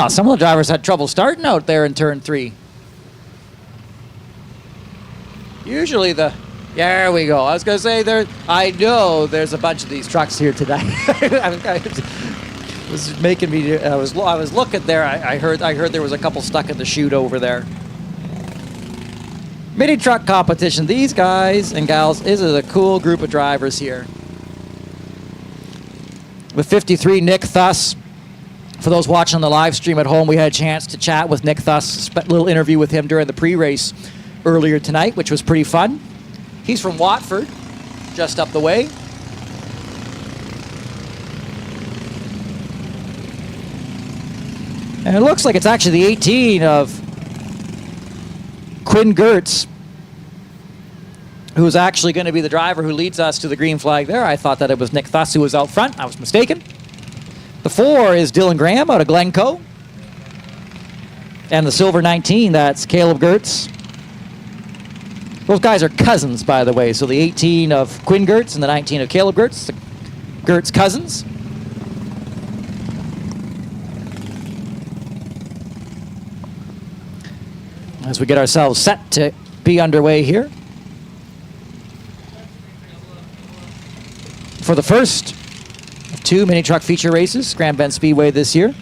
Some of the drivers had trouble starting out there in turn 3. Usually there we go. I was going to say I know there's a bunch of these trucks here today. It was making me, I was looking there. I heard there was a couple stuck in the chute over there. Mini truck competition. These guys and gals, this is a cool group of drivers here. With 53, Nick Thuss. For those watching on the live stream at home, we had a chance to chat with Nick Thuss, a little interview with him during the pre-race earlier tonight, which was pretty fun. He's from Watford, just up the way. And it looks like it's actually the 18 of Quinn Gertz, who's actually going to be the driver who leads us to the green flag there. I thought that it was Nick Thuss who was out front. I was mistaken. The 4 is Dylan Graham out of Glencoe. And the silver 19, that's Caleb Gertz. Those guys are cousins, by the way. So the 18 of Quinn Gertz and the 19 of Caleb Gertz, the Gertz cousins. As we get ourselves set to be underway here. For the first of 2 mini truck feature races, Grand Bend Speedway this year.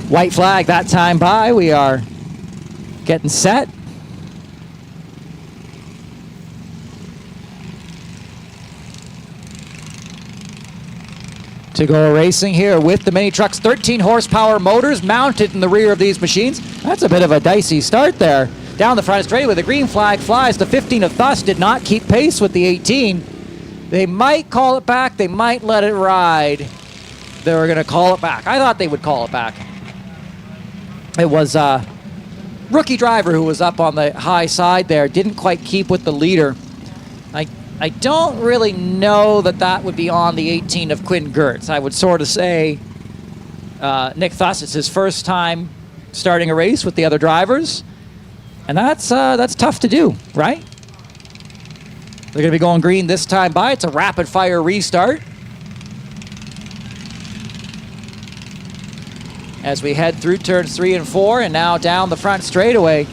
White flag that time by. We are getting set. To go racing here with the mini trucks. 13 horsepower motors mounted in the rear of these machines. That's a bit of a dicey start there. Down the front straight with the green flag flies. The 15 of Thuss did not keep pace with the 18. They might call it back. They might let it ride. They were going to call it back. I thought they would call it back. It was a rookie driver who was up on the high side there. Didn't quite keep with the leader. I don't really know that would be on the 18 of Quinn Gertz. I would sort of say Nick Thuss, it's his first time starting a race with the other drivers. And that's tough to do, right? They're going to be going green this time by. It's a rapid-fire restart. As we head through turns 3 and 4 and now down the front straightaway.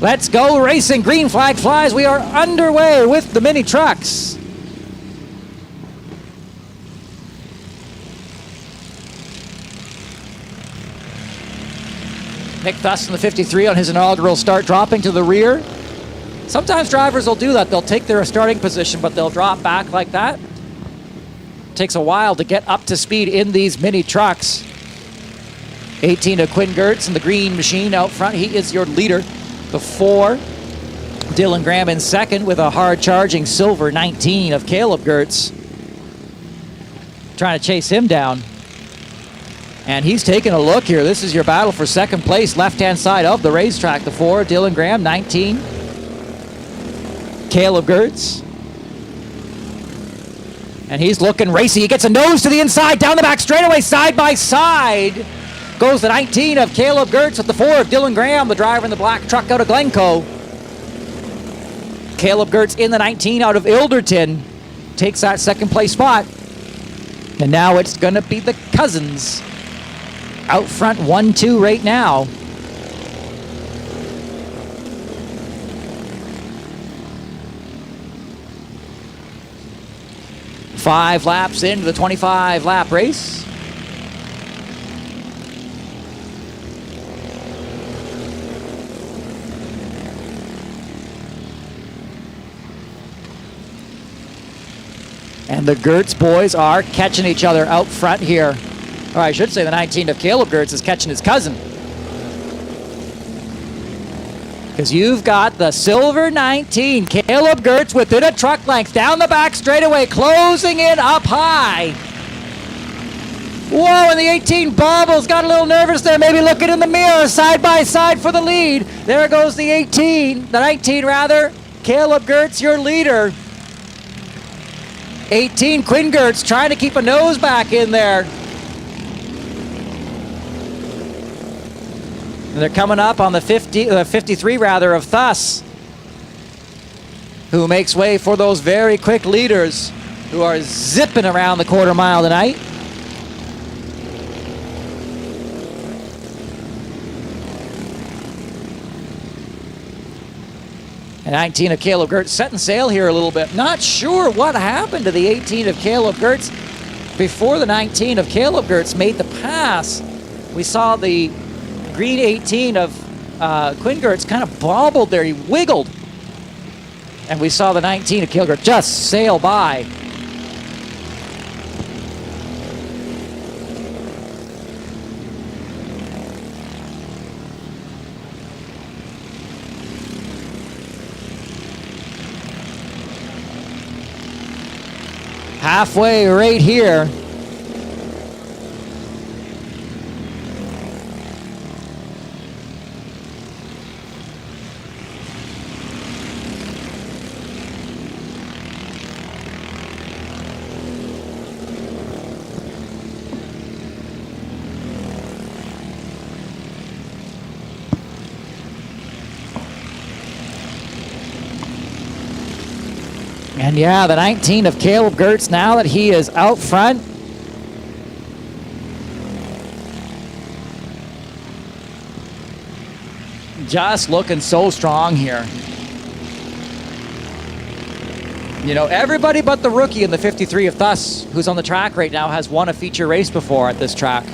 Let's go racing. Green flag flies. We are underway with the mini trucks. Nick Thuss in the 53 on his inaugural start, dropping to the rear. Sometimes drivers will do that. They'll take their starting position, but they'll drop back like that. Takes a while to get up to speed in these mini trucks. 18 of Quinn Gertz in the green machine out front. He is your leader. The 4, Dylan Graham in second with a hard-charging silver 19 of Caleb Gertz. Trying to chase him down. And he's taking a look here. This is your battle for second place, left-hand side of the racetrack. The 4, Dylan Graham, 19. Caleb Gertz. And he's looking racy. He gets a nose to the inside, down the back straightaway, side by side. Goes the 19 of Caleb Gertz with the 4 of Dylan Graham, the driver in the black truck out of Glencoe. Caleb Gertz in the 19 out of Ilderton. Takes that second place spot. And now it's going to be the Cousins out front 1-2 right now. Five laps into the 25-lap race. And the Gertz boys are catching each other out front here. Or I should say the 19 of Caleb Gertz is catching his cousin. Because you've got the silver 19, Caleb Gertz within a truck length, down the back straightaway, closing in up high. Whoa, and the 18 bobbles, got a little nervous there, maybe looking in the mirror, side by side for the lead. There goes the 19 rather, Caleb Gertz, your leader. 18, Quinn Gertz trying to keep a nose back in there. And they're coming up on the 53 rather of Thuss, who makes way for those very quick leaders who are zipping around the quarter mile tonight. And 19 of Caleb Gertz setting sail here a little bit. Not sure what happened to the 18 of Caleb Gertz before the 19 of Caleb Gertz made the pass. We saw the green 18 of Quinn Gertz kind of bobbled there. He wiggled. And we saw the 19 of Caleb Gertz just sail by. Halfway right here. And yeah, the 19 of Caleb Gertz, now that he is out front. Just looking so strong here. You know, everybody but the rookie in the 53 of Thuss, who's on the track right now, has won a feature race before at this track.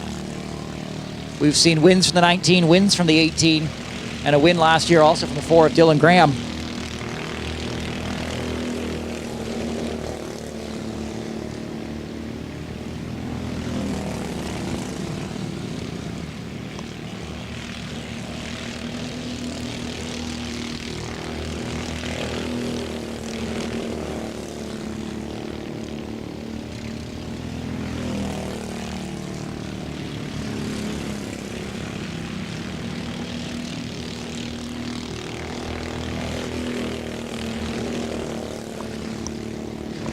We've seen wins from the 19, wins from the 18, and a win last year also from the 4 of Dylan Graham.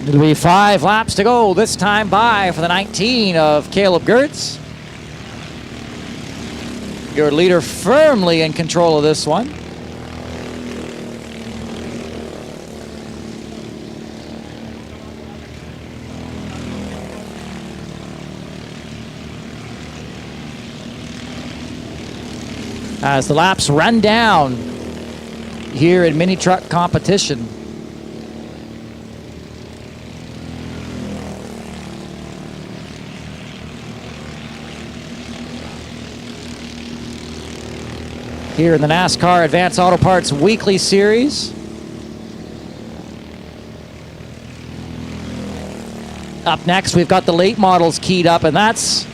It'll be 5 laps to go this time by for the 19 of Caleb Gertz. Your leader firmly in control of this one. As the laps run down here in mini truck competition. Here in the NASCAR Advanced Auto Parts Weekly Series. Up next, we've got the late models keyed up, and that's,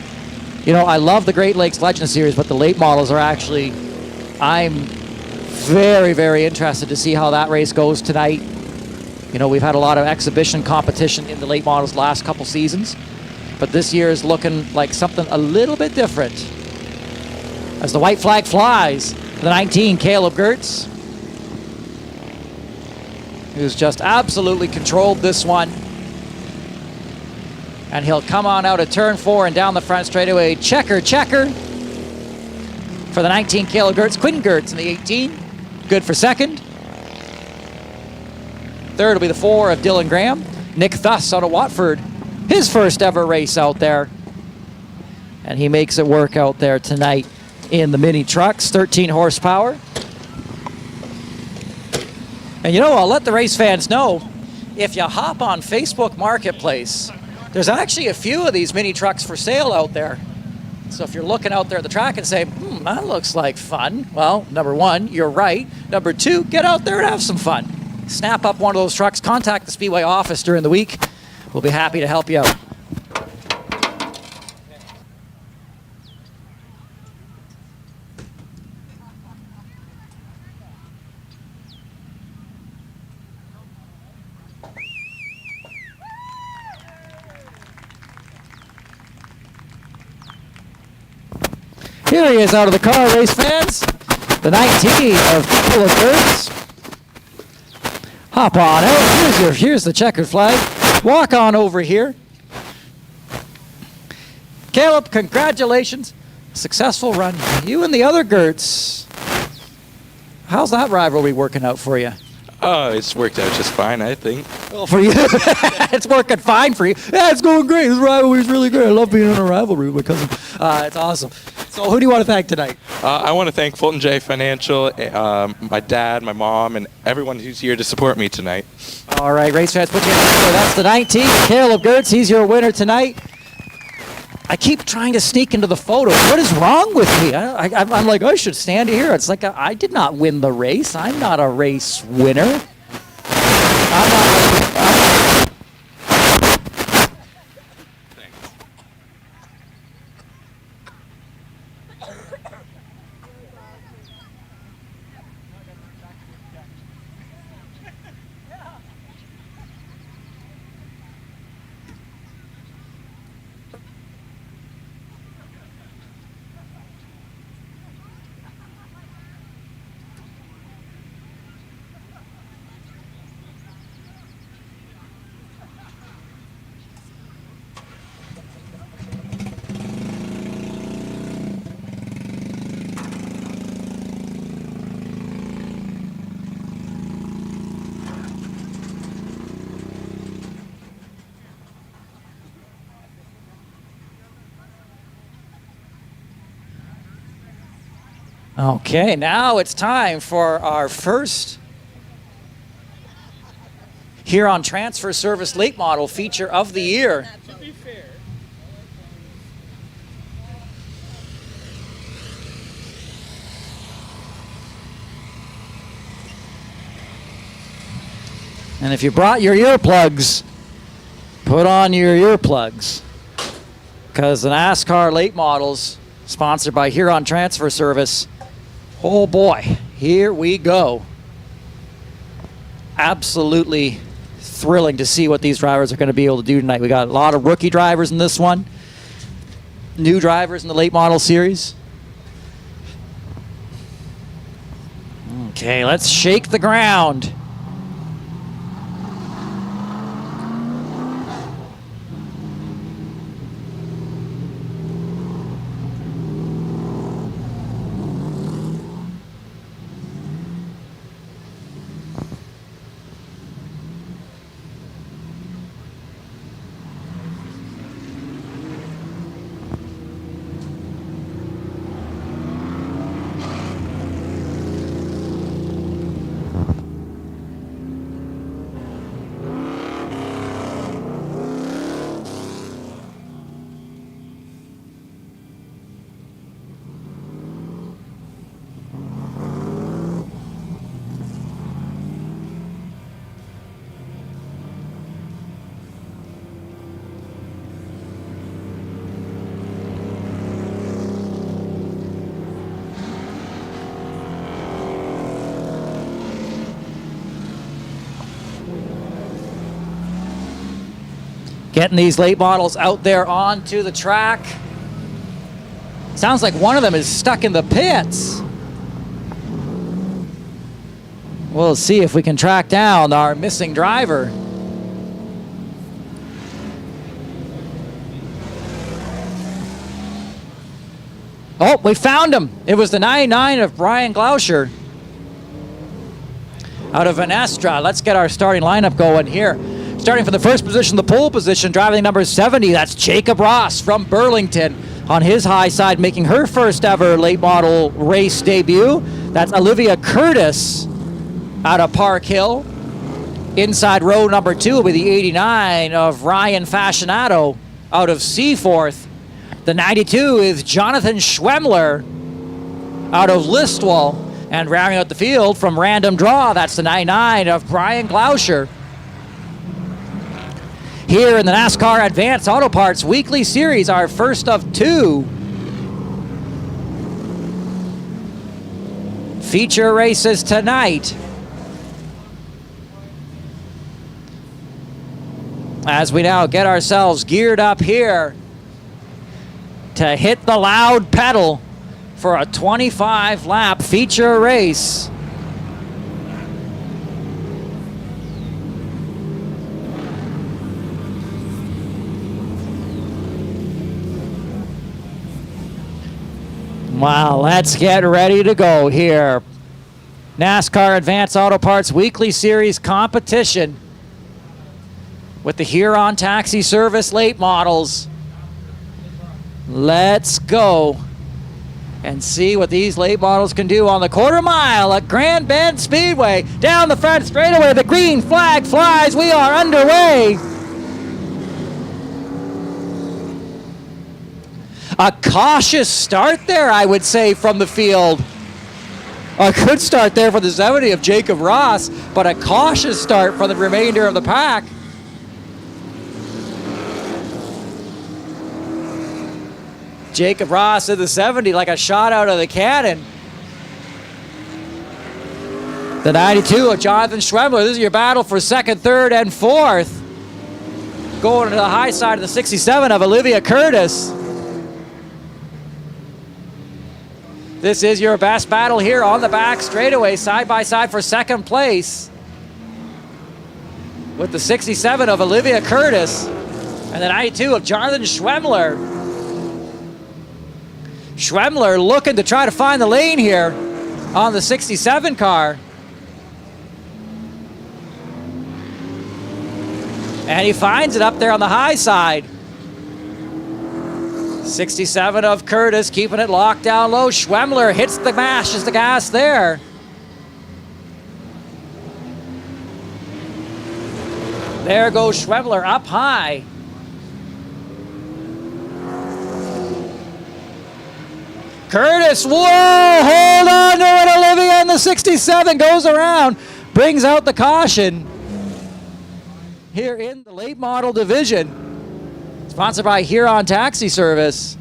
you know, I love the Great Lakes Legend Series, but the late models are actually, I'm very, very interested to see how that race goes tonight. You know, we've had a lot of exhibition competition in the late models last couple seasons, but this year is looking like something a little bit different. As the white flag flies, the 19, Caleb Gertz, who's just absolutely controlled this one. And he'll come on out of turn 4 and down the front straightaway. Checker for the 19, Caleb Gertz. Quinn Gertz in the 18, good for second. Third will be the 4 of Dylan Graham. Nick Thuss out of Watford, his first ever race out there. And he makes it work out there tonight in the mini trucks, 13 horsepower. And you know, I'll let the race fans know, if you hop on Facebook Marketplace, there's actually a few of these mini trucks for sale out there. So if you're looking out there at the track and say, that looks like fun, well, number 1, you're right. Number 2, get out there and have some fun. Snap up one of those trucks, contact the Speedway office during the week. We'll be happy to help you out. Here he is out of the car, race fans. The 19 of Caleb Gertz. Hop on out. Here's the checkered flag. Walk on over here. Caleb, congratulations. Successful run. You and the other Gertz. How's that rivalry working out for you? Oh, it's worked out just fine, I think. Well, for you, it's working fine for you. Yeah, it's going great. This rivalry is really great. I love being in a rivalry with my cousin. It's awesome. So who do you want to thank tonight? I want to thank Fulton J Financial, my dad, my mom, and everyone who's here to support me tonight. All right, race fans, put your hands together. That's the 19, Caleb Gertz. He's your winner tonight. I keep trying to sneak into the photo. What is wrong with me? I'm like, I should stand here. It's like I did not win the race. I'm not a race winner. I'm not. Okay, now it's time for our first here on Transfer Service Late Model feature of the year. And if you brought your earplugs, put on your earplugs, because the NASCAR Late Models, sponsored by Huron Transfer Service, oh boy, here we go. Absolutely thrilling to see what these drivers are going to be able to do tonight. We got a lot of rookie drivers in this one, new drivers in the late model series. Okay, let's shake the ground. Getting these late models out there onto the track. Sounds like one of them is stuck in the pits. We'll see if we can track down our missing driver. Oh, we found him. It was the 99 of Brian Glauscher out of Venestra. Let's get our starting lineup going here. Starting from the first position, the pole position, driving number 70, that's Jacob Ross from Burlington. On his high side, making her first ever late model race debut. That's Olivia Curtis out of Park Hill. Inside row number 2 will be the 89 of Ryan Fascinato out of Seaforth. The 92 is Jonathan Schwemmler out of Listowel. And rounding out the field from random draw, that's the 99 of Brian Glauscher. Here in the NASCAR Advanced Auto Parts Weekly Series, our first of 2 feature races tonight. As we now get ourselves geared up here to hit the loud pedal for a 25-lap feature race. Wow, let's get ready to go here. NASCAR Advanced Auto Parts Weekly Series competition with the Huron Taxi Service late models. Let's go and see what these late models can do on the quarter mile at Grand Bend Speedway. Down the front straightaway, the green flag flies. We are underway. A cautious start there, I would say, from the field. A good start there for the 70 of Jacob Ross, but a cautious start for the remainder of the pack. Jacob Ross in the 70 like a shot out of the cannon. The 92 of Jonathan Schwemmler. This is your battle for second, third, and fourth. Going to the high side of the 67 of Olivia Curtis. This is your best battle here on the back straightaway, side by side for second place. With the 67 of Olivia Curtis and the 92 of Jonathan Schwemmler. Schwemmler looking to try to find the lane here on the 67 car. And he finds it up there on the high side. 67 of Curtis keeping it locked down low. Schwemmler hits the gas there. There goes Schwemmler up high. Curtis, whoa, hold on to it, Olivia, and the 67 goes around, brings out the caution here in the late model division, sponsored by Huron Taxi Service.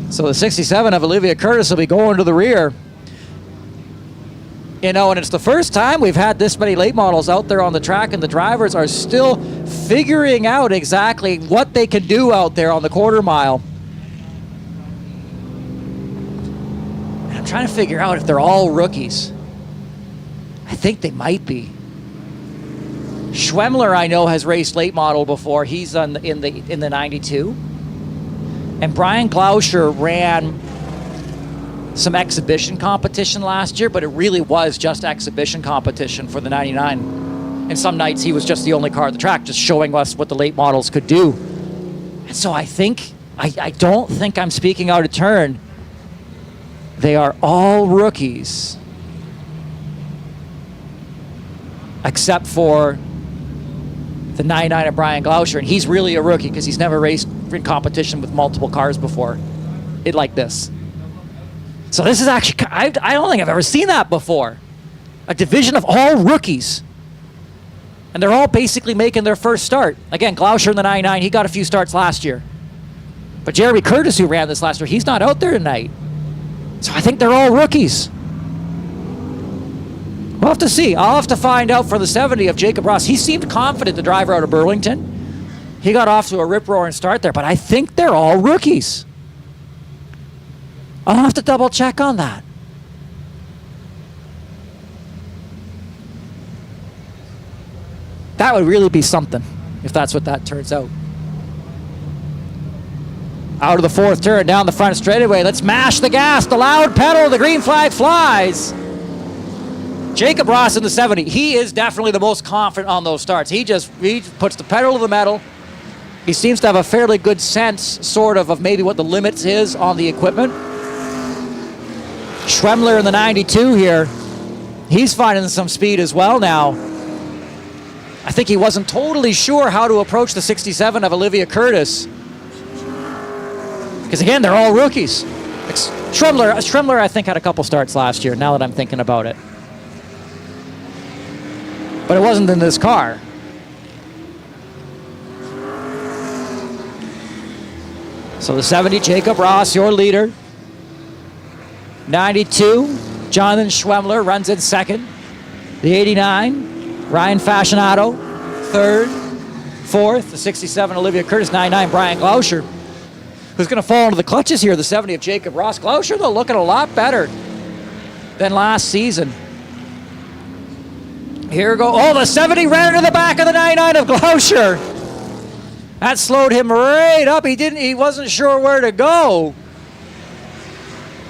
So the 67 of Olivia Curtis will be going to the rear. You know, and it's the first time we've had this many late models out there on the track, and the drivers are still figuring out exactly what they can do out there on the quarter mile. And I'm trying to figure out if they're all rookies. I think they might be. Schwemmler, I know, has raced late model before. He's in the 92. And Brian Glauscher ran some exhibition competition last year, but it really was just exhibition competition for the 99. And some nights he was just the only car at the track, just showing us what the late models could do. And so I don't think I'm speaking out of turn. They are all rookies, except for the 99 of Brian Glauscher, and he's really a rookie because he's never raced in competition with multiple cars before, like this. So this is actually, I don't think I've ever seen that before. A division of all rookies. And they're all basically making their first start. Again, Glauscher in the 99, he got a few starts last year. But Jeremy Curtis, who ran this last year, he's not out there tonight. So I think they're all rookies. We'll have to see. I'll have to find out for the 70 of Jacob Ross. He seemed confident, the driver out of Burlington. He got off to a rip-roaring start there, but I think they're all rookies. I'll have to double-check on that. That would really be something, if that's what that turns out. Out of the fourth turn, down the front straightaway. Let's mash the gas, the loud pedal, the green flag flies. Jacob Ross in the 70. He is definitely the most confident on those starts. He puts the pedal to the metal. He seems to have a fairly good sense, sort of maybe what the limits is on the equipment. Schwemmler in the 92 here. He's finding some speed as well now. I think he wasn't totally sure how to approach the 67 of Olivia Curtis. Because again, they're all rookies. Schwemmler, I think, had a couple starts last year, now that I'm thinking about it. But it wasn't in this car. So the 70, Jacob Ross, your leader. 92, Jonathan Schwemmler runs in second. The 89, Ryan Fascinato, third. Fourth, the 67, Olivia Curtis. 99, Brian Glauscher, who's going to fall into the clutches here. The 70 of Jacob Ross. Glauscher, though, looking a lot better than last season. Here we go. Oh, the 70 ran into the back of the 99 of Glauscher. That slowed him right up. He wasn't sure where to go.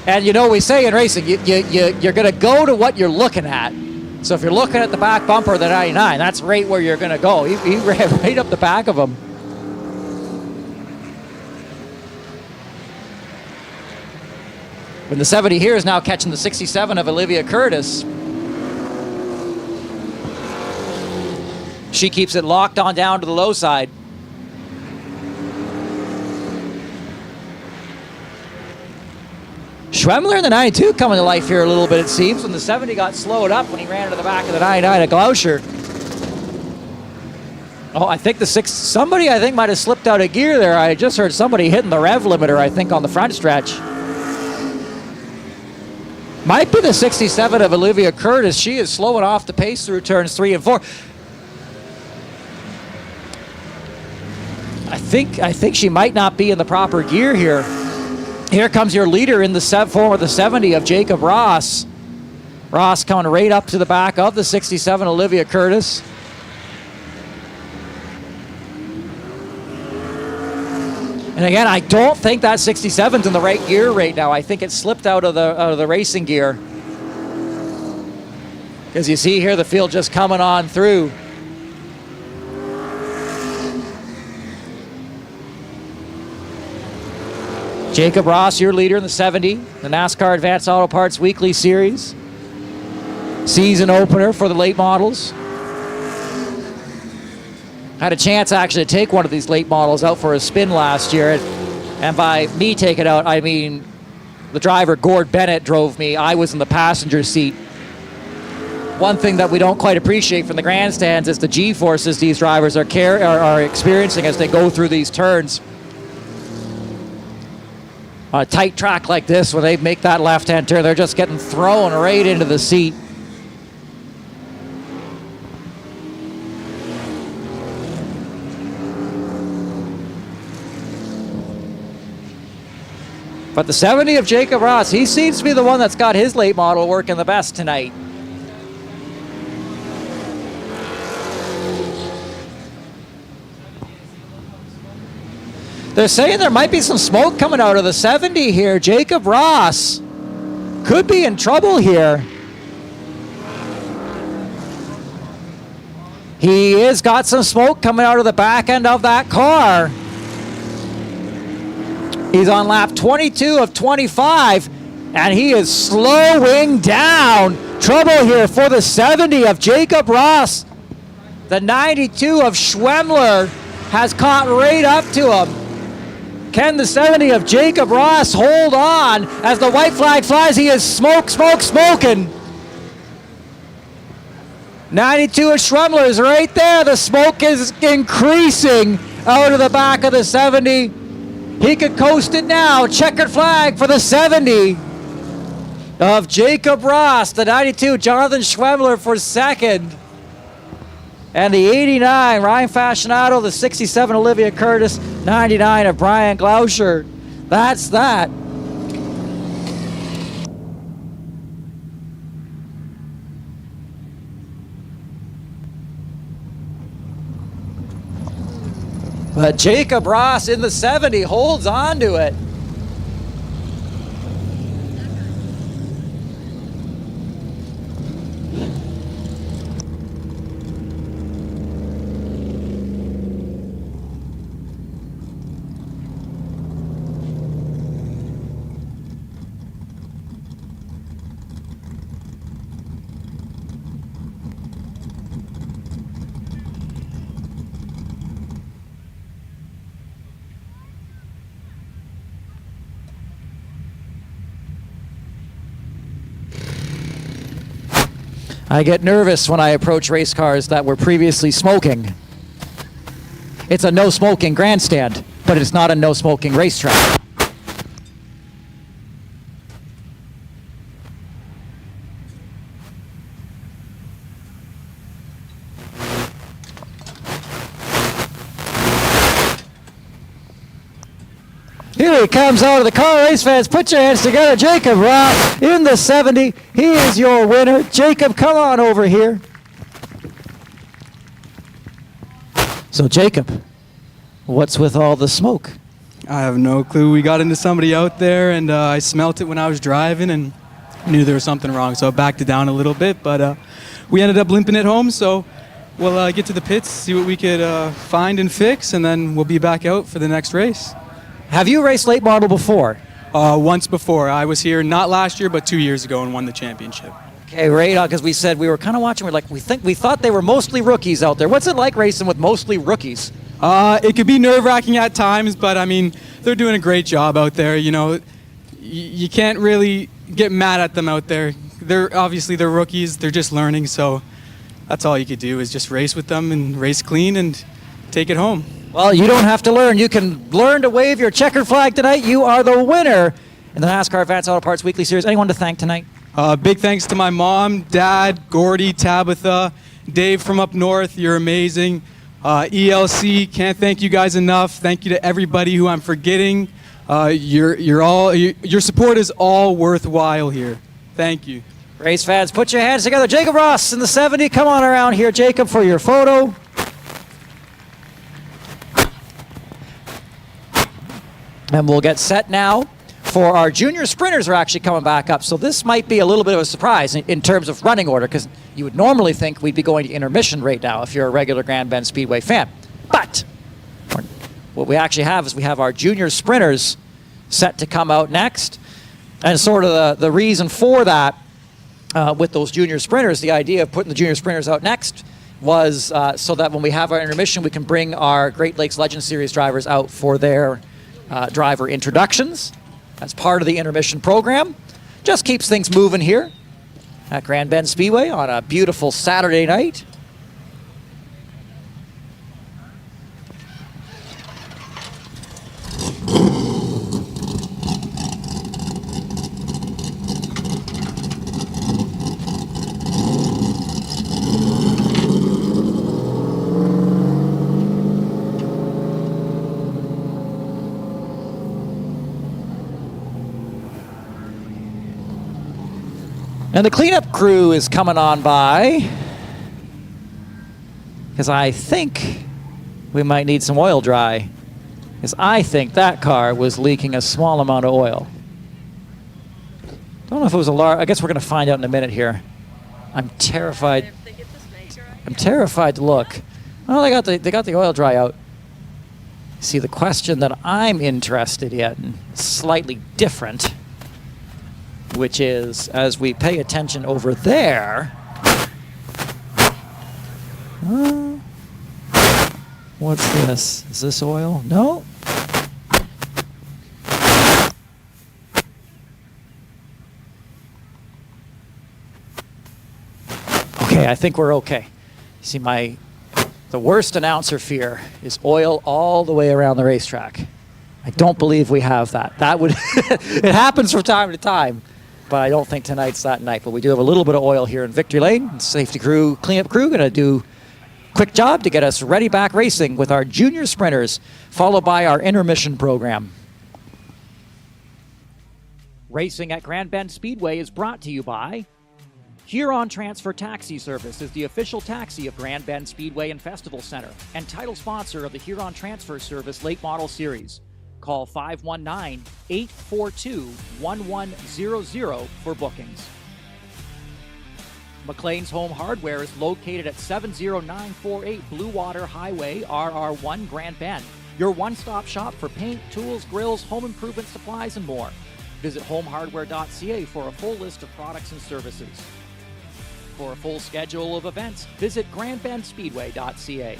And you know, we say in racing, you're going to go to what you're looking at. So if you're looking at the back bumper of the 99, that's right where you're going to go. He ran right up the back of him. When the 70 here is now catching the 67 of Olivia Curtis. She keeps it locked on down to the low side. Schwemmler in the 92 coming to life here a little bit, it seems, when the 70 got slowed up when he ran to the back of the 99 at Glauscher. Oh, I think the 6, somebody I think might have slipped out of gear there. I just heard somebody hitting the rev limiter, I think, on the front stretch. Might be the 67 of Olivia Curtis. She is slowing off the pace through turns 3 and 4. I think she might not be in the proper gear here. Here comes your leader in the 70 of Jacob Ross. Ross coming right up to the back of the 67, Olivia Curtis. And again, I don't think that 67's in the right gear right now. I think it slipped out of the racing gear. Because you see here the field just coming on through. Jacob Ross, your leader in the 70, the NASCAR Advanced Auto Parts Weekly Series. Season opener for the late models. Had a chance actually to take one of these late models out for a spin last year. And by me take it out, I mean the driver, Gord Bennett, drove me. I was in the passenger seat. One thing that we don't quite appreciate from the grandstands is the G-forces these drivers are experiencing as they go through these turns. On a tight track like this, when they make that left-hand turn, they're just getting thrown right into the seat. But the 70 of Jacob Ross, he seems to be the one that's got his late model working the best tonight. They're saying there might be some smoke coming out of the 70 here. Jacob Ross could be in trouble here. He has got some smoke coming out of the back end of that car. He's on lap 22 of 25, and he is slowing down. Trouble here for the 70 of Jacob Ross. The 92 of Schwemmler has caught right up to him. Can the 70 of Jacob Ross hold on as the white flag flies? He is smoking. 92 of Schwemmler is right there. The smoke is increasing out of the back of the 70. He could coast it now. Checkered flag for the 70. of Jacob Ross, the 92, Jonathan Schwemmler for second. And the 89, Ryan Fascinato, the 67, Olivia Curtis, 99 of Brian Glauscher. That's that. But Jacob Ross in the 70 holds on to it. I get nervous when I approach race cars that were previously smoking. It's a no smoking grandstand, but it's not a no smoking racetrack. Here he comes out of the car. Race fans, put your hands together. Jacob Ross in the 70. He is your winner. Jacob, come on over here. So, Jacob, what's with all the smoke? I have no clue. We got into somebody out there, and I smelt it when I was driving and knew there was something wrong, so I backed it down a little bit. But we ended up limping it home, so we'll get to the pits, see what we could find and fix, and then we'll be back out for the next race. Have you raced late model before? Once before. I was here not last year, but 2 years ago and won the championship. Okay, right on, because we said we were kind of watching. We're like, we thought they were mostly rookies out there. What's it like racing with mostly rookies? It could be nerve-wracking at times, but I mean, they're doing a great job out there. You know, you can't really get mad at them out there. They're rookies. They're just learning, so that's all you could do is just race with them and race clean and take it home. Well, you don't have to learn. You can learn to wave your checkered flag tonight. You are the winner in the NASCAR Advanced Auto Parts Weekly Series. Anyone to thank tonight? Big thanks to my mom, dad, Gordy, Tabitha, Dave from up north. You're amazing. ELC, can't thank you guys enough. Thank you to everybody who I'm forgetting. Your support is all worthwhile here. Thank you. Race fans, put your hands together. Jacob Ross in the 70. Come on around here, Jacob, for your photo. And we'll get set now for our junior sprinters are actually coming back up. So this might be a little bit of a surprise in terms of running order, because you would normally think we'd be going to intermission right now if you're a regular Grand Bend Speedway fan. But what we actually have is we have our junior sprinters set to come out next. And sort of the reason for that with those junior sprinters, the idea of putting the junior sprinters out next was so that when we have our intermission, we can bring our Great Lakes Legend Series drivers out for their driver introductions. That's part of the intermission program. Just keeps things moving here at Grand Bend Speedway on a beautiful Saturday night. And the cleanup crew is coming on by, because I think we might need some oil dry, because I think that car was leaking a small amount of oil. Don't know if it was a large. I guess we're going to find out in a minute here. I'm terrified. I'm terrified to look. Oh, they got the oil dry out. See, the question that I'm interested in, slightly different, which is, as we pay attention over there, what's this? Is this oil? No? Okay, I think we're okay. See, the worst announcer fear is oil all the way around the racetrack. I don't believe we have that. That would, it happens from time to time. but I don't think tonight's that night. But we do have a little bit of oil here in Victory Lane. Safety crew, cleanup crew, going to do a quick job to get us ready back racing with our junior sprinters, followed by our intermission program. Racing at Grand Bend Speedway is brought to you by Huron Transfer Taxi Service is the official taxi of Grand Bend Speedway and Festival Center and title sponsor of the Huron Transfer Service Late Model Series. Call 519-842-1100 for bookings. McLean's Home Hardware is located at 70948 Blue Water Highway, RR1, Grand Bend. Your one-stop shop for paint, tools, grills, home improvement supplies, and more. Visit homehardware.ca for a full list of products and services. For a full schedule of events, visit grandbendspeedway.ca.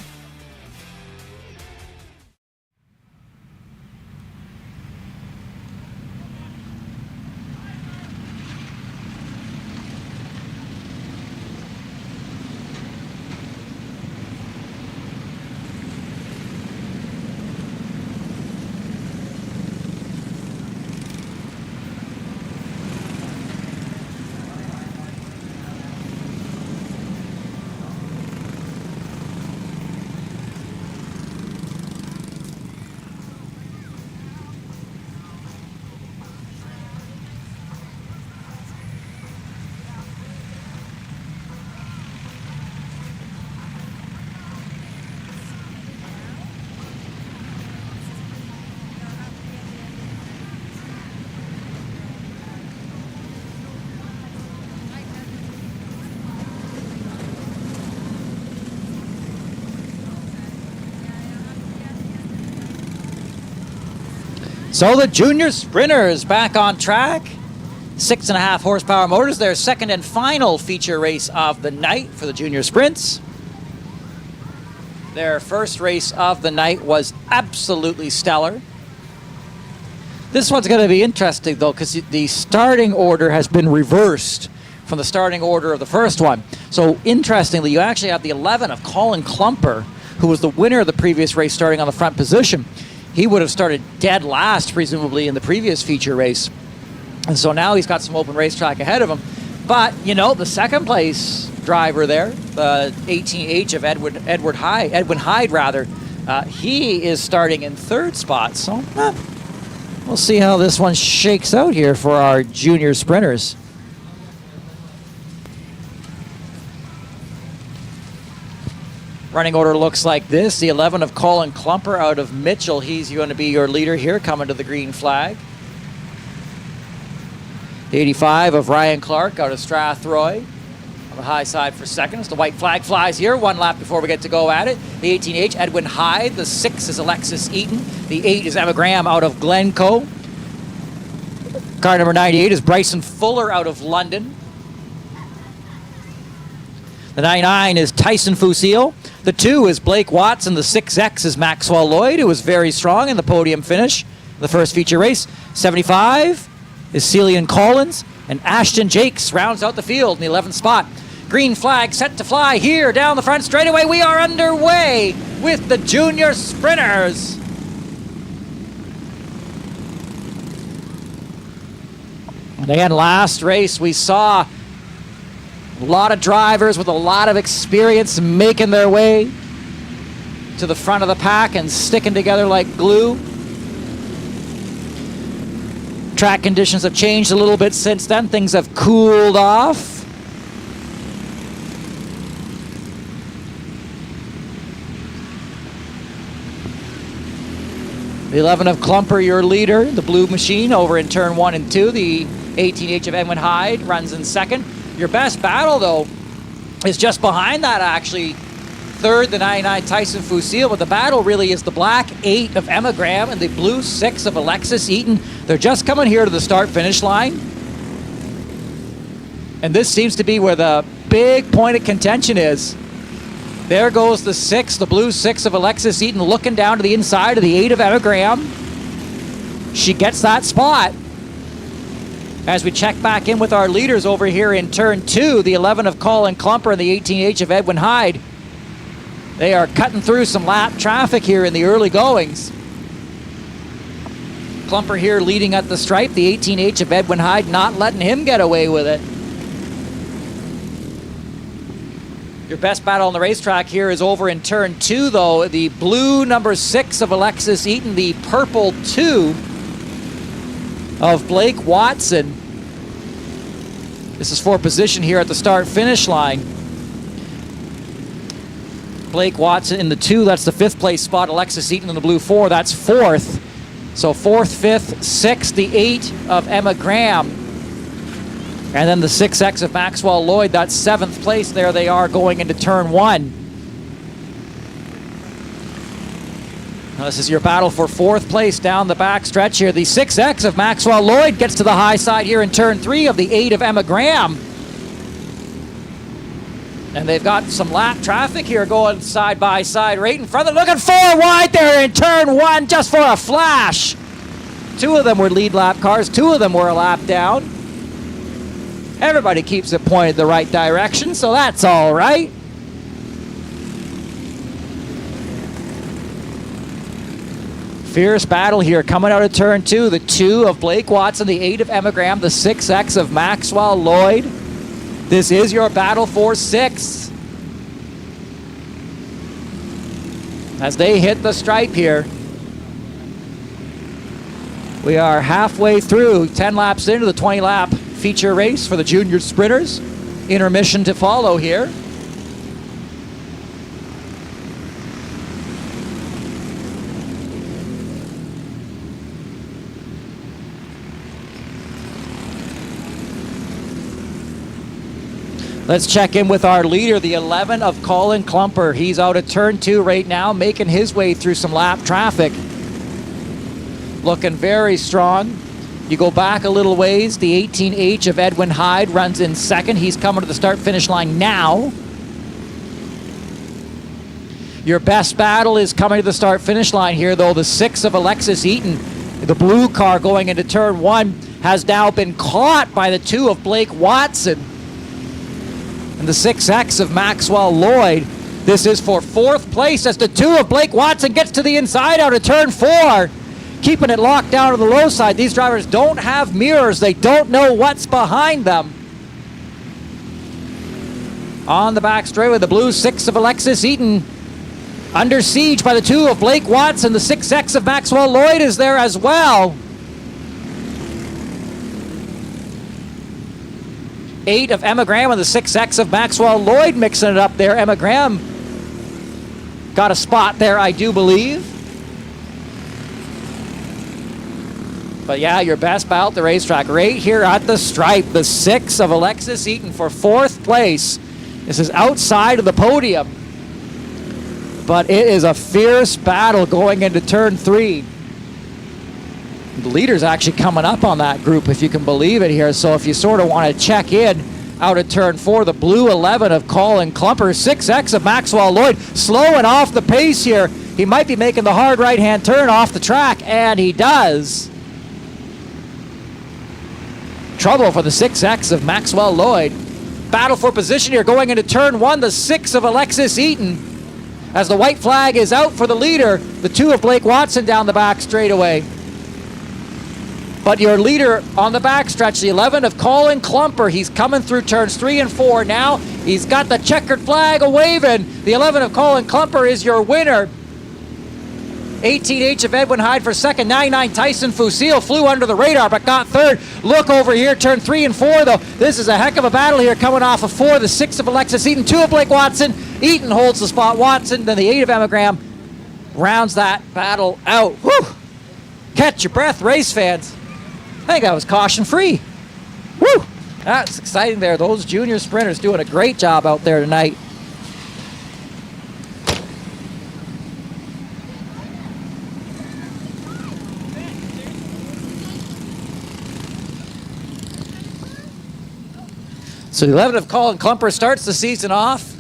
So the junior sprinters back on track. 6.5 horsepower motors. Their second and final feature race of the night for the junior sprints. Their first race of the night was absolutely stellar. This one's going to be interesting, though, because the starting order has been reversed from the starting order of the first one. So, interestingly, you actually have the 11 of Colin Klumper, who was the winner of the previous race, starting on the front position. He would have started dead last, presumably, in the previous feature race. And so now he's got some open racetrack ahead of him. But, you know, the second place driver there, the 18H of Edwin Hyde, he is starting in third spot. So we'll see how this one shakes out here for our junior sprinters. Running order looks like this. The 11 of Colin Klumper out of Mitchell. He's going to be your leader here, coming to the green flag. The 85 of Ryan Clark out of Strathroy on the high side for second. As the white flag flies here, one lap before we get to go at it. The 18H, Edwin Hyde. The 6 is Alexis Eaton. The 8 is Emma Graham out of Glencoe. Car number 98 is Bryson Fuller out of London. The 99 is Tyson Fusil. The 2 is Blake Watson. The 6X is Maxwell Lloyd, who was very strong in the podium finish in the first feature race. 75 is Celian Collins. And Ashton Jakes rounds out the field in the 11th spot. Green flag set to fly here down the front straightaway. We are underway with the junior sprinters. And again, last race we saw a lot of drivers with a lot of experience making their way to the front of the pack and sticking together like glue. Track conditions have changed a little bit since then. Things have cooled off. The 11 of Klumper, your leader, the blue machine over in turn 1 and 2. The 18H of Edwin Hyde runs in second. Your best battle, though, is just behind that, actually. Third, the 99 Tyson Fusil, but the battle really is the black 8 of Emma Graham and the blue 6 of Alexis Eaton. They're just coming here to the start-finish line. And this seems to be where the big point of contention is. There goes the 6, the blue 6 of Alexis Eaton, looking down to the inside of the 8 of Emma Graham. She gets that spot. As we check back in with our leaders over here in turn 2, the 11 of Colin Klumper and the 18H of Edwin Hyde. They are cutting through some lap traffic here in the early goings. Klumper here leading at the stripe. The 18H of Edwin Hyde not letting him get away with it. Your best battle on the racetrack here is over in turn 2, though. The blue number 6 of Alexis Eaton, the purple 2 of Blake Watson. This is for position here at the start-finish line. Blake Watson in the 2, that's the 5th place spot. Alexis Eaton in the blue 4, that's 4th. So 4th, 5th, 6th, the 8 of Emma Graham. And then the 6X of Maxwell Lloyd, that's 7th place. There they are going into turn 1. Now this is your battle for 4th place down the back stretch here. The 6X of Maxwell Lloyd gets to the high side here in turn 3 of the 8 of Emma Graham. And they've got some lap traffic here going side by side right in front of them. Looking 4 wide there in turn 1 just for a flash. 2 of them were lead lap cars. 2 of them were a lap down. Everybody keeps it pointed the right direction, so that's all right. Fierce battle here coming out of turn 2. The 2 of Blake Watson, the 8 of Emma Graham, the 6X of Maxwell Lloyd. This is your battle for 6. As they hit the stripe here. We are halfway through, 10 laps into the 20-lap feature race for the junior sprinters. Intermission to follow here. Let's check in with our leader, the 11 of Colin Klumper. He's out at turn 2 right now, making his way through some lap traffic. Looking very strong. You go back a little ways, the 18H of Edwin Hyde runs in 2nd. He's coming to the start-finish line now. Your best battle is coming to the start-finish line here, though. The 6 of Alexis Eaton, the blue car going into turn 1, has now been caught by the 2 of Blake Watson. And the 6X of Maxwell Lloyd. This is for 4th place as the 2 of Blake Watson gets to the inside out of turn 4. Keeping it locked down to the low side. These drivers don't have mirrors. They don't know what's behind them. On the back straightaway, the blue 6 of Alexis Eaton under siege by the 2 of Blake Watson. The 6X of Maxwell Lloyd is there as well. 8 of Emma Graham and the 6X of Maxwell Lloyd mixing it up there. Emma Graham got a spot there, I do believe. But yeah, your best battle at the racetrack right here at the stripe. The 6 of Alexis Eaton for 4th place. This is outside of the podium. But it is a fierce battle going into turn 3. The leader's actually coming up on that group, if you can believe it here. So if you sort of want to check in out of turn 4, the blue 11 of Colin Klumper, 6X of Maxwell Lloyd, slowing off the pace here. He might be making the hard right-hand turn off the track, and he does. Trouble for the 6X of Maxwell Lloyd. Battle for position here going into turn 1, the 6 of Alexis Eaton. As the white flag is out for the leader, the 2 of Blake Watson down the back straightaway. But your leader on the backstretch, the 11 of Colin Klumper, he's coming through turns 3 and 4 now. He's got the checkered flag a-waving. The 11 of Colin Klumper is your winner. 18H of Edwin Hyde for 2nd. 99 Tyson Fusil flew under the radar but got 3rd. Look over here, turn 3 and 4 though. This is a heck of a battle here coming off of 4. The 6 of Alexis Eaton, 2 of Blake Watson. Eaton holds the spot. Watson, then the 8 of Emma Graham rounds that battle out. Whew. Catch your breath, race fans. I think I was caution free. Woo! That's exciting there. Those junior sprinters doing a great job out there tonight. So the 11 of Colin Klumper starts the season off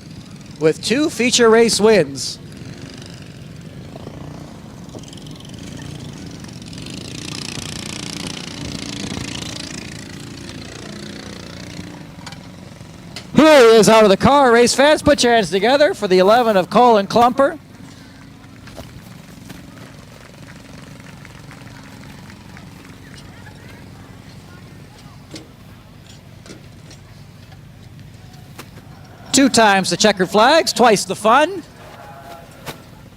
with 2 feature race wins. Here he is out of the car. Race fans, put your hands together for the 11 of Colin Klumper. 2 times the checkered flags, twice the fun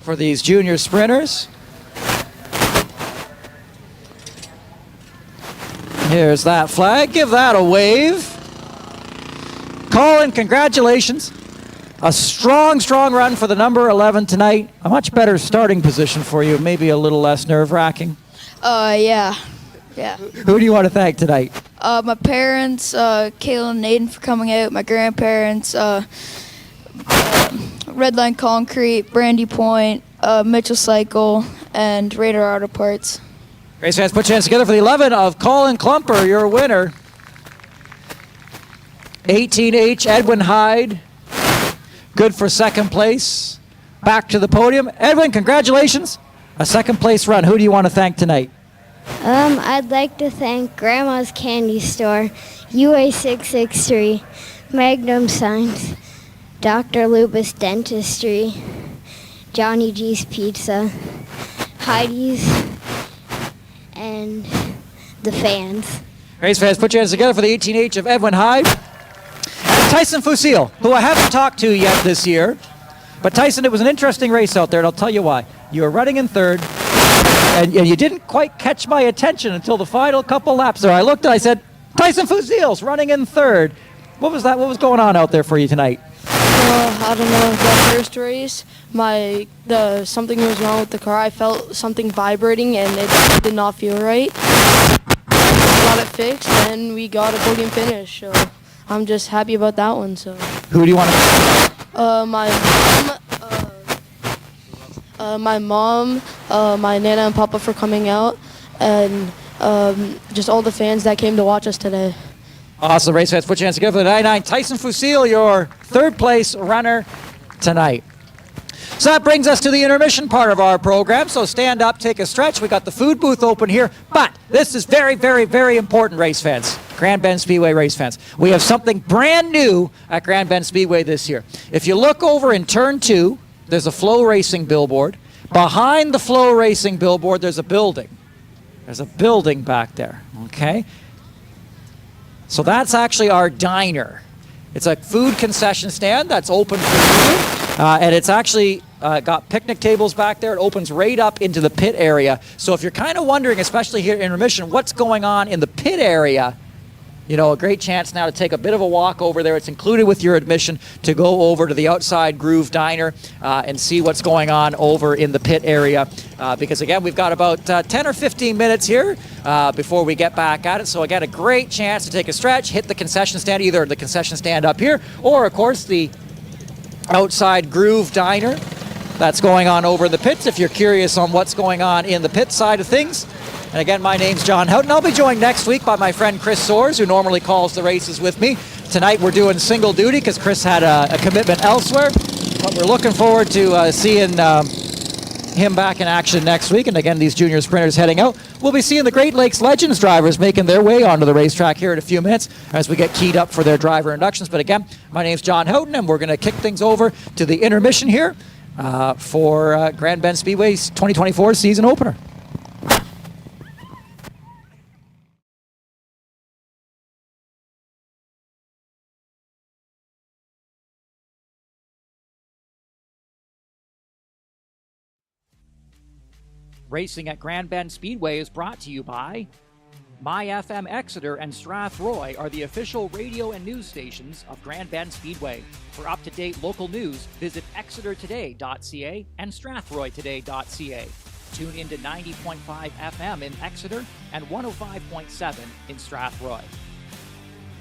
for these junior sprinters. Here's that flag. Give that a wave. Colin, congratulations. A strong, strong run for the number 11 tonight. A much better starting position for you, maybe a little less nerve-wracking. Yeah. Who do you want to thank tonight? My parents, Kayla and Aiden for coming out, my grandparents, Redline Concrete, Brandy Point, Mitchell Cycle, and Radar Auto Parts. Race fans, put your hands together for the 11 of Colin Klumper, your winner. 18H, Edwin Hyde, good for second place. Back to the podium. Edwin, congratulations. A second place run. Who do you want to thank tonight? I'd like to thank Grandma's Candy Store, UA663, Magnum Signs, Dr. Lupus Dentistry, Johnny G's Pizza, Heidi's, and the fans. Race fans, put your hands together for the 18H of Edwin Hyde. And Tyson Fusil, who I haven't talked to yet this year. But Tyson, it was an interesting race out there, and I'll tell you why. You were running in third, and you didn't quite catch my attention until the final couple laps there. I looked and I said, Tyson Fusil's running in third. What was that? What was going on out there for you tonight? I don't know. The first race, something was wrong with the car. I felt something vibrating, and it did not feel right. Got it fixed, and we got a podium finish. So I'm just happy about that one. So. Who do you want to? My mom, my Nana and Papa for coming out, and just all the fans that came to watch us today. Awesome. Race fans, put your hands together for the 99. Tyson Fusil, your third place runner tonight. So that brings us to the intermission part of our program. So stand up, take a stretch. We got the food booth open here. But this is very, very, very important, race fans. Grand Bend Speedway race fans. We have something brand new at Grand Bend Speedway this year. If you look over in turn 2, there's a Flow Racing billboard. Behind the Flow Racing billboard, there's a building. There's a building back there, okay? So that's actually our diner. It's a food concession stand that's open for you. And it's actually got picnic tables back there. It opens right up into the pit area. So if you're kind of wondering, especially here in Intermission, what's going on in the pit area, you know, a great chance now to take a bit of a walk over there. It's included with your admission to go over to the Outside Groove Diner and see what's going on over in the pit area. Because, again, we've got about 10 or 15 minutes here before we get back at it. So, again, a great chance to take a stretch, hit the concession stand, either the concession stand up here or, of course, the Outside Groove Diner that's going on over in the pits if you're curious on what's going on in the pit side of things. And again, my name's John Houghton. I'll be joined next week by my friend Chris Soares, who normally calls the races with me. Tonight we're doing single duty because Chris had a commitment elsewhere. But we're looking forward to seeing him back in action next week. And again, these junior sprinters heading out. We'll be seeing the Great Lakes Legends drivers making their way onto the racetrack here in a few minutes as we get keyed up for their driver inductions. But again, my name's John Houghton, and we're going to kick things over to the intermission here for Grand Bend Speedway's 2024 season opener. Racing at Grand Bend Speedway is brought to you by MyFM Exeter and Strathroy are the official radio and news stations of Grand Bend Speedway. For up-to-date local news, visit exetertoday.ca and strathroytoday.ca. Tune in to 90.5 FM in Exeter and 105.7 in Strathroy.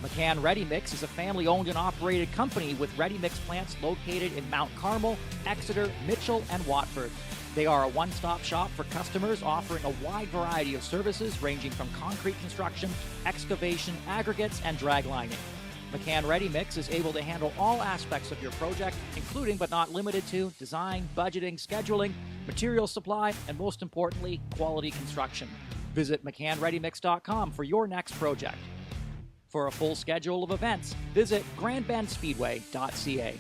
McCann Ready Mix is a family-owned and operated company with ready mix plants located in Mount Carmel, Exeter, Mitchell, and Watford. They are a one-stop shop for customers offering a wide variety of services ranging from concrete construction, excavation, aggregates, and draglining. McCann Ready Mix is able to handle all aspects of your project, including but not limited to design, budgeting, scheduling, material supply, and most importantly, quality construction. Visit McCannReadyMix.com for your next project. For a full schedule of events, visit GrandBendSpeedway.ca.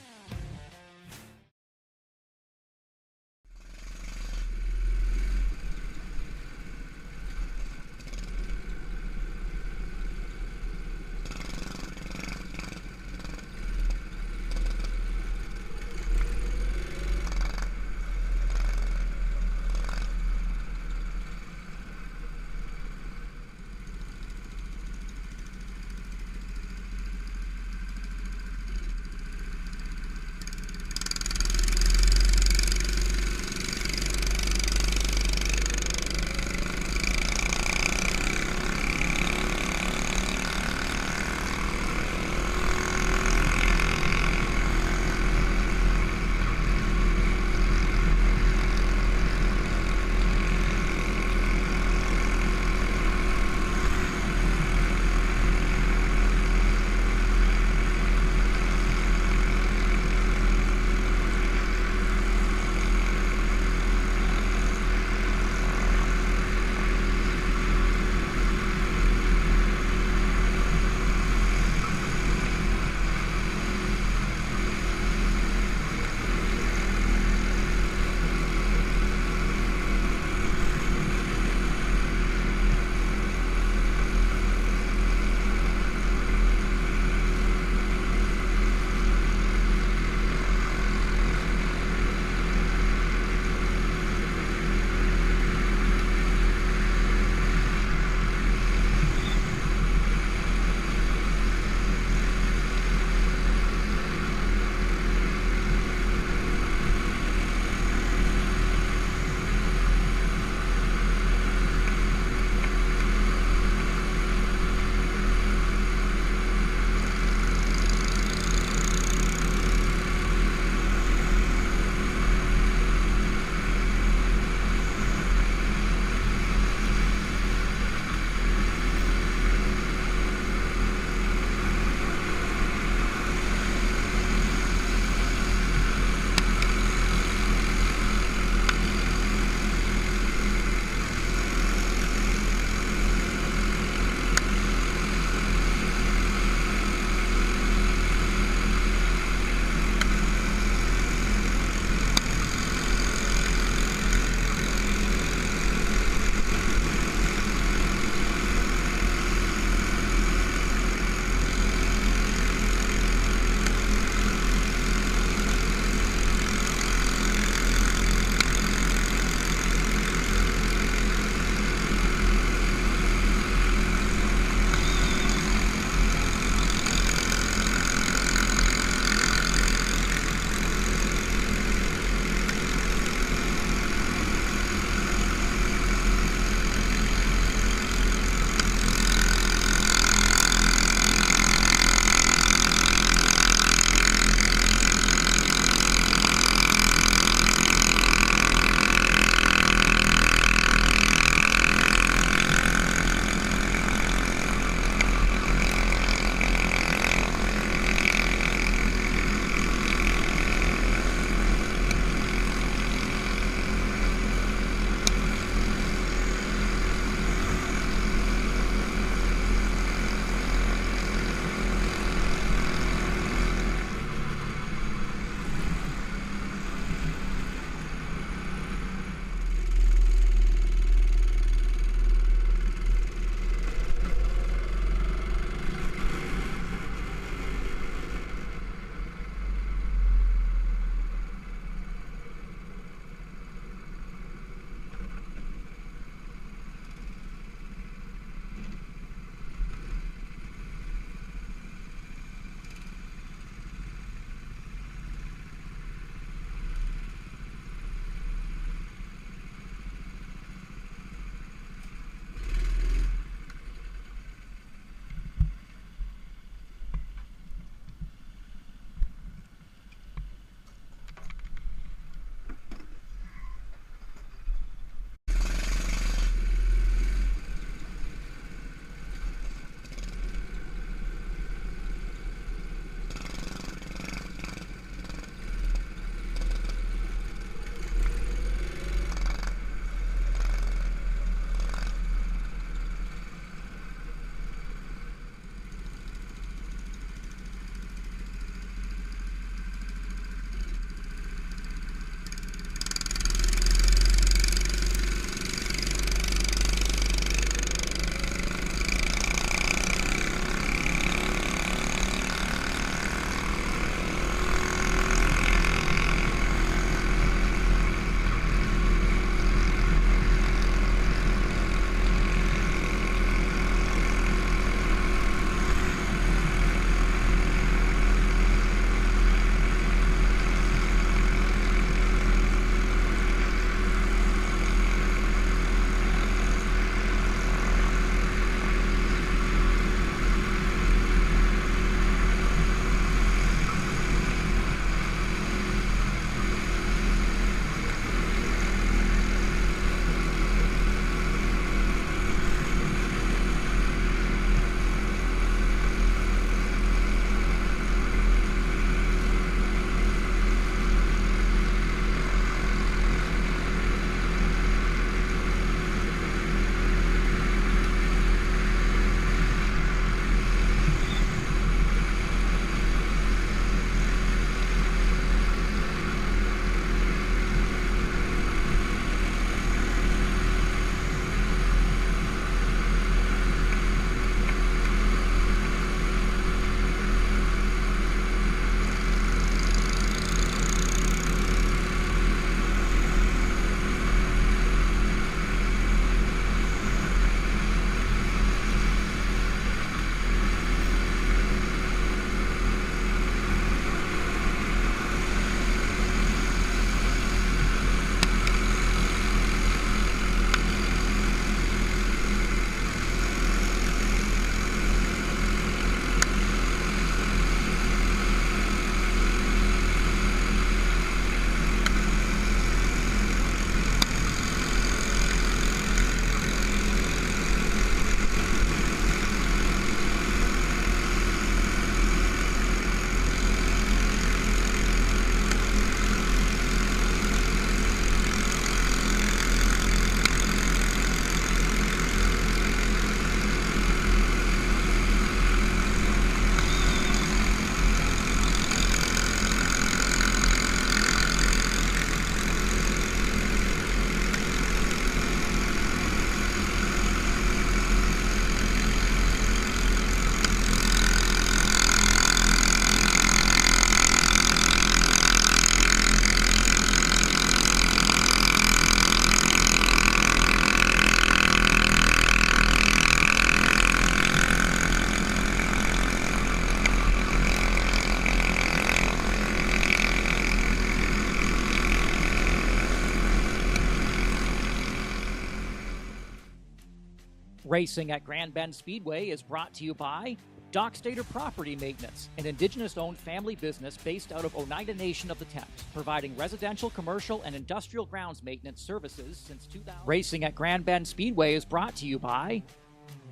Racing at Grand Bend Speedway is brought to you by Dock Stater Property Maintenance, an Indigenous-owned family business based out of Oneida Nation of the Thames, providing residential, commercial, and industrial grounds maintenance services since 2000. Racing at Grand Bend Speedway is brought to you by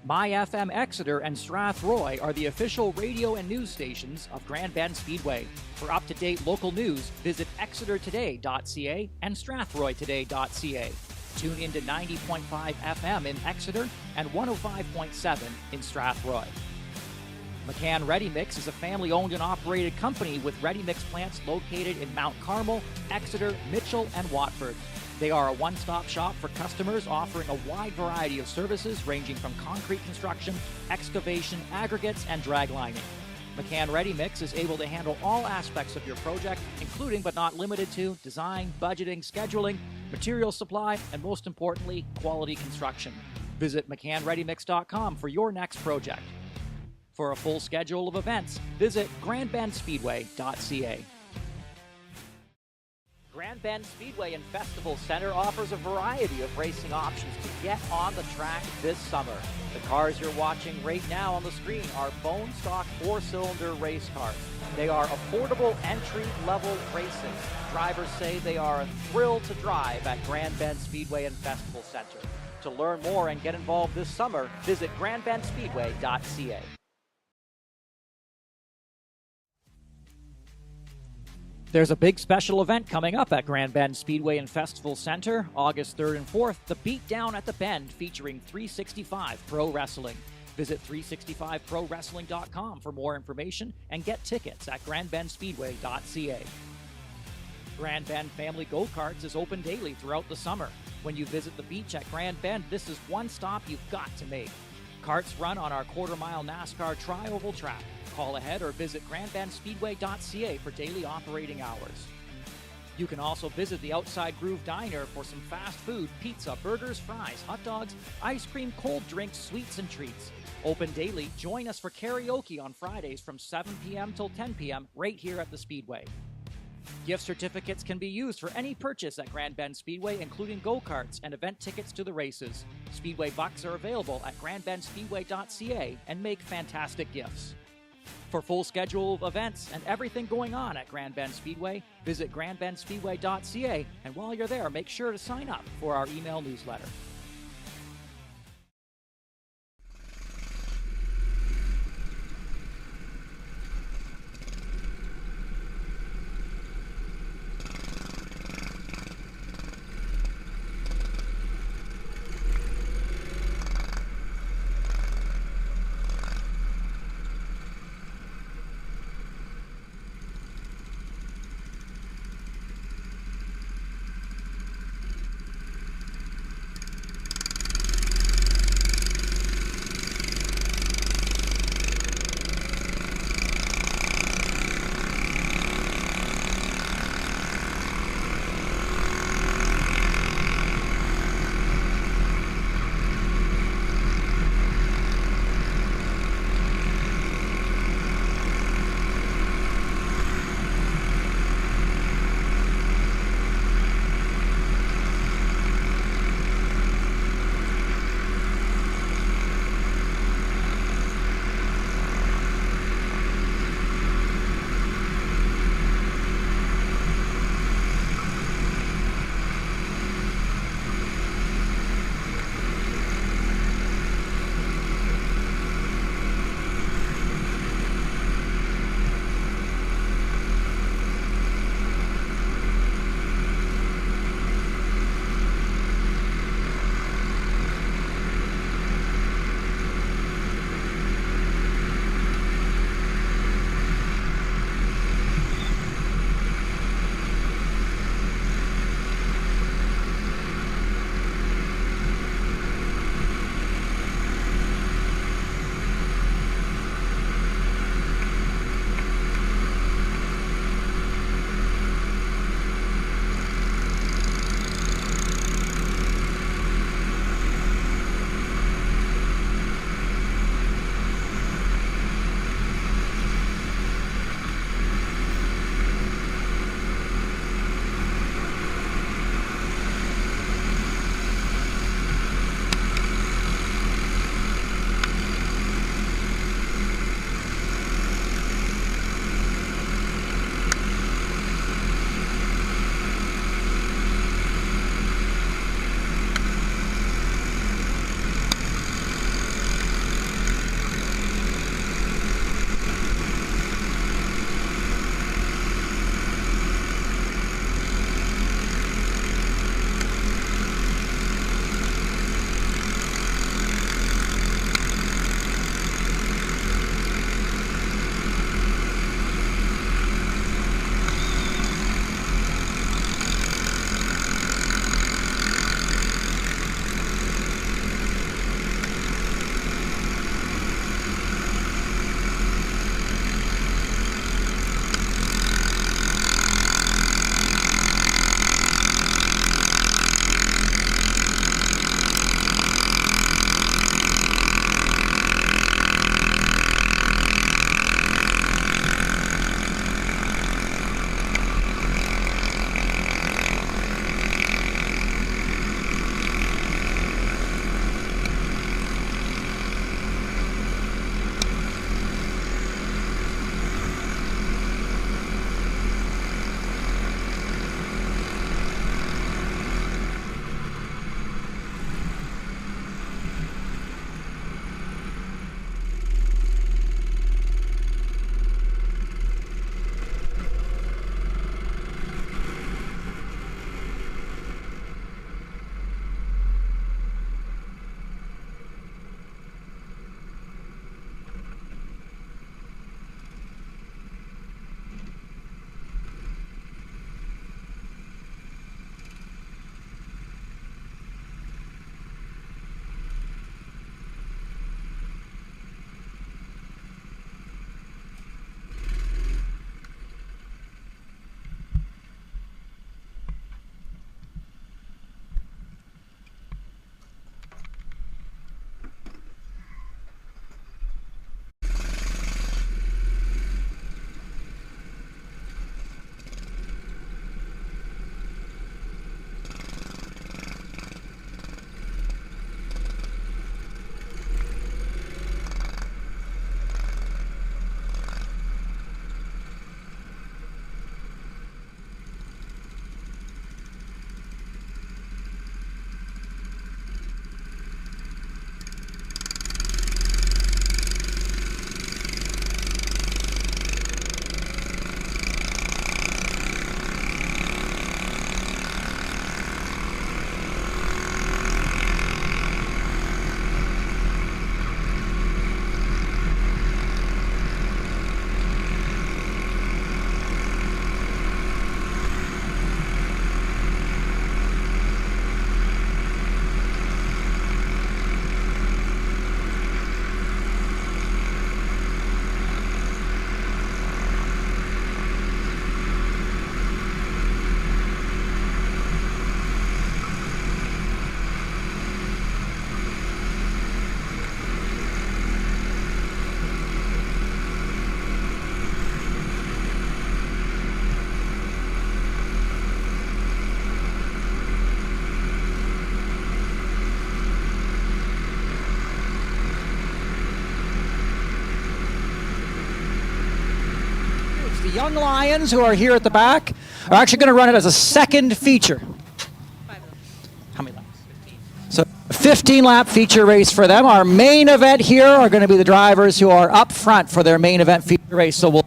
My FM Exeter and Strathroy are the official radio and news stations of Grand Bend Speedway. For up-to-date local news, visit exetertoday.ca and strathroytoday.ca. Tune into 90.5 FM in Exeter and 105.7 in Strathroy. McCann Ready Mix is a family-owned and operated company with ready mix plants located in Mount Carmel, Exeter, Mitchell, and Watford. They are a one-stop shop for customers offering a wide variety of services ranging from concrete construction, excavation, aggregates, and drag lining. McCann Ready Mix is able to handle all aspects of your project, including but not limited to design, budgeting, scheduling, material supply, and most importantly, quality construction. Visit McCannReadyMix.com for your next project. For a full schedule of events, visit GrandBendSpeedway.ca. Grand Bend Speedway and Festival Center offers a variety of racing options to get on the track this summer. The cars you're watching right now on the screen are bone stock 4-cylinder race cars. They are affordable entry-level racing. Drivers say they are a thrill to drive at Grand Bend Speedway and Festival Center. To learn more and get involved this summer, visit GrandBendSpeedway.ca. There's a big special event coming up at Grand Bend Speedway and Festival Center, August 3rd and 4th, the Beatdown at the Bend, featuring 365 Pro Wrestling. Visit 365ProWrestling.com for more information and get tickets at GrandBendSpeedway.ca. Grand Bend Family Go-Karts is open daily throughout the summer. When you visit the beach at Grand Bend, this is one stop you've got to make. Karts run on our quarter-mile NASCAR tri-oval track. Call ahead or visit GrandBendSpeedway.ca for daily operating hours. You can also visit the Outside Groove Diner for some fast food, pizza, burgers, fries, hot dogs, ice cream, cold drinks, sweets, and treats. Open daily, join us for karaoke on Fridays from 7 p.m. till 10 p.m. right here at the Speedway. Gift certificates can be used for any purchase at Grand Bend Speedway, including go-karts and event tickets to the races. Speedway bucks are available at GrandBendSpeedway.ca and make fantastic gifts. For full schedule of events and everything going on at Grand Bend Speedway, visit GrandBendSpeedway.ca, and while you're there, make sure to sign up for our email newsletter. The Young Lions, who are here at the back, are actually going to run it as a second feature. How many laps? So 15-lap feature race for them. Our main event here are going to be the drivers who are up front for their main event feature race. So we'll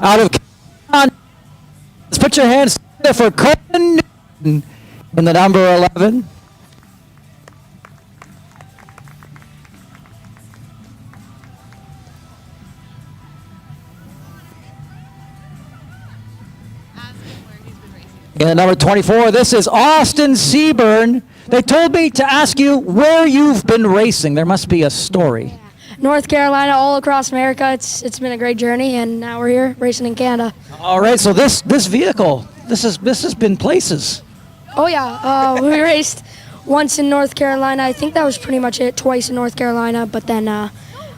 out of let's put your hands there for Colin Newton in the number 11. In the number 24, this is Austin Seaburn. They told me to ask you where you've been racing. There must be a story. North Carolina, all across America. It's been a great journey, and now we're here racing in Canada. All right, so this vehicle, this has been places. Oh yeah, we raced once in North Carolina. I think that was pretty much it. Twice in North Carolina, but then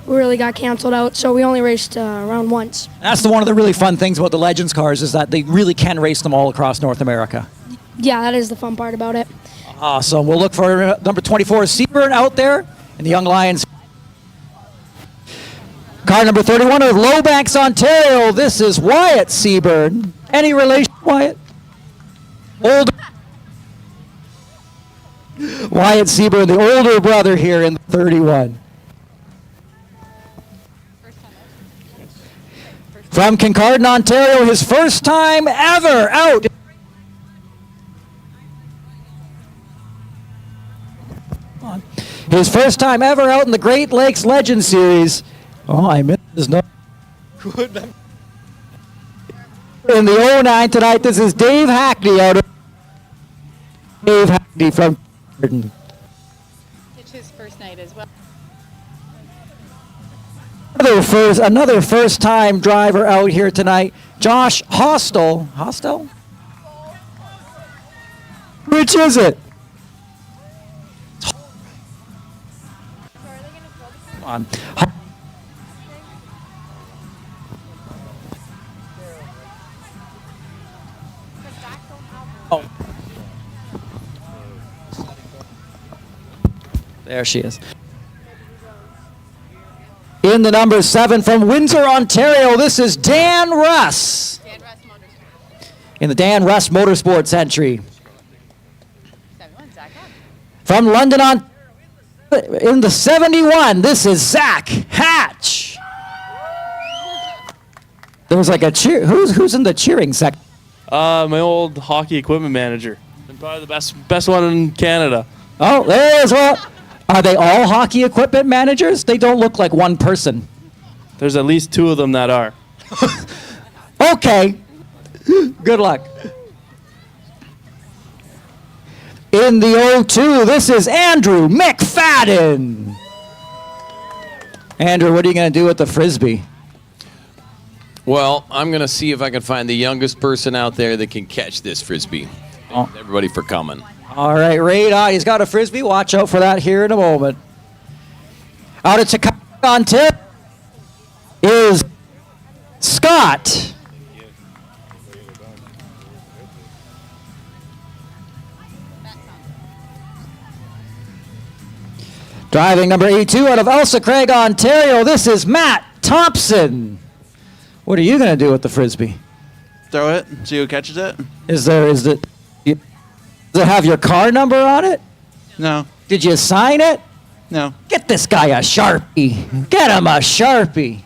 we really got canceled out, so we only raced around once. That's one of the really fun things about the Legends cars is that they really can race them all across North America. Yeah, that is the fun part about it. Awesome. We'll look for number 24, Seaburn out there, and the Young Lions. Car number 31 of Lowbanks, Ontario. This is Wyatt Seaburn. Any relation, Wyatt? Older. Wyatt Seaburn, the older brother here in 31. From Kincardine, Ontario, his first time ever out. His first time ever out in the Great Lakes Legend Series. Oh, I missed his number. In the 09 tonight, this is Dave Hackney out of Dave Hackney from Kincardine. It's his first night as well. Another first-time driver out here tonight, Josh Hostel. Hostel? Which is it? Come on. Oh. There she is. In the number 7 from Windsor, Ontario, this is Dan Russ. In the Dan Russ Motorsports entry. From London, in the 71, this is Zach Hatch. There was like a cheer. Who's in the cheering section? My old hockey equipment manager. I'm probably the best one in Canada. Oh, there is one. Are they all hockey equipment managers? They don't look like one person. There's at least 2 of them that are. Okay. Good luck. In the 02, this is Andrew McFadden. Andrew, what are you going to do with the Frisbee? Well, I'm going to see if I can find the youngest person out there that can catch this Frisbee. Thanks everybody for coming. All right, radar. He's got a Frisbee. Watch out for that here in a moment. Out of Chicago, Ontario is Scott. Driving number 82 out of Elsa Craig, Ontario, this is Matt Thompson. What are you going to do with the Frisbee? Throw it, see who catches it. Does it have your car number on it? No. Did you sign it? No. Get this guy a Sharpie. Get him a Sharpie.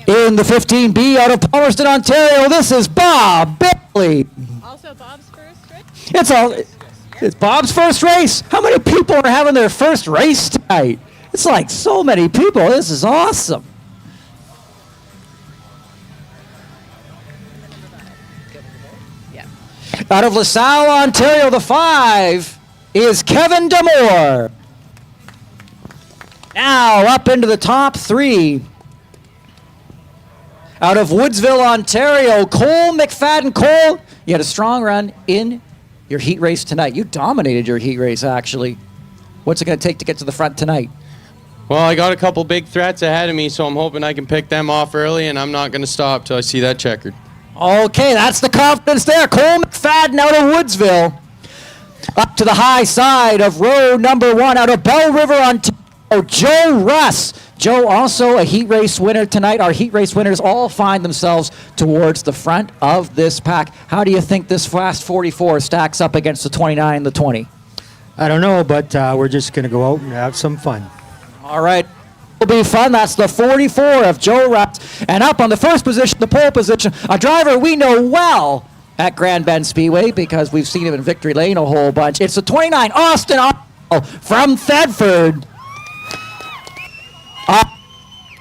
In the 15B out of Palmerston, Ontario, this is Bob Bailey. Also Bob's first race? It's Bob's first race. How many people are having their first race tonight? It's like so many people. This is awesome. Out of LaSalle, Ontario, the 5 is Kevin Damore. Now up into the top 3. Out of Woodsville, Ontario, Cole McFadden. Cole, you had a strong run in your heat race tonight. You dominated your heat race, actually. What's it going to take to get to the front tonight? Well, I got a couple big threats ahead of me, so I'm hoping I can pick them off early, and I'm not going to stop till I see that checkered. Okay, that's the confidence there. Cole McFadden out of Woodsville. Up to the high side of row number 1 out of Bell River, Ontario, Joe Russ. Joe, also a heat race winner tonight. Our heat race winners all find themselves towards the front of this pack. How do you think this Fast 44 stacks up against the 29 and the 20? I don't know, but we're just going to go out and have some fun. All right. It'll be fun. That's the 44 of Joe Russ. And up on the first position, the pole position, a driver we know well at Grand Bend Speedway because we've seen him in Victory Lane a whole bunch. It's the 29, Austin from Thedford.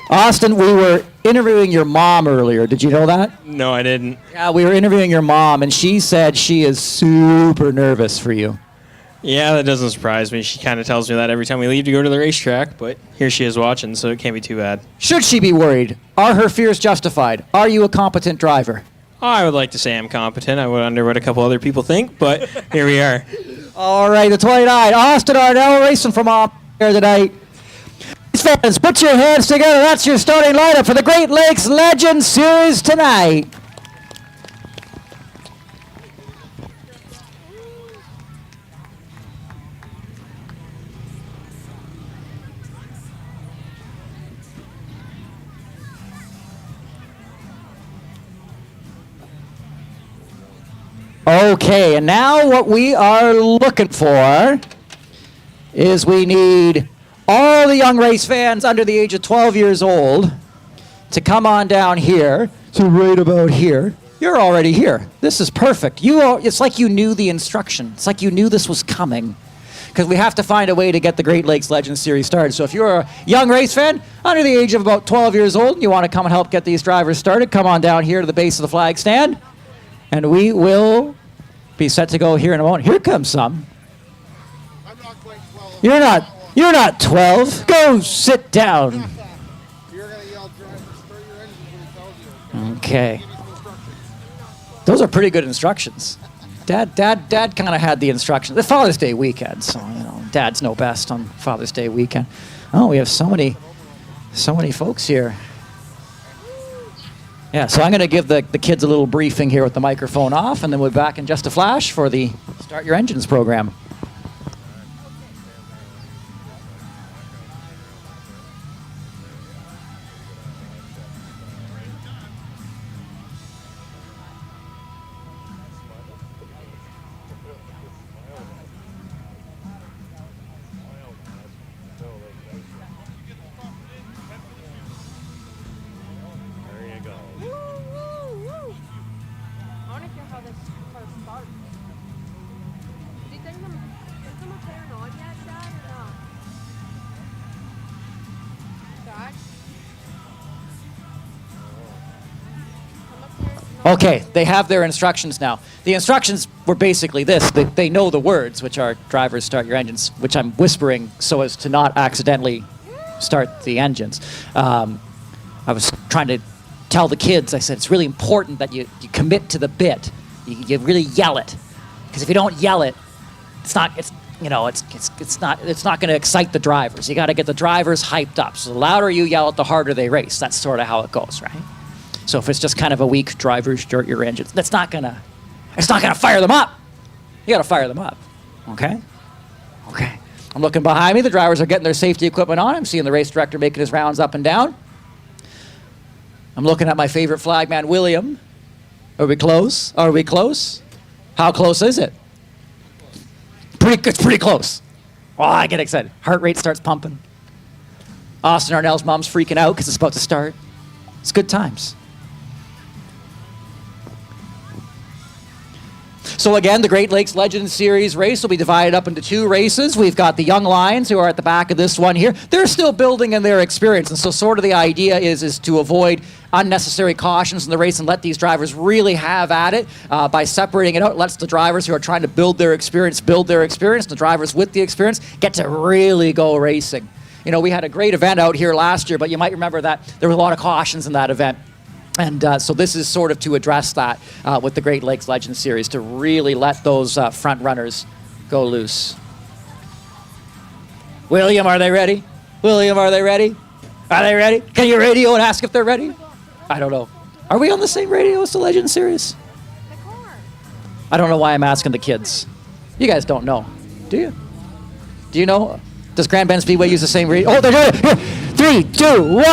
Austin, we were interviewing your mom earlier. Did you know that? No, I didn't. Yeah, we were interviewing your mom, and she said she is super nervous for you. Yeah, that doesn't surprise me. She kind of tells me that every time we leave to go to the racetrack, but here she is watching, so it can't be too bad. Should she be worried? Are her fears justified? Are you a competent driver? I would like to say I'm competent. I wonder what a couple other people think, but here we are. All right, the 29, Austin Arnell racing from off here tonight. Fans, put your hands together. That's your starting lineup for the Great Lakes Legends Series tonight. Okay, and now what we are looking for is we need all the young race fans under the age of 12 years old to come on down here. So right about here. You're already here. This is perfect. It's like you knew the instruction. It's like you knew this was coming. Because we have to find a way to get the Great Lakes Legends Series started. So if you're a young race fan under the age of about 12 years old and you want to come and help get these drivers started, come on down here to the base of the flag stand. And we will be set to go here in a moment. Here comes some. I'm not quite 12. You're not 12. Go sit down. You're going to yell, drive, start your engine when he tells you. Okay. Those are pretty good instructions. Dad kind of had the instructions. It's Father's Day weekend, so Dad's know best on Father's Day weekend. Oh, we have so many folks here. Yeah, so I'm going to give the kids a little briefing here with the microphone off, and then we'll be back in just a flash for the Start Your Engines program. Okay, they have their instructions now. The instructions were basically this. They know the words, which are drivers start your engines, which I'm whispering so as to not accidentally start the engines. I was trying to tell the kids, I said, it's really important that you commit to the bit. You really yell it. Because if you don't yell it, it's not going to excite the drivers. You got to get the drivers hyped up. So the louder you yell it, the harder they race. That's sort of how it goes, right? So if it's just kind of a weak drivers start your engines, it's not gonna fire them up. You gotta fire them up. Okay? Okay. I'm looking behind me. The drivers are getting their safety equipment on. I'm seeing the race director making his rounds up and down. I'm looking at my favorite flagman, William. Are we close? Are we close? How close is it? It's pretty close. Oh, I get excited. Heart rate starts pumping. Austin Arnell's mom's freaking out because it's about to start. It's good times. So again, the Great Lakes Legends Series race will be divided up into two races. We've got the young lions who are at the back of this one here. They're still building in their experience, and so sort of the idea is to avoid unnecessary cautions in the race and let these drivers really have at it by separating it out. It lets the drivers who are trying to build their experience. The drivers with the experience get to really go racing. You know, we had a great event out here last year, but you might remember that there were a lot of cautions in that event. And so this is sort of to address that with the Great Lakes Legends Series, to really let those front runners go loose. William, are they ready? William, are they ready? Are they ready? Can you radio and ask if they're ready? I don't know. Are we on the same radio as the Legends Series? I don't know why I'm asking the kids. You guys don't know, do you? Do you know? Does Grand Bend Speedway use the same radio? Oh, they're doing it. Here. 3, 2, 1.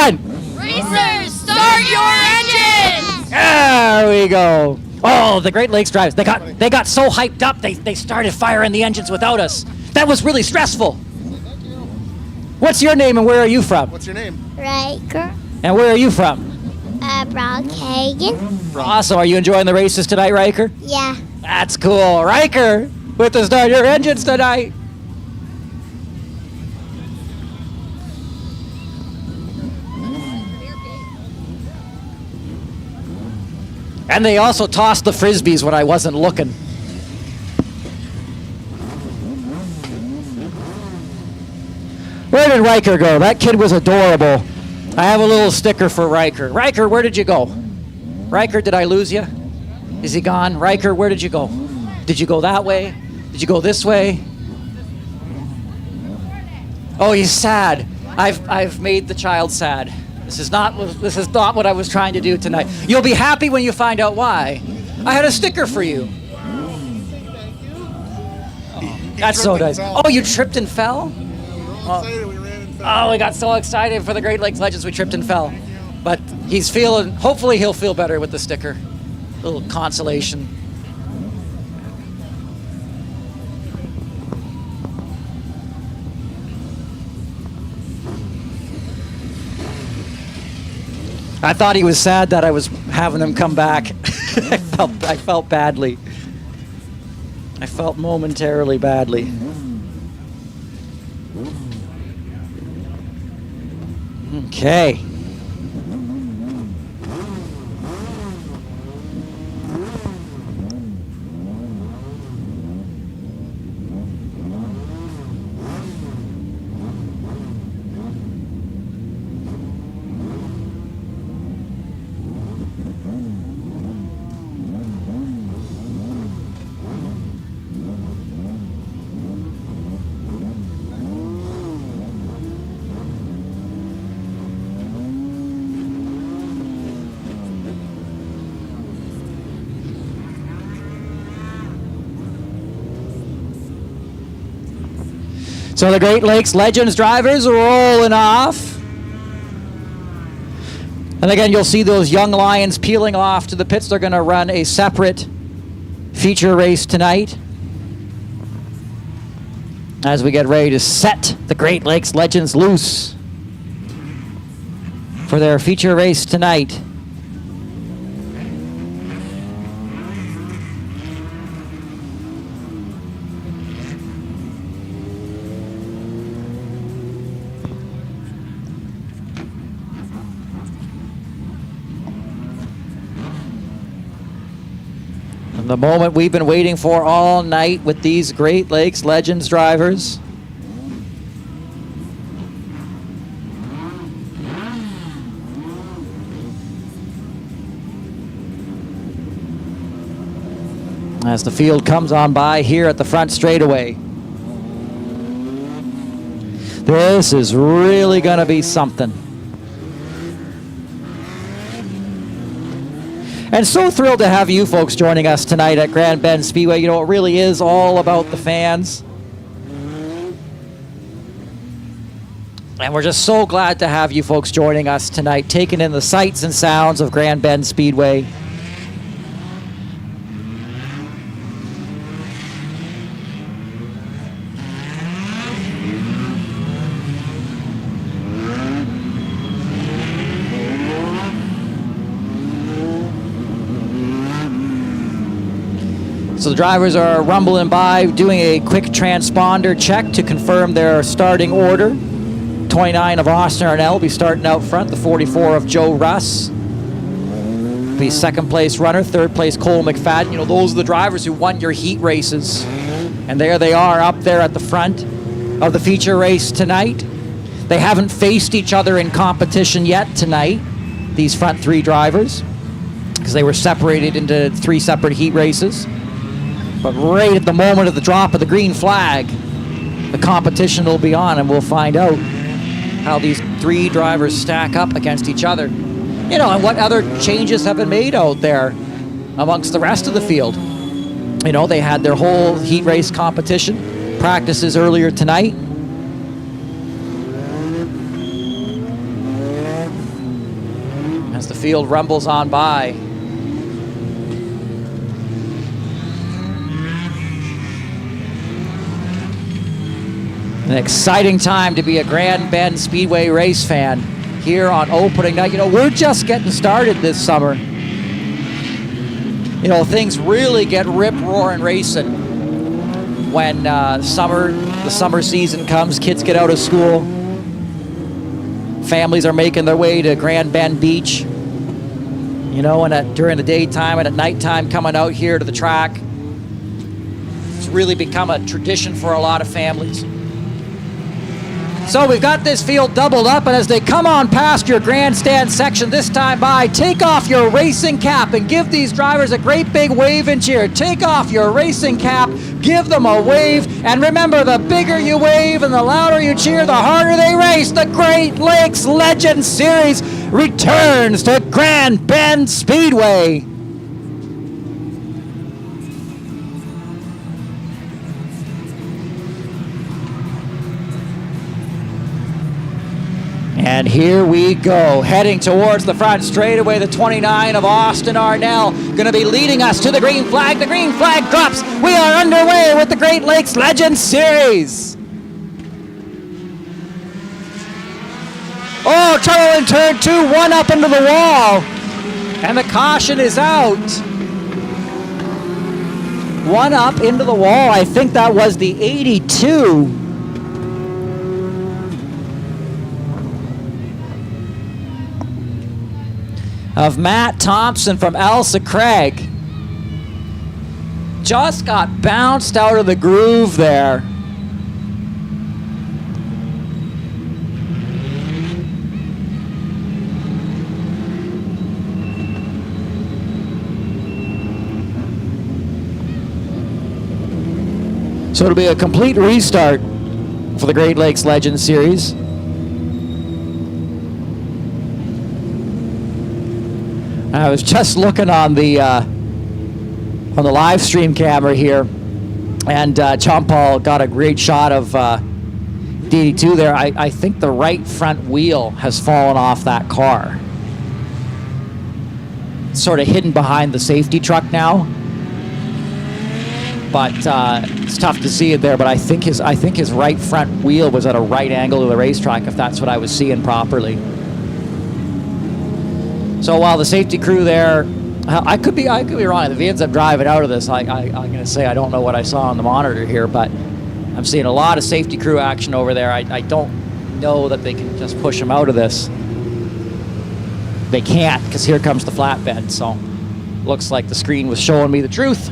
Racers, start your engines! There we go. Oh, the Great Lakes drivers. They got so hyped up, they started firing the engines without us. That was really stressful. What's your name and where are you from? What's your name? Riker. And where are you from? Brockhagen. Awesome. Are you enjoying the races tonight, Riker? Yeah. That's cool. Riker with the start your engines tonight. And they also tossed the Frisbees when I wasn't looking. Where did Riker go? That kid was adorable. I have a little sticker for Riker. Riker, where did you go? Riker, did I lose you? Is he gone? Riker, where did you go? Did you go that way? Did you go this way? Oh, he's sad. I've made the child sad. This is not what I was trying to do tonight. You'll be happy when you find out why. I had a sticker for you. That's so nice. Oh, you tripped and fell? Oh, we got so excited for the Great Lakes Legends we tripped and fell. But he's feeling, hopefully he'll feel better with the sticker. A little consolation. I thought he was sad that I was having him come back. I felt badly. I felt momentarily badly. Okay. So the Great Lakes Legends drivers are rolling off. And again, you'll see those young lions peeling off to the pits. They're going to run a separate feature race tonight as we get ready to set the Great Lakes Legends loose for their feature race tonight. The moment we've been waiting for all night with these Great Lakes Legends drivers. As the field comes on by here at the front straightaway. This is really going to be something. And so thrilled to have you folks joining us tonight at Grand Bend Speedway. You know, it really is all about the fans. And we're just so glad to have you folks joining us tonight, taking in the sights and sounds of Grand Bend Speedway. So the drivers are rumbling by, doing a quick transponder check to confirm their starting order. 29 of Austin Arnell will be starting out front. The 44 of Joe Russ will be second place runner. Third place Cole McFadden. You know, those are the drivers who won your heat races. And there they are up there at the front of the feature race tonight. They haven't faced each other in competition yet tonight, these front three drivers, because they were separated into three separate heat races. But right at the moment of the drop of the green flag, the competition will be on, and we'll find out how these three drivers stack up against each other. You know, and what other changes have been made out there amongst the rest of the field. You know, they had their whole heat race competition practices earlier tonight. As the field rumbles on by. An exciting time to be a Grand Bend Speedway race fan here on opening night. You know, we're just getting started this summer. You know, things really get rip-roaring racing when the summer season comes. Kids get out of school. Families are making their way to Grand Bend Beach. You know, and during the daytime and at nighttime coming out here to the track. It's really become a tradition for a lot of families. So we've got this field doubled up, and as they come on past your grandstand section this time by, take off your racing cap and give these drivers a great big wave and cheer. Take off your racing cap, give them a wave, and remember, the bigger you wave and the louder you cheer, the harder they race. The Great Lakes Legends Series returns to Grand Bend Speedway. And here we go, heading towards the front straightaway, the 29 of Austin Arnell, going to be leading us to the green flag. The green flag drops. We are underway with the Great Lakes Legends Series. Oh, trouble in turn 2, one up into the wall. And the caution is out. One up into the wall. I think that was the 82. Of Matt Thompson from Elsa Craig. Just got bounced out of the groove there. So it'll be a complete restart for the Great Lakes Legends Series. I was just looking on the live stream camera here, and John Paul got a great shot of DD2 there. I think the right front wheel has fallen off that car. It's sort of hidden behind the safety truck now, but it's tough to see it there. But I think his right front wheel was at a right angle to the racetrack, if that's what I was seeing properly. So while the safety crew there, I could be wrong. If he ends up driving out of this, I'm going to say I don't know what I saw on the monitor here, but I'm seeing a lot of safety crew action over there. I don't know that they can just push him out of this. They can't, because here comes the flatbed. So looks like the screen was showing me the truth,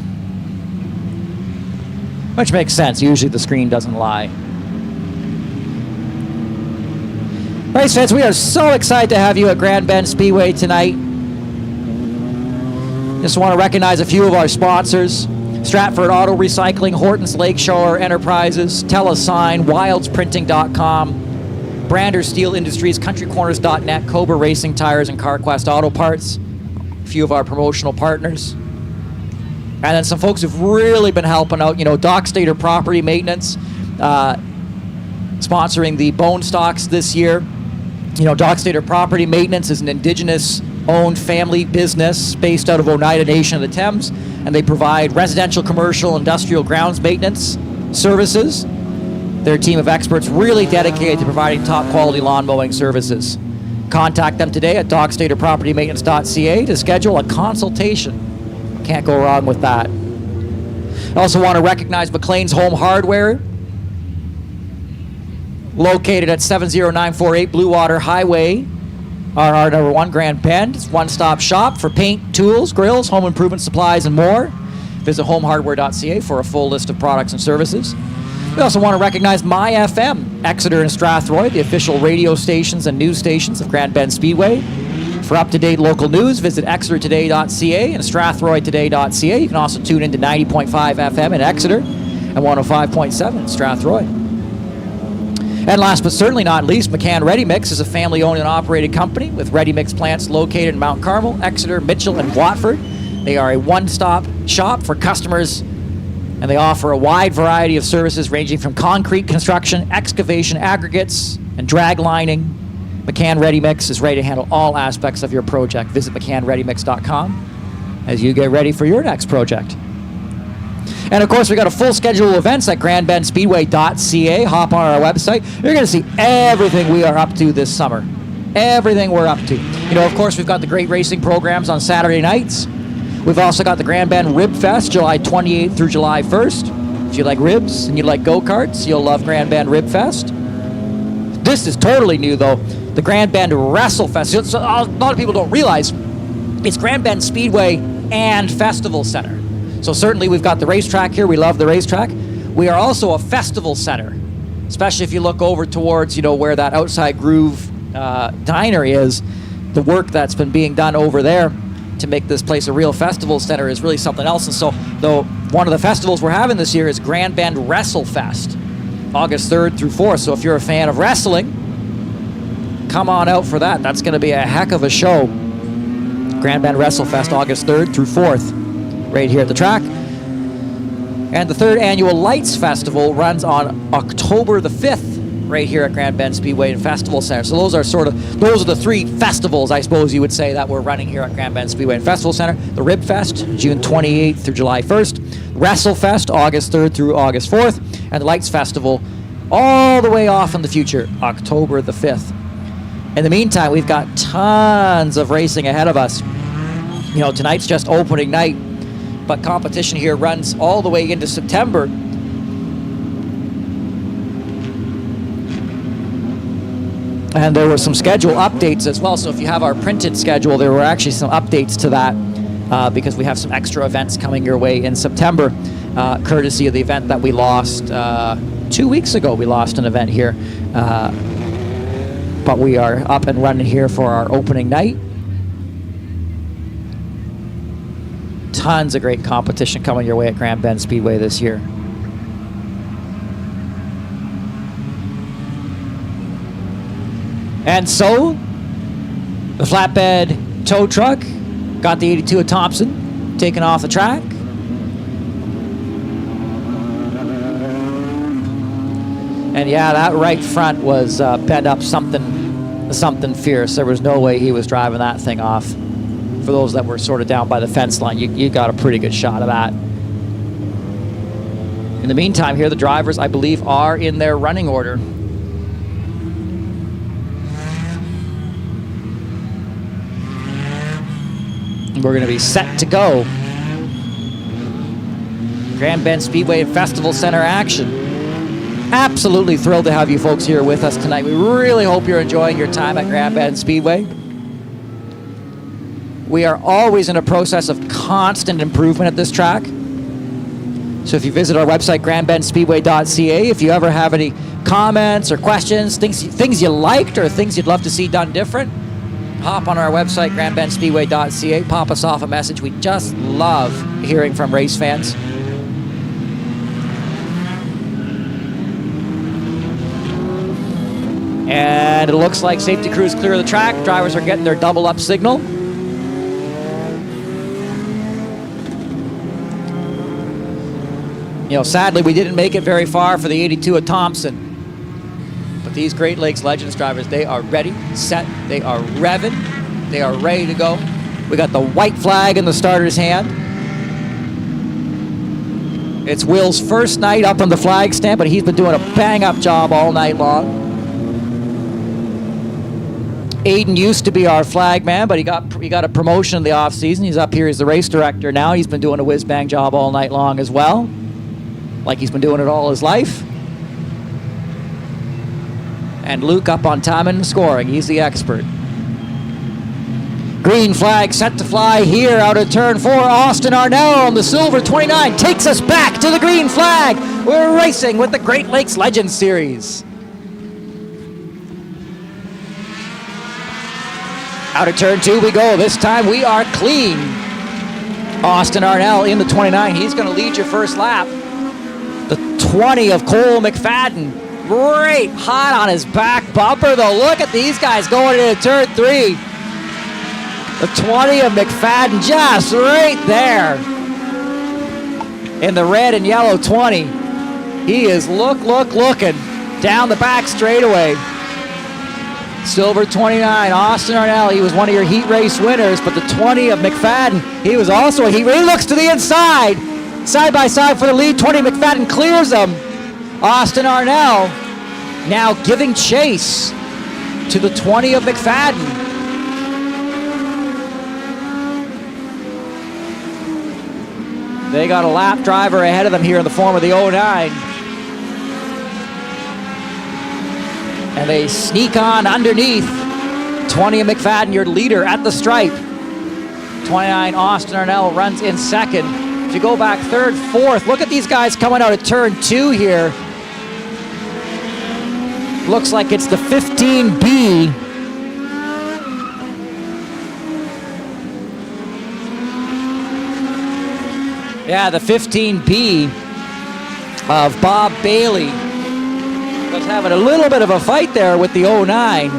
which makes sense. Usually the screen doesn't lie. Race fans, we are so excited to have you at Grand Bend Speedway tonight. Just want to recognize a few of our sponsors: Stratford Auto Recycling, Horton's Lakeshore Enterprises, Telesign, WildSprinting.com, Brander Steel Industries, CountryCorners.net, Cobra Racing Tires, and CarQuest Auto Parts. A few of our promotional partners. And then some folks who've really been helping out, you know, Dock Stater Property Maintenance, sponsoring the Bone Stocks this year. You know, Dock Stater Property Maintenance is an Indigenous-owned family business based out of Oneida Nation of the Thames, and they provide residential, commercial, industrial grounds maintenance services. They're a team of experts really dedicated to providing top-quality lawn mowing services. Contact them today at dockstaterpropertymaintenance.ca to schedule a consultation. Can't go wrong with that. I also want to recognize McLean's Home Hardware, located at 70948 Blue Water Highway, RR number 1, Grand Bend. It's one-stop shop for paint, tools, grills, home improvement supplies, and more. Visit homehardware.ca for a full list of products and services. We also want to recognize My FM, Exeter and Strathroy, the official radio stations and news stations of Grand Bend Speedway. For up-to-date local news, visit exetertoday.ca and strathroytoday.ca. You can also tune into 90.5 FM in Exeter and 105.7 in Strathroy. And last but certainly not least, McCann Ready Mix is a family-owned and operated company with ready mix plants located in Mount Carmel, Exeter, Mitchell, and Watford. They are a one-stop shop for customers And they offer a wide variety of services ranging from concrete construction, excavation, aggregates, and drag lining. McCann Ready Mix is ready to handle all aspects of your project. Visit McCannReadyMix.com as you get ready for your next project. And of course, we got a full schedule of events at grandbendspeedway.ca. Hop on our website. You're going to see everything we are up to this summer. Everything we're up to. You know, of course, we've got the great racing programs on Saturday nights. We've also got the Grand Bend Rib Fest, July 28th through July 1st. If you like ribs and you like go-karts, you'll love Grand Bend Rib Fest. This is totally new, though. The Grand Bend Wrestle Fest. So a lot of people don't realize it's Grand Bend Speedway and Festival Center. So certainly we've got the racetrack here. We love the racetrack. We are also a festival center, especially if you look over towards, you know, where that Outside Groove diner is. The work that's been being done over there to make this place a real festival center is really something else. And so, though, one of the festivals we're having this year is Grand Bend Wrestle Fest, August 3rd through 4th. So if you're a fan of wrestling, come on out for that. That's going to be a heck of a show. Grand Bend Wrestle Fest, August 3rd through 4th, right here at the track. And the 3rd annual Lights Festival runs on October the 5th, right here at Grand Bend Speedway and Festival Center. So those are the 3 festivals, I suppose you would say, that we're running here at Grand Bend Speedway and Festival Center. The Rib Fest, June 28th through July 1st. Wrestle Fest, August 3rd through August 4th. And the Lights Festival, all the way off in the future, October the 5th. In the meantime, we've got tons of racing ahead of us. You know, tonight's just opening night, but competition here runs all the way into September. And there were some schedule updates as well. So if you have our printed schedule, there were actually some updates to that because we have some extra events coming your way in September, courtesy of the event that we lost 2 weeks ago. We lost an event here, but we are up and running here for our opening night. Tons of great competition coming your way at Grand Bend Speedway this year. And so, the flatbed tow truck got the 82 at Thompson taken off the track. And yeah, that right front was bent up something fierce. There was no way he was driving that thing off. For those that were sort of down by the fence line, you got a pretty good shot of that. In the meantime here, the drivers, I believe, are in their running order. We're going to be set to go. Grand Bend Speedway and Festival Center action. Absolutely thrilled to have you folks here with us tonight. We really hope you're enjoying your time at Grand Bend Speedway. We are always in a process of constant improvement at this track. So if you visit our website, grandbendspeedway.ca, if you ever have any comments or questions, things you liked or things you'd love to see done different, hop on our website, grandbendspeedway.ca, pop us off a message. We just love hearing from race fans. And it looks like safety crews clear the track. Drivers are getting their double up signal. You know, sadly, we didn't make it very far for the 82 at Thompson. But these Great Lakes Legends drivers, they are ready, set, they are revving, they are ready to go. We got the white flag in the starter's hand. It's Will's first night up on the flag stand, but he's been doing a bang-up job all night long. Aiden used to be our flag man, but he got a promotion in the off-season. He's up here as the race director now. He's been doing a whiz-bang job all night long as well, like he's been doing it all his life. And Luke up on timing and scoring. He's the expert. Green flag set to fly here out of turn 4. Austin Arnell on the silver 29 takes us back to the green flag. We're racing with the Great Lakes Legends Series. Out of turn 2 we go. This time we are clean. Austin Arnell in the 29. He's going to lead your first lap. The 20 of Cole McFadden. Great hot on his back bumper, though. Look at these guys going into turn 3. The 20 of McFadden just right there. in the red and yellow 20. He is looking down the back straightaway. Silver 29, Austin Arnell. He was one of your heat race winners, but the 20 of McFadden, he was also a heat race. He looks to the inside, side by side for the lead. 20 McFadden clears him. Austin Arnell now giving chase to the 20 of McFadden. They got a lap driver ahead of them here in the form of the 09. And they sneak on underneath. 20 of McFadden, your leader at the stripe. 29 Austin Arnell runs in second. If you go back third, fourth, look at these guys coming out of turn 2 here. Looks like it's the 15B. Yeah, the 15B of Bob Bailey was having a little bit of a fight there with the 09.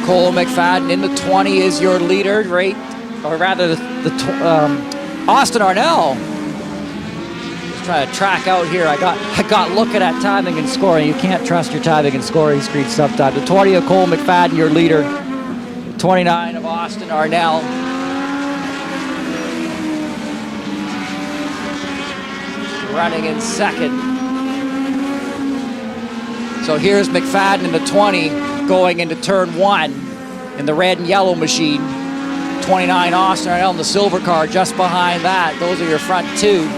Cole McFadden in the 20 is your leader, right? Or rather, Austin Arnell. Just trying to track out here. I got looking at timing and scoring. You can't trust your timing and scoring screen sometimes. The 20 of Cole McFadden, your leader. 29 of Austin Arnell. Running in second. So here's McFadden in the 20 going into turn 1 in the red and yellow machine. 29 Austin Arnell in the silver car just behind that. Those are your front 2.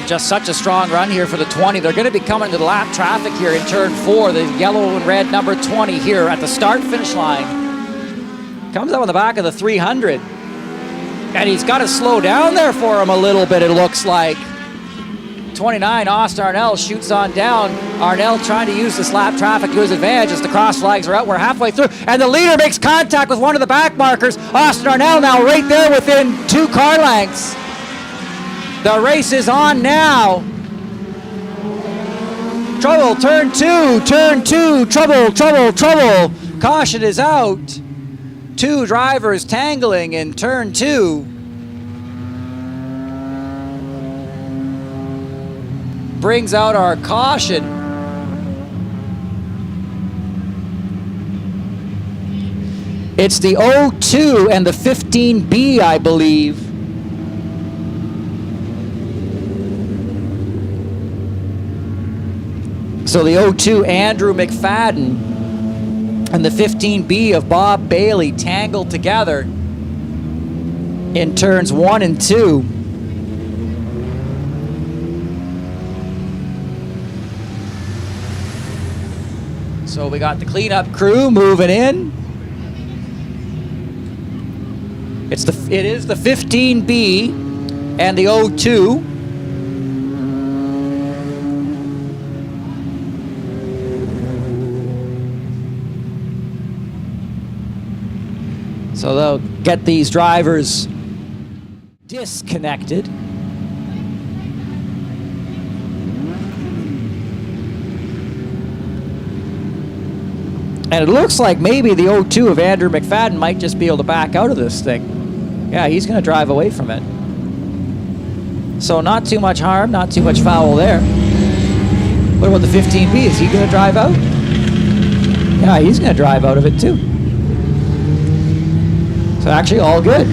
Just such a strong run here for the 20. They're going to be coming to the lap traffic here in turn 4. The yellow and red number 20 here at the start-finish line. Comes up on the back of the 300. And he's got to slow down there for him a little bit, it looks like. 29, Austin Arnell shoots on down. Arnell trying to use this lap traffic to his advantage as the cross flags are out. We're halfway through. And the leader makes contact with one of the back markers. Austin Arnell now right there within 2 car lengths. The race is on now. Trouble, turn 2, trouble. Caution is out. 2 drivers tangling in turn 2. Brings out our caution. It's the 02 and the 15B, I believe. So the 02 Andrew McFadden and the 15B of Bob Bailey tangled together in turns 1 and 2. So we got the cleanup crew moving in. It is the 15B and the 02. So they'll get these drivers disconnected. And it looks like maybe the 02 of Andrew McFadden might just be able to back out of this thing. Yeah, he's going to drive away from it. So not too much harm, not too much foul there. What about the 15B? Is he going to drive out? Yeah, he's going to drive out of it too. So actually all good.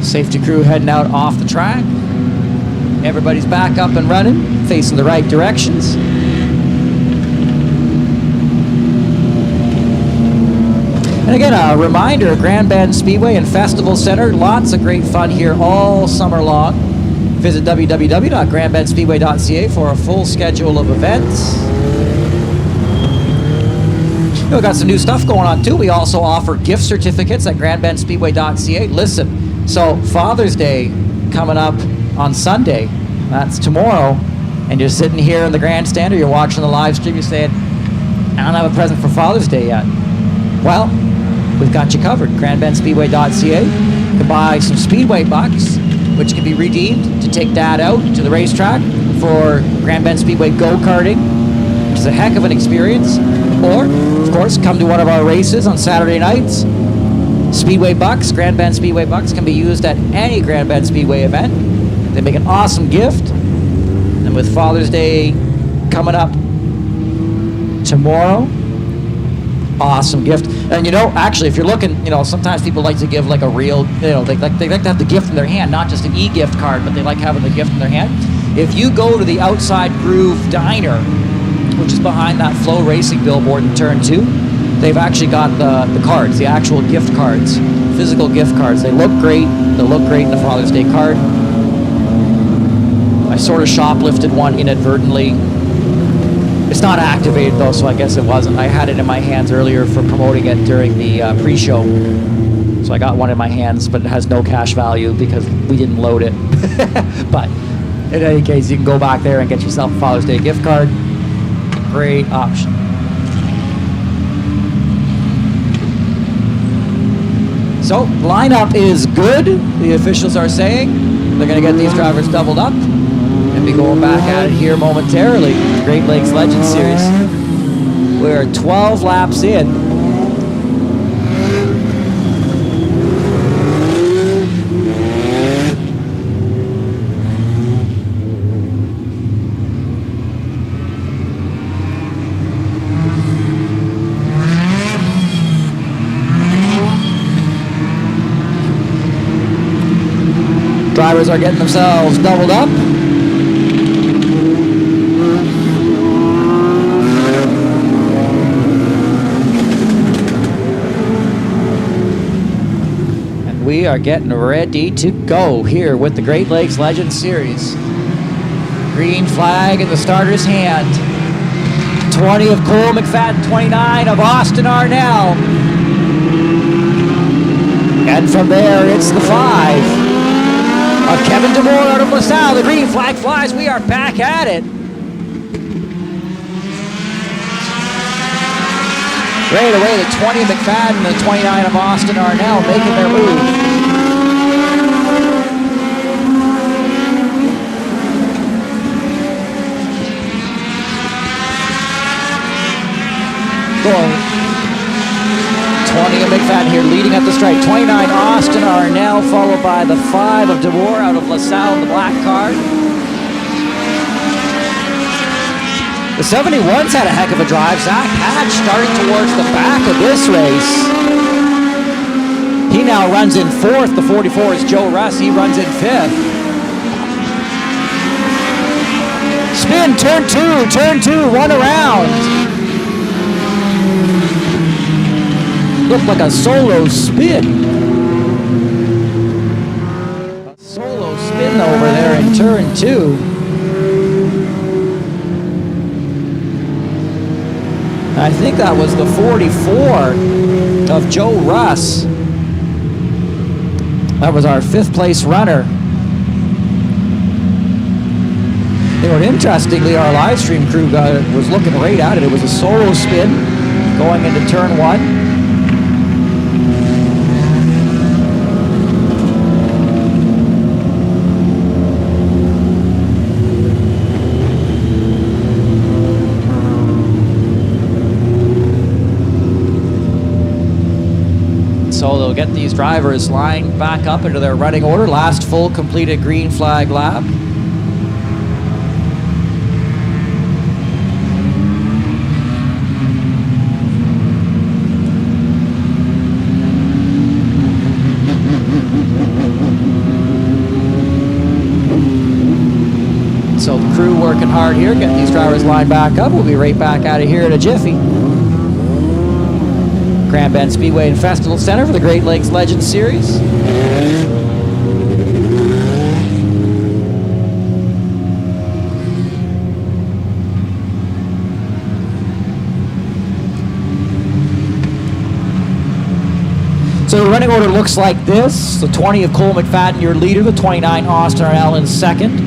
Safety crew heading out off the track. Everybody's back up and running, facing the right directions. And again, a reminder, Grand Bend Speedway and Festival Center, lots of great fun here all summer long. Visit www.grandbendspeedway.ca for a full schedule of events. We've got some new stuff going on too. We also offer gift certificates at grandbendspeedway.ca. Listen, so Father's Day coming up on Sunday. That's tomorrow. And you're sitting here in the grandstand or you're watching the live stream, you're saying, I don't have a present for Father's Day yet. Well, we've got you covered. grandbendspeedway.ca. You can buy some Speedway bucks, which can be redeemed to take Dad out to the racetrack for Grand Bend Speedway go-karting, which is a heck of an experience. Or, of course, come to one of our races on Saturday nights. Speedway bucks, Grand Bend Speedway bucks, can be used at any Grand Bend Speedway event. They make an awesome gift. And with Father's Day coming up tomorrow, awesome gift. And actually, if you're looking, sometimes people like to give like a real, they like to have the gift in their hand, not just an e-gift card, but they like having the gift in their hand. If you go to the Outside Groove Diner, which is behind that Flow Racing billboard in Turn 2, they've actually got the cards, the actual gift cards, physical gift cards. They look great. They look great in the Father's Day card. I sort of shoplifted one inadvertently. It's not activated though, so I guess it wasn't. I had it in my hands earlier for promoting it during the pre-show. So I got one in my hands, but it has no cash value because we didn't load it. But in any case, you can go back there and get yourself a Father's Day gift card. Great option. So, lineup is good. The officials are saying they're going to get these drivers doubled up. And be going back at it here momentarily. Great Lakes Legends Series. We're 12 laps in. Drivers are getting themselves doubled up. We are getting ready to go here with the Great Lakes Legends Series. Green flag in the starter's hand. 20 of Cole McFadden, 29 of Austin Arnell. And from there, it's the 5 of Kevin DeMore out of LaSalle. The green flag flies. We are back at it. Right away, the 20 of McFadden and the 29 of Austin Arnell making their move. Going 20 of McFadden here leading at the stripe. 29 Austin Arnell, followed by the 5 of DeMore out of LaSalle in the black car. The 71's had a heck of a drive. Zach Hatch starting towards the back of this race. He now runs in 4th. The 44 is Joe Russ. He runs in 5th. Spin, turn 2, run around. Looked like a solo spin. A solo spin over there in turn 2. I think that was the 44 of Joe Russ. That was our 5th place runner. Interestingly, our live stream crew was looking right at it. It was a solo spin going into turn 1. So they'll get these drivers lined back up into their running order. Last full completed green flag lap. So the crew working hard here, getting these drivers lined back up. We'll be right back out of here in a jiffy. Grand Bend Speedway and Festival Center for the Great Lakes Legends Series. So the running order looks like this. The 20 of Cole McFadden, your leader. The 29, Austin Allen, second.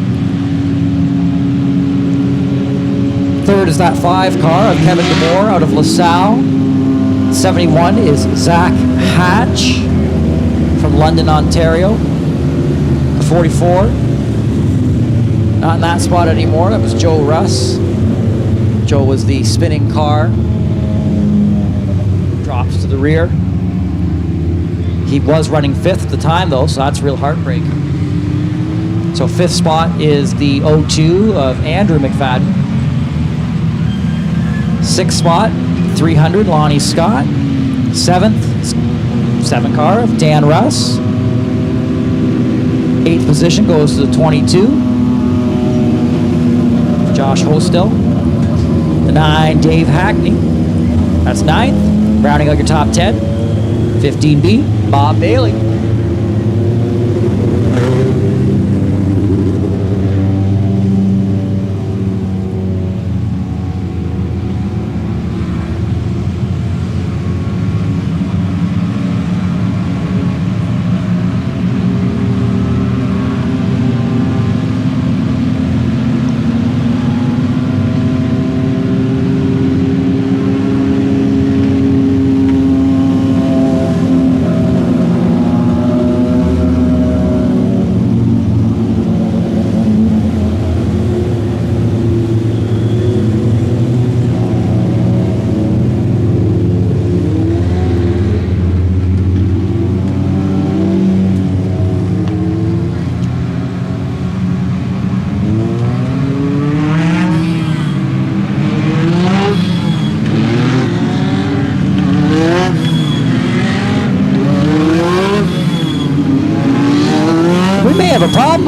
Third is that 5 car of Kevin DeMore out of LaSalle. 71 is Zach Hatch from London, Ontario. The 44. Not in that spot anymore. That was Joe Russ. Joe was the spinning car. Drops to the rear. He was running 5th at the time, though, so that's real heartbreak. So 5th spot is the 02 of Andrew McFadden. 6th spot, 300, Lonnie Scott. 7th, 7 car of Dan Russ. 8th position goes to the 22. Josh Hostel. The 9, Dave Hackney. That's 9th. Rounding out your top 10. 15B, Bob Bailey.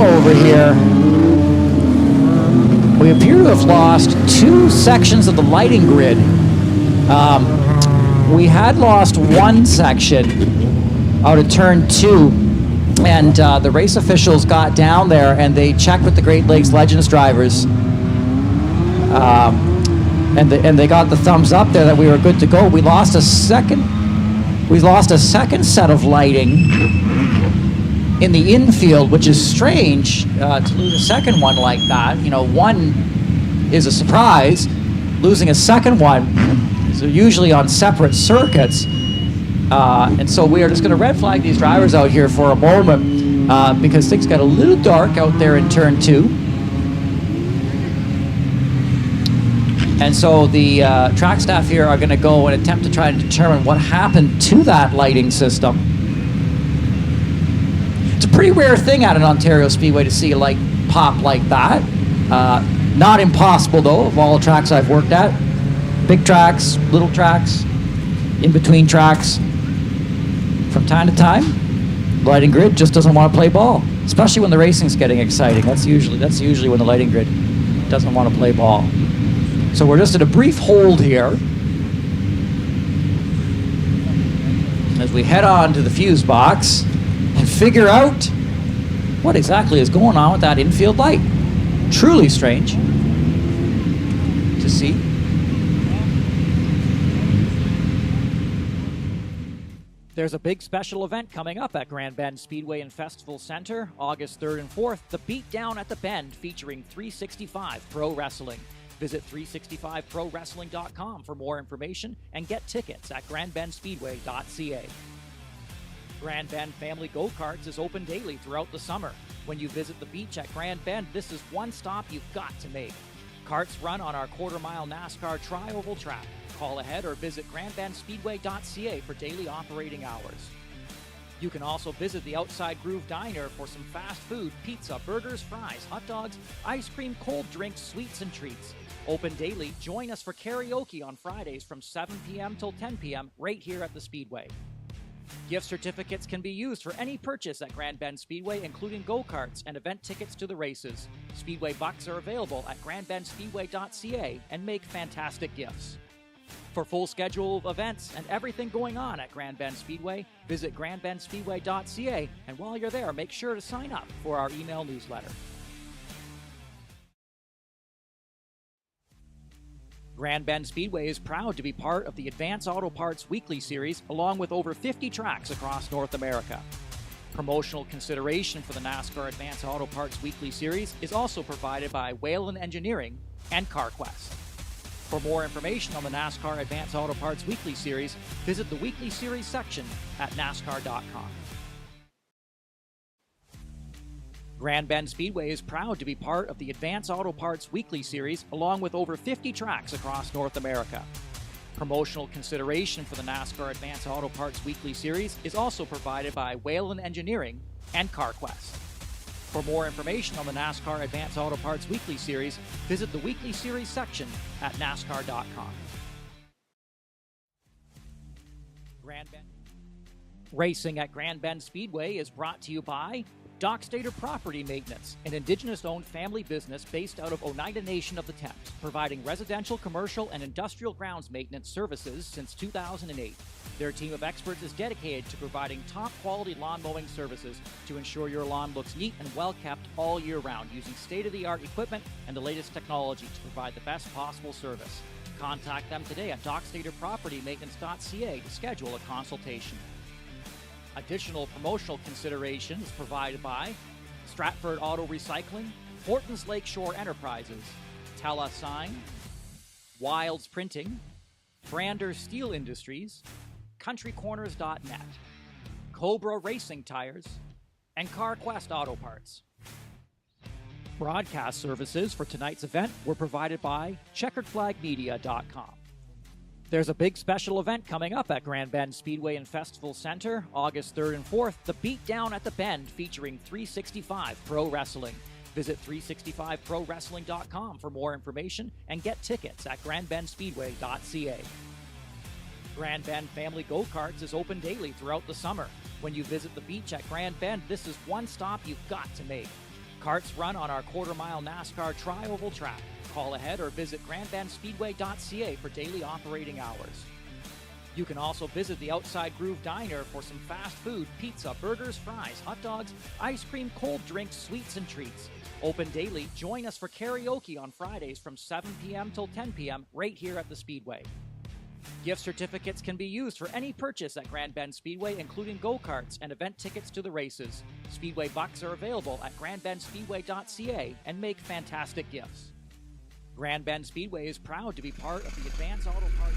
Over here, we appear to have lost 2 sections of the lighting grid. We had lost 1 section out of turn 2, and the race officials got down there and they checked with the Great Lakes Legends drivers, and they got the thumbs up there that we were good to go. We lost a second set of lighting in the infield, which is strange to lose a second one like that. You know, one is a surprise. Losing a second one is usually on separate circuits. And so we are just going to red flag these drivers out here for a moment because things got a little dark out there in turn 2. And so the track staff here are going to go and attempt to try to determine what happened to that lighting system. It's a pretty rare thing at an Ontario Speedway to see a light pop like that. Not impossible, though, of all the tracks I've worked at. Big tracks, little tracks, in between tracks. From time to time, lighting grid just doesn't want to play ball, especially when the racing's getting exciting. That's usually when the lighting grid doesn't want to play ball. So we're just at a brief hold here as we head on to the fuse box and figure out what exactly is going on with that infield light. Truly strange to see. There's a big special event coming up at Grand Bend Speedway and Festival Center, August 3rd and 4th, the Beatdown at the Bend, featuring 365 Pro Wrestling. Visit 365prowrestling.com for more information and get tickets at grandbendspeedway.ca. Grand Bend Family Go-Karts is open daily throughout the summer. When you visit the beach at Grand Bend, this is one stop you've got to make. Karts run on our quarter-mile NASCAR tri-oval track. Call ahead or visit grandbendspeedway.ca for daily operating hours. You can also visit the Outside Groove Diner for some fast food, pizza, burgers, fries, hot dogs, ice cream, cold drinks, sweets, and treats. Open daily, join us for karaoke on Fridays from 7 p.m. till 10 p.m. right here at the Speedway. Gift certificates can be used for any purchase at Grand Bend Speedway, including go-karts and event tickets to the races. Speedway bucks are available at grandbendspeedway.ca and make fantastic gifts. For full schedule of events and everything going on at Grand Bend Speedway, visit grandbendspeedway.ca, and while you're there, make sure to sign up for our email newsletter. Grand Bend Speedway is proud to be part of the Advance Auto Parts Weekly Series, along with over 50 tracks across North America. Promotional consideration for the NASCAR Advance Auto Parts Weekly Series is also provided by Whalen Engineering and CarQuest. For more information on the NASCAR Advance Auto Parts Weekly Series, visit the Weekly Series section at NASCAR.com. Grand Bend Speedway is proud to be part of the Advance Auto Parts Weekly Series, along with over 50 tracks across North America. Promotional consideration for the NASCAR Advance Auto Parts Weekly Series is also provided by Whalen Engineering and CarQuest. For more information on the NASCAR Advance Auto Parts Weekly Series, visit the Weekly Series section at NASCAR.com. Grand Bend. Racing at Grand Bend Speedway is brought to you by Dockstader Property Maintenance, an Indigenous-owned family business based out of Oneida Nation of the Thames, providing residential, commercial, and industrial grounds maintenance services since 2008. Their team of experts is dedicated to providing top-quality lawn mowing services to ensure your lawn looks neat and well-kept all year round, using state-of-the-art equipment and the latest technology to provide the best possible service. Contact them today at dockstaderpropertymaintenance.ca to schedule a consultation. Additional promotional considerations provided by Stratford Auto Recycling, Hortons Lakeshore Enterprises, Tella Sign, Wilds Printing, Brander Steel Industries, CountryCorners.net, Cobra Racing Tires, and CarQuest Auto Parts. Broadcast services for tonight's event were provided by CheckeredFlagMedia.com. There's a big special event coming up at Grand Bend Speedway and Festival Center, August 3rd and 4th, the Beatdown at the Bend, featuring 365 Pro Wrestling. Visit 365ProWrestling.com for more information and get tickets at GrandBendSpeedway.ca. Grand Bend Family Go-Karts is open daily throughout the summer. When you visit the beach at Grand Bend, this is one stop you've got to make. Karts run on our quarter-mile NASCAR tri-oval track. Call ahead or visit GrandBendSpeedway.ca for daily operating hours. You can also visit the Outside Groove Diner for some fast food, pizza, burgers, fries, hot dogs, ice cream, cold drinks, sweets, and treats. Open daily, join us for karaoke on Fridays from 7 p.m. till 10 p.m. right here at the Speedway. Gift certificates can be used for any purchase at Grand Bend Speedway, including go-karts and event tickets to the races. Speedway bucks are available at GrandBendSpeedway.ca and make fantastic gifts. Grand Bend Speedway is proud to be part of the Advance Auto Parts.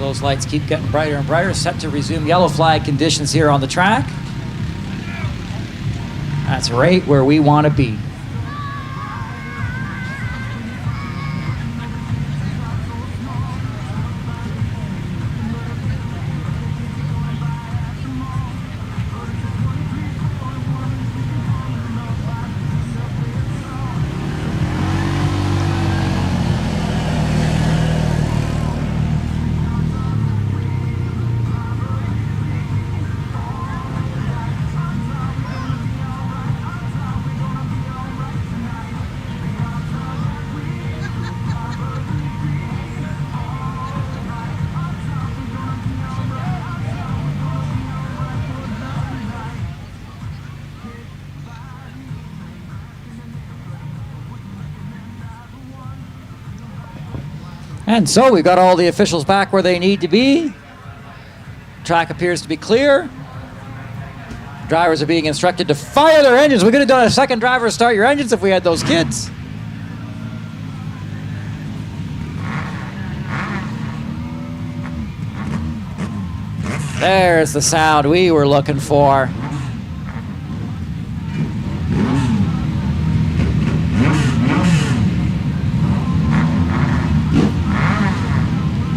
those lights keep getting brighter and brighter, set to resume yellow flag conditions here on the track. That's right where we want to be. And so we've got all the officials back where they need to be. Track appears to be clear. Drivers are being instructed to fire their engines. We could have done a second driver start your engines if we had those kids. There's the sound we were looking for.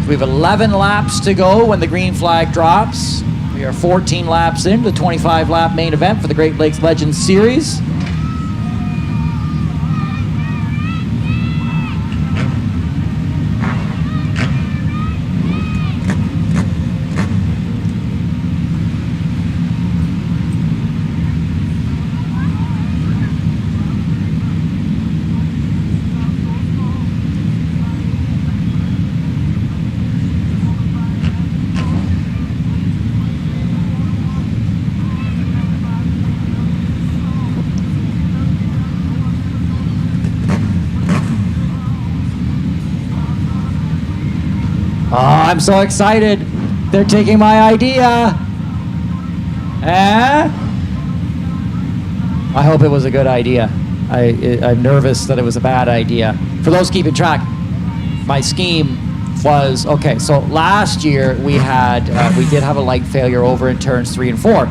We have 11 laps to go when the green flag drops. We are 14 laps into the 25-lap main event for the Great Lakes Legends Series. Oh, I'm so excited. They're taking my idea. I hope it was a good idea. I'm nervous that it was a bad idea. For those keeping track, my scheme was, okay, so last year we did have a light failure over in turns 3 and 4.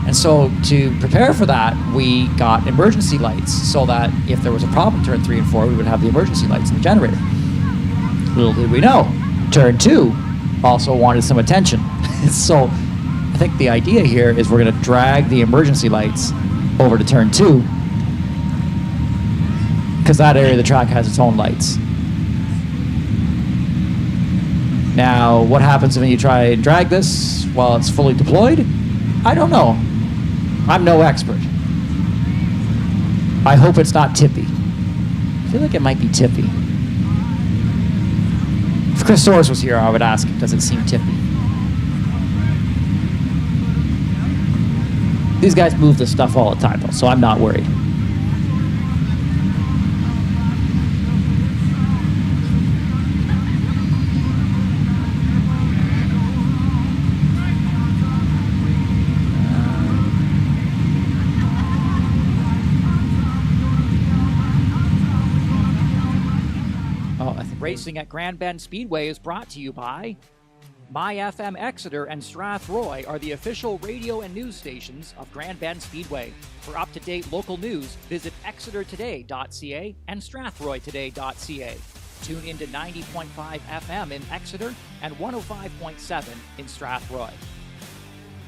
And so to prepare for that, we got emergency lights so that if there was a problem in turn 3 and 4, we would have the emergency lights in the generator. Little did we know, turn 2 also wanted some attention. So I think the idea here is we're going to drag the emergency lights over to turn 2 because that area of the track has its own lights. Now, what happens when you try and drag this while it's fully deployed? I don't know. I'm no expert. I hope it's not tippy. I feel like it might be tippy. If Chris Soares was here, I would ask him, does it seem tippy? These guys move this stuff all the time, though, so I'm not worried. Racing at Grand Bend Speedway is brought to you by MyFM Exeter and Strathroy are the official radio and news stations of Grand Bend Speedway. For up-to-date local news, visit exetertoday.ca and strathroytoday.ca. Tune in to 90.5 FM in Exeter and 105.7 in Strathroy.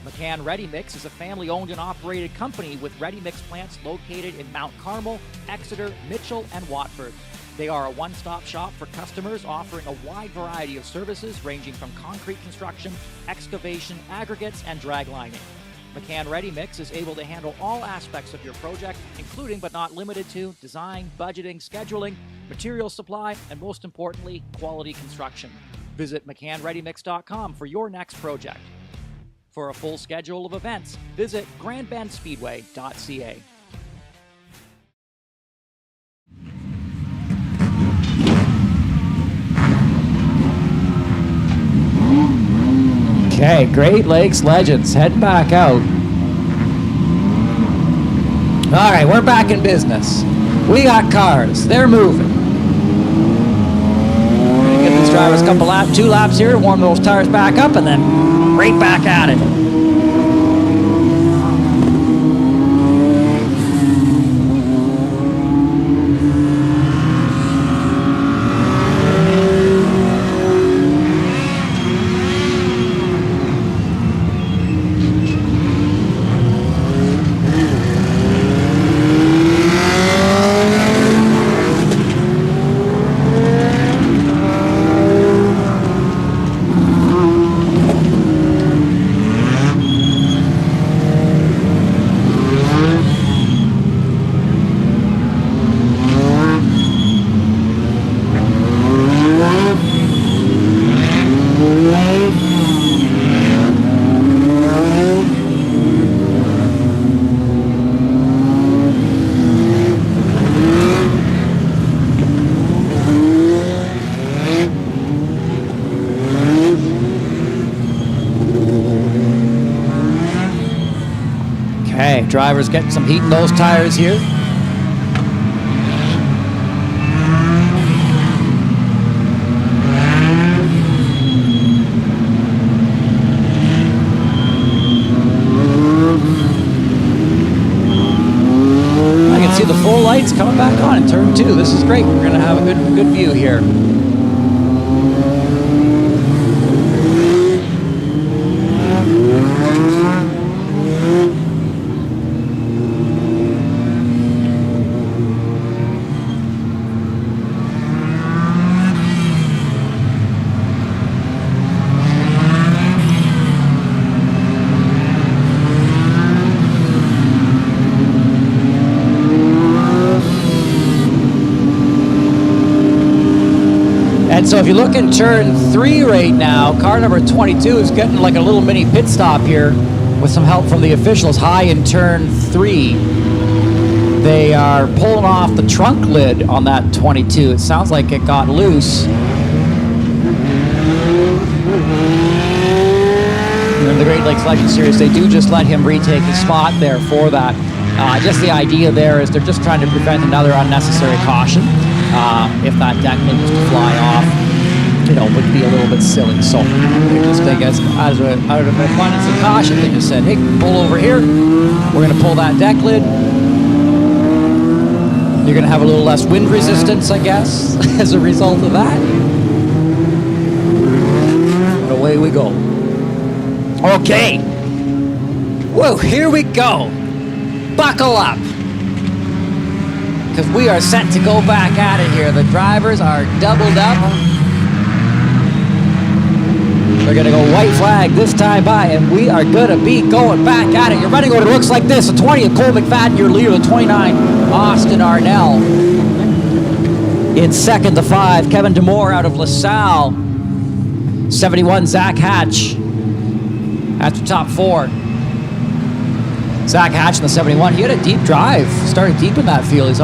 McCann Ready Mix is a family-owned and operated company with ready mix plants located in Mount Carmel, Exeter, Mitchell, and Watford. They are a one-stop shop for customers offering a wide variety of services ranging from concrete construction, excavation, aggregates, and drag lining. McCann Ready Mix is able to handle all aspects of your project, including but not limited to design, budgeting, scheduling, material supply, and most importantly, quality construction. Visit McCannReadyMix.com for your next project. For a full schedule of events, visit GrandBendSpeedway.ca. Okay, Great Lakes Legends heading back out. All right, we're back in business. We got cars. They're moving. We're gonna get this drivers a couple laps, 2 laps here, warm those tires back up, and then right back at it. Okay, drivers getting some heat in those tires here. I can see the full lights coming back on in turn 2. This is great. We're going to have a good view here. And so if you look in turn 3 right now, car number 22 is getting like a little mini pit stop here with some help from the officials high in turn 3. They are pulling off the trunk lid on that 22. It sounds like it got loose. In the Great Lakes Legends Series, they do just let him retake his spot there for that. Just the idea there is they're just trying to prevent another unnecessary caution. If that deck lid was to fly off, would be a little bit silly. So they just, I guess, out of abundance of caution, they just said, hey, pull over here. We're going to pull that deck lid. You're going to have a little less wind resistance, I guess, as a result of that. And away we go. Okay. Whoa, here we go. Buckle up. Because we are set to go back at it here. The drivers are doubled up. They're going to go white flag this time by, and we are going to be going back at it. Your running order looks like this. The 20 of Cole McFadden, your leader. The 29, Austin Arnell. In second, the 5, Kevin Demore out of LaSalle. 71, Zach Hatch at the top 4. Zach Hatch in the 71, he had a deep drive, started deep in that field. He's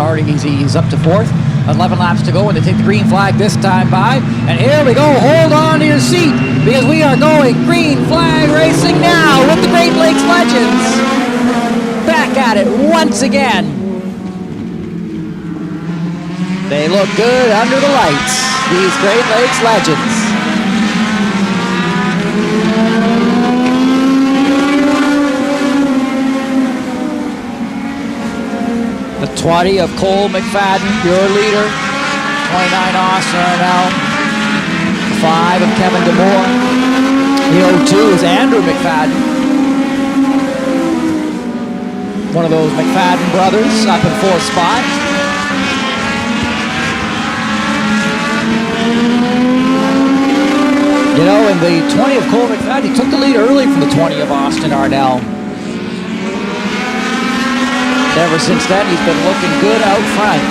up to 4th, 11 laps to go, and they take the green flag this time by. And here we go, hold on to your seat, because we are going green flag racing now with the Great Lakes Legends. Back at it once again. They look good under the lights, these Great Lakes Legends. The 20 of Cole McFadden, your leader. 29, Austin Arnell. The 5 of Kevin DeMoore. The 02 is Andrew McFadden. One of those McFadden brothers up in 4th spot. In the 20 of Cole McFadden, he took the lead early from the 20 of Austin Arnell. Ever since then, he's been looking good out front.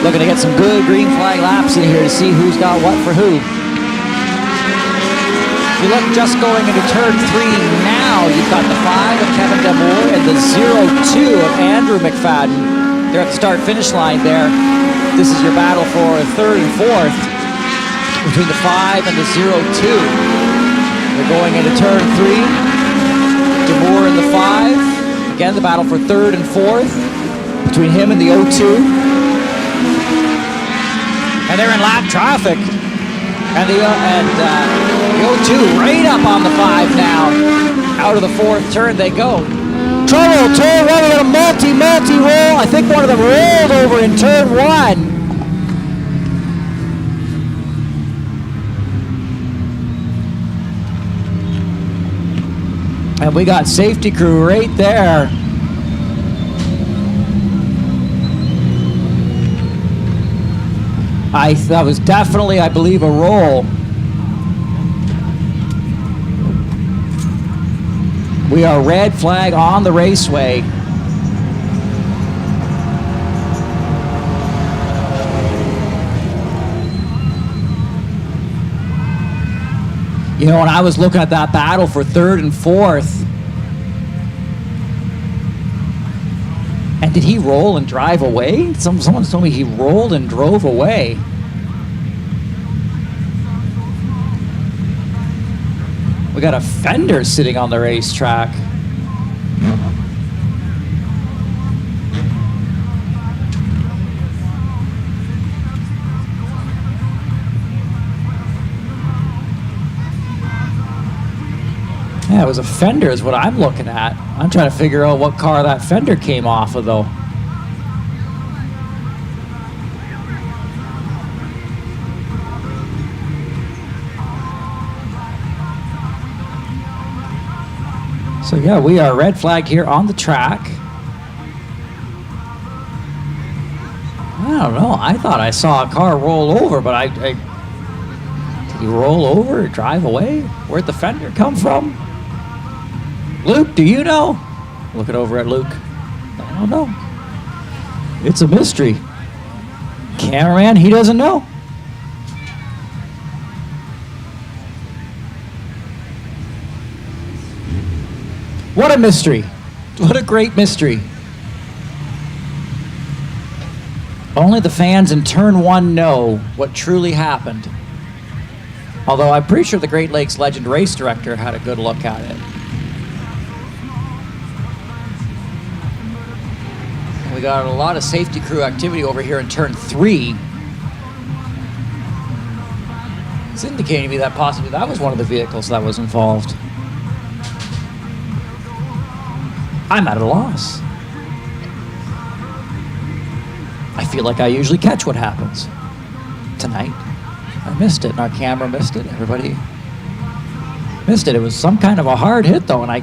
Looking to get some good green flag laps in here to see who's got what for who. If you look just going into turn 3 now, you've got the 5 of Kevin DeMoore and the 02 of Andrew McFadden. They're at the start-finish line there. This is your battle for 3rd and 4th between the 5 and the 02. They're going into turn 3. DeMoore in the 5. Again, the battle for 3rd and 4th between him and the 02. And they're in lap traffic. And the O2 right up on the 5 now. Out of the 4th turn they go. Trouble, turn 1, we got a multi-roll. I think one of them rolled over in turn 1. And we got safety crew right there. That was definitely, I believe, a roll. We are red flag on the raceway. You know, when I was looking at that battle for 3rd and 4th, and did he roll and drive away? Someone told me he rolled and drove away. We got a fender sitting on the racetrack. Yeah, it was a fender is what I'm looking at. I'm trying to figure out what car that fender came off of, though. So yeah, we are red flag here on the track. I don't know. I thought I saw a car roll over, but did he roll over or drive away? Where'd the fender come from? Luke, do you know? Looking over at Luke. I don't know. It's a mystery. Cameraman, he doesn't know. What a mystery. What a great mystery. Only the fans in turn 1 know what truly happened. Although I'm pretty sure the Great Lakes Legend race director had a good look at it. We got a lot of safety crew activity over here in turn 3. It's indicating to me that possibly that was one of the vehicles that was involved. I'm at a loss. I feel like I usually catch what happens. Tonight, I missed it, and our camera missed it. Everybody missed it. It was some kind of a hard hit, though, and I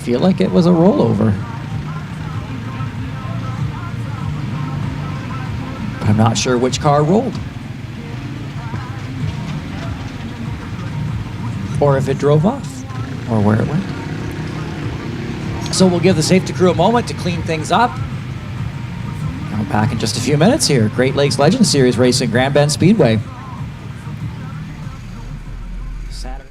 feel like it was a rollover. But I'm not sure which car rolled. Or if it drove off, or where it went. So we'll give the safety crew a moment to clean things up. I'll back in just a few minutes here. Great Lakes Legend Series racing, Grand Bend Speedway. Saturday.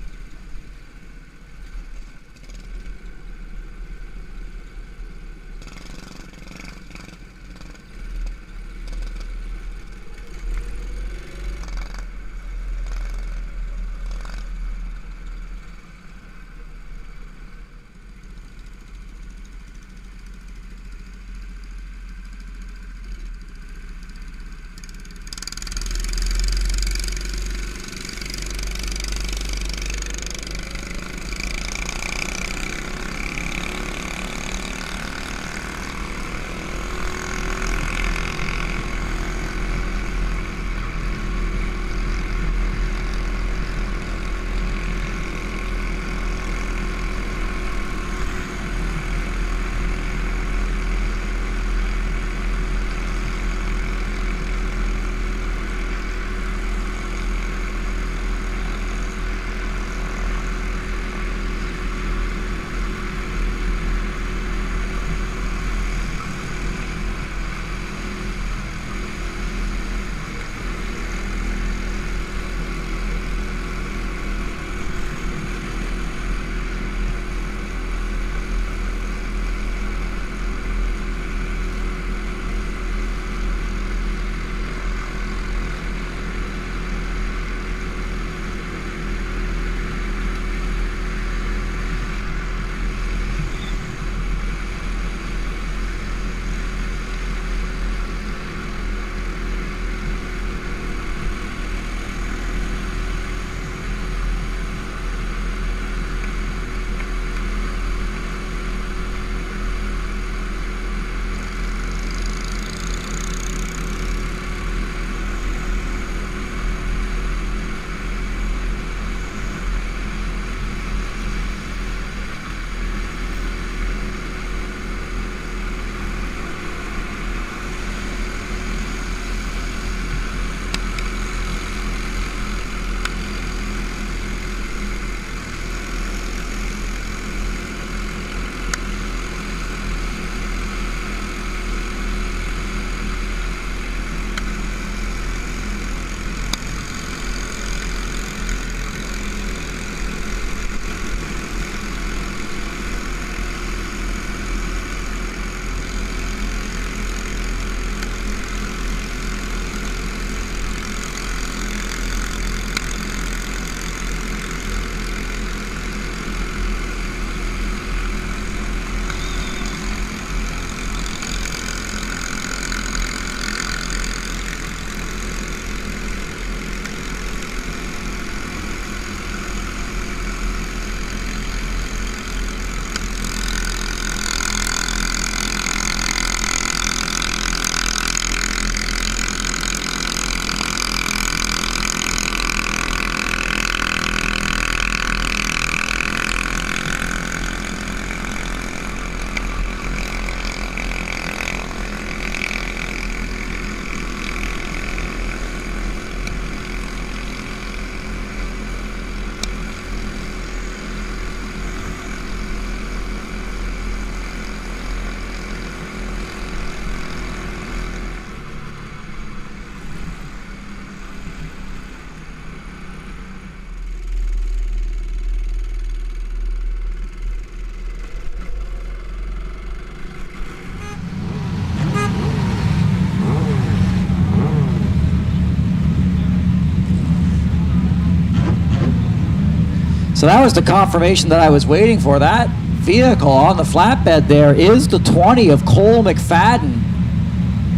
So that was the confirmation that I was waiting for. That vehicle on the flatbed there is the 20 of Cole McFadden,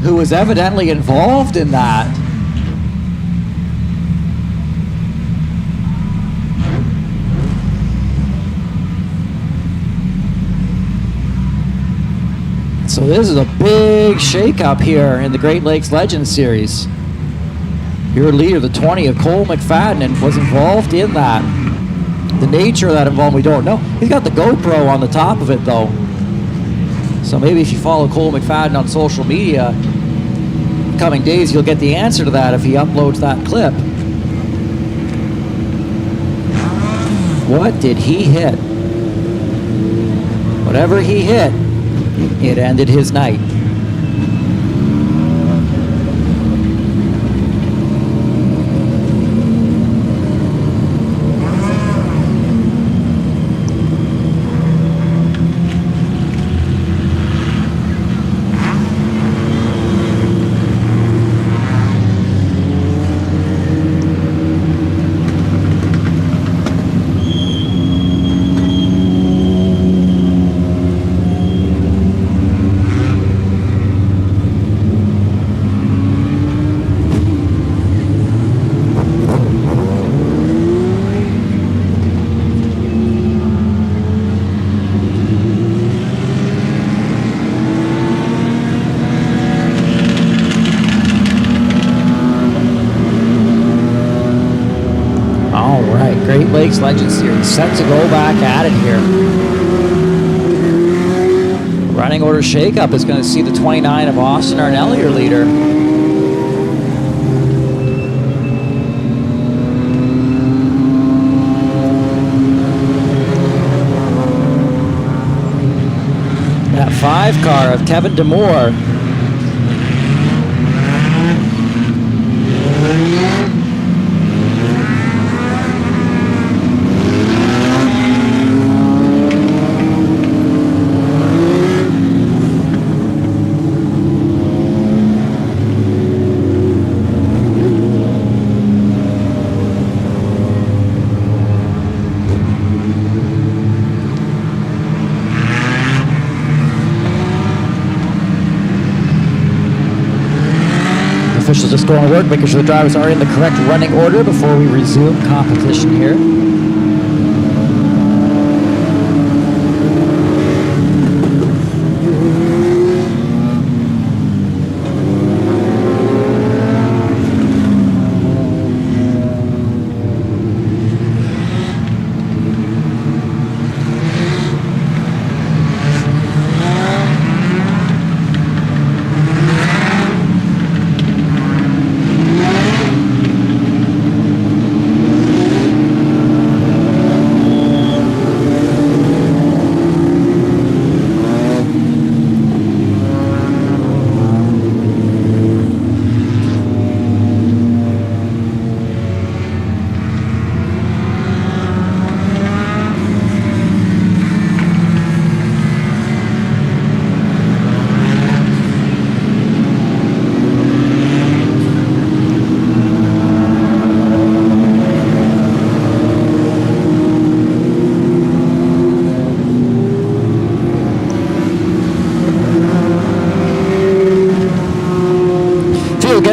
who was evidently involved in that. So this is a big shakeup here in the Great Lakes Legends Series. Your leader, the 20 of Cole McFadden, was involved in that. The nature of that involvement, we don't know. He's got the GoPro on the top of it, though. So maybe if you follow Cole McFadden on social media, in coming days, you'll get the answer to that if he uploads that clip. What did he hit? Whatever he hit, it ended his night. Great Lakes Legends Series set to go back at it here. Running order shakeup is going to see the 29 of Austin Arnell, your leader. That 5 car of Kevin Demore. Officials just going to work, making sure the drivers are in the correct running order before we resume competition here.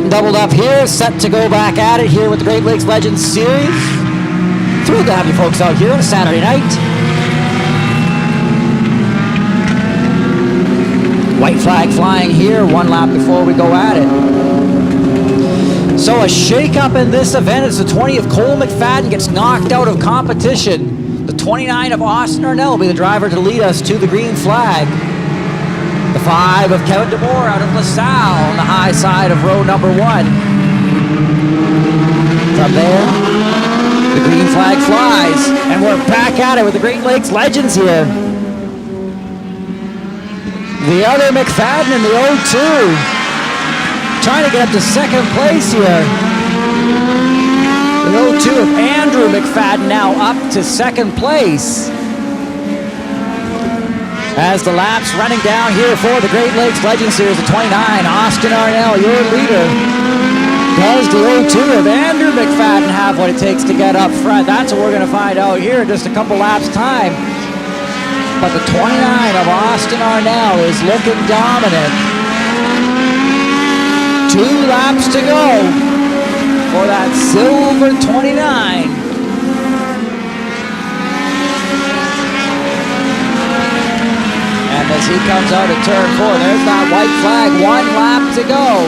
Doubled up here, set to go back at it here with the Great Lakes Legends Series. Thrilled to have you folks out here on a Saturday night. White flag flying here, 1 lap before we go at it. So a shake-up in this event as the 20 of Cole McFadden gets knocked out of competition. The 29 of Austin Arnell will be the driver to lead us to the green flag. The 5 of Kevin Demore out of LaSalle on the high side of row number 1. From there, the green flag flies, and we're back at it with the Great Lakes Legends here. The other McFadden in the 0-2, trying to get up to second place here. The 0-2 of Andrew McFadden now up to second place. As the laps running down here for the Great Lakes Legends Series, the 29, Austin Arnell, your leader. Does the 02 of Andrew McFadden have what it takes to get up front? That's what we're going to find out here in just a couple laps' time. But the 29 of Austin Arnell is looking dominant. 2 laps to go for that silver 29. And as he comes out of turn 4, there's that white flag. 1 lap to go.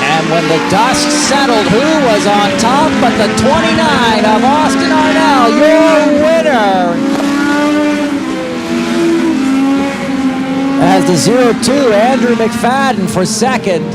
And when the dust settled, who was on top but the 29 of Austin Arnell, your winner. As the 02, Andrew McFadden for second.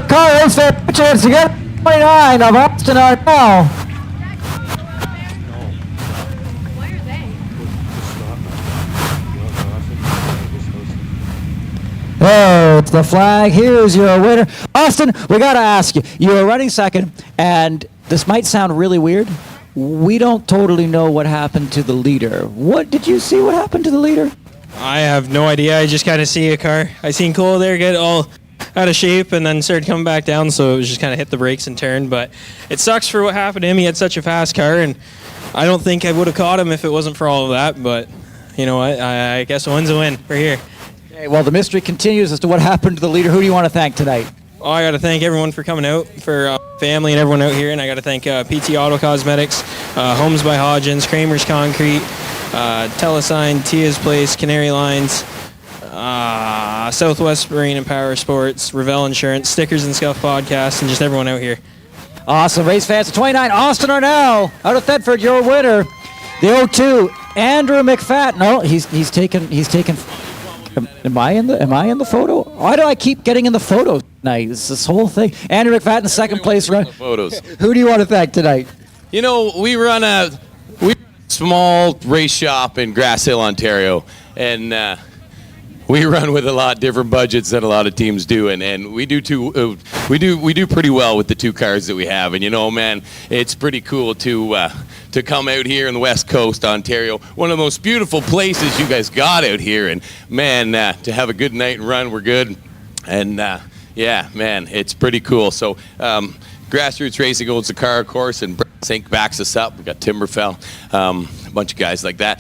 Car race for a chance to get 29 of Austin Arnell. Oh, it's the flag. Here's your winner. Austin, we got to ask you. You were running second, and this might sound really weird. We don't totally know what happened to the leader. What did you see? What happened to the leader? I have no idea. I just kind of see a car. I seen Cole there get all out of shape and then started coming back down, so it was just kind of hit the brakes and turned. But it sucks for what happened to him. He had such a fast car, and I don't think I would have caught him if it wasn't for all of that. But you know what? I guess a win's a win. We're here. Okay, well, the mystery continues as to what happened to the leader. Who do you want to thank tonight? Oh, I got to thank everyone for coming out, for family and everyone out here, and I got to thank PT Auto Cosmetics, Homes by Hodgins, Kramer's Concrete, Telesign, Tia's Place, Canary Lines, Southwest Marine and Power Sports, Revell Insurance, Stickers and Scuff Podcast, and just everyone out here. Awesome. Race fans, the 29, Austin Arnell, out of Thetford, your winner. The 02, Andrew McFadden. No, he's taken. Am I in the photo? Why do I keep getting in the photos tonight? It's this whole thing. Andrew McFadden, second place run. Photos. Who do you want to thank tonight? You know, we run a small race shop in Grass Hill, Ontario, and we run with a lot different budgets than a lot of teams do, and we do pretty well with the 2 cars that we have. And you know, man, it's pretty cool to come out here in the West Coast, Ontario, one of the most beautiful places you guys got out here, and man, to have a good night and run, we're good, and yeah, man, it's pretty cool. So Grassroots Racing owns the car, of course, and Sink backs us up. We got Timberfell, a bunch of guys like that.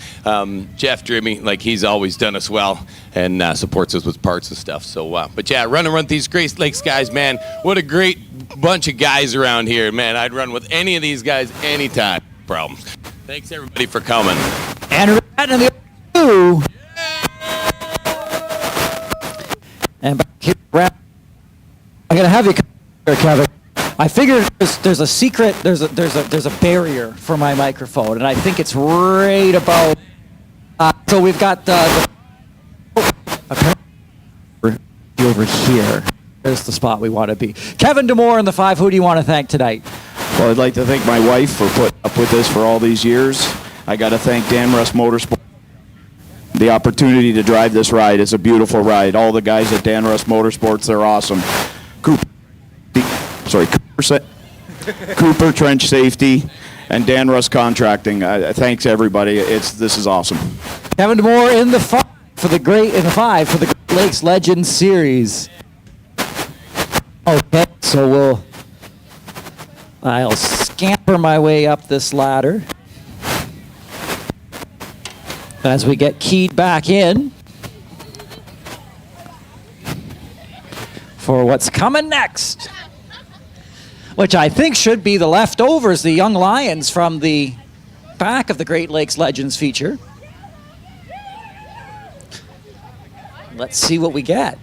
Jeff Drimmy, like he's always done us well and supports us with parts and stuff. So, but yeah, run these Grace Lakes guys, man. What a great bunch of guys around here, man. I'd run with any of these guys anytime. Problems. Thanks everybody for coming. And the 2. And back here, I'm gonna have you come here, Kevin. I figured there's a secret, there's a barrier for my microphone, and I think it's right about. So we've got over here. There's the spot we want to be. Kevin DeMore in the 5. Who do you want to thank tonight? Well, I'd like to thank my wife for putting up with this for all these years. I got to thank Dan Russ Motorsport. The opportunity to drive this ride is a beautiful ride. All the guys at Dan Russ Motorsports, they're awesome. Cooper Trench Safety, and Dan Russ Contracting. Thanks everybody. This is awesome. Kevin DeMore in the 5 for the Great Lakes Legends Series. Okay, so I'll scamper my way up this ladder as we get keyed back in. for what's coming next, which I think should be the leftovers, the young lions from the back of the Great Lakes Legends feature. Let's see what we get.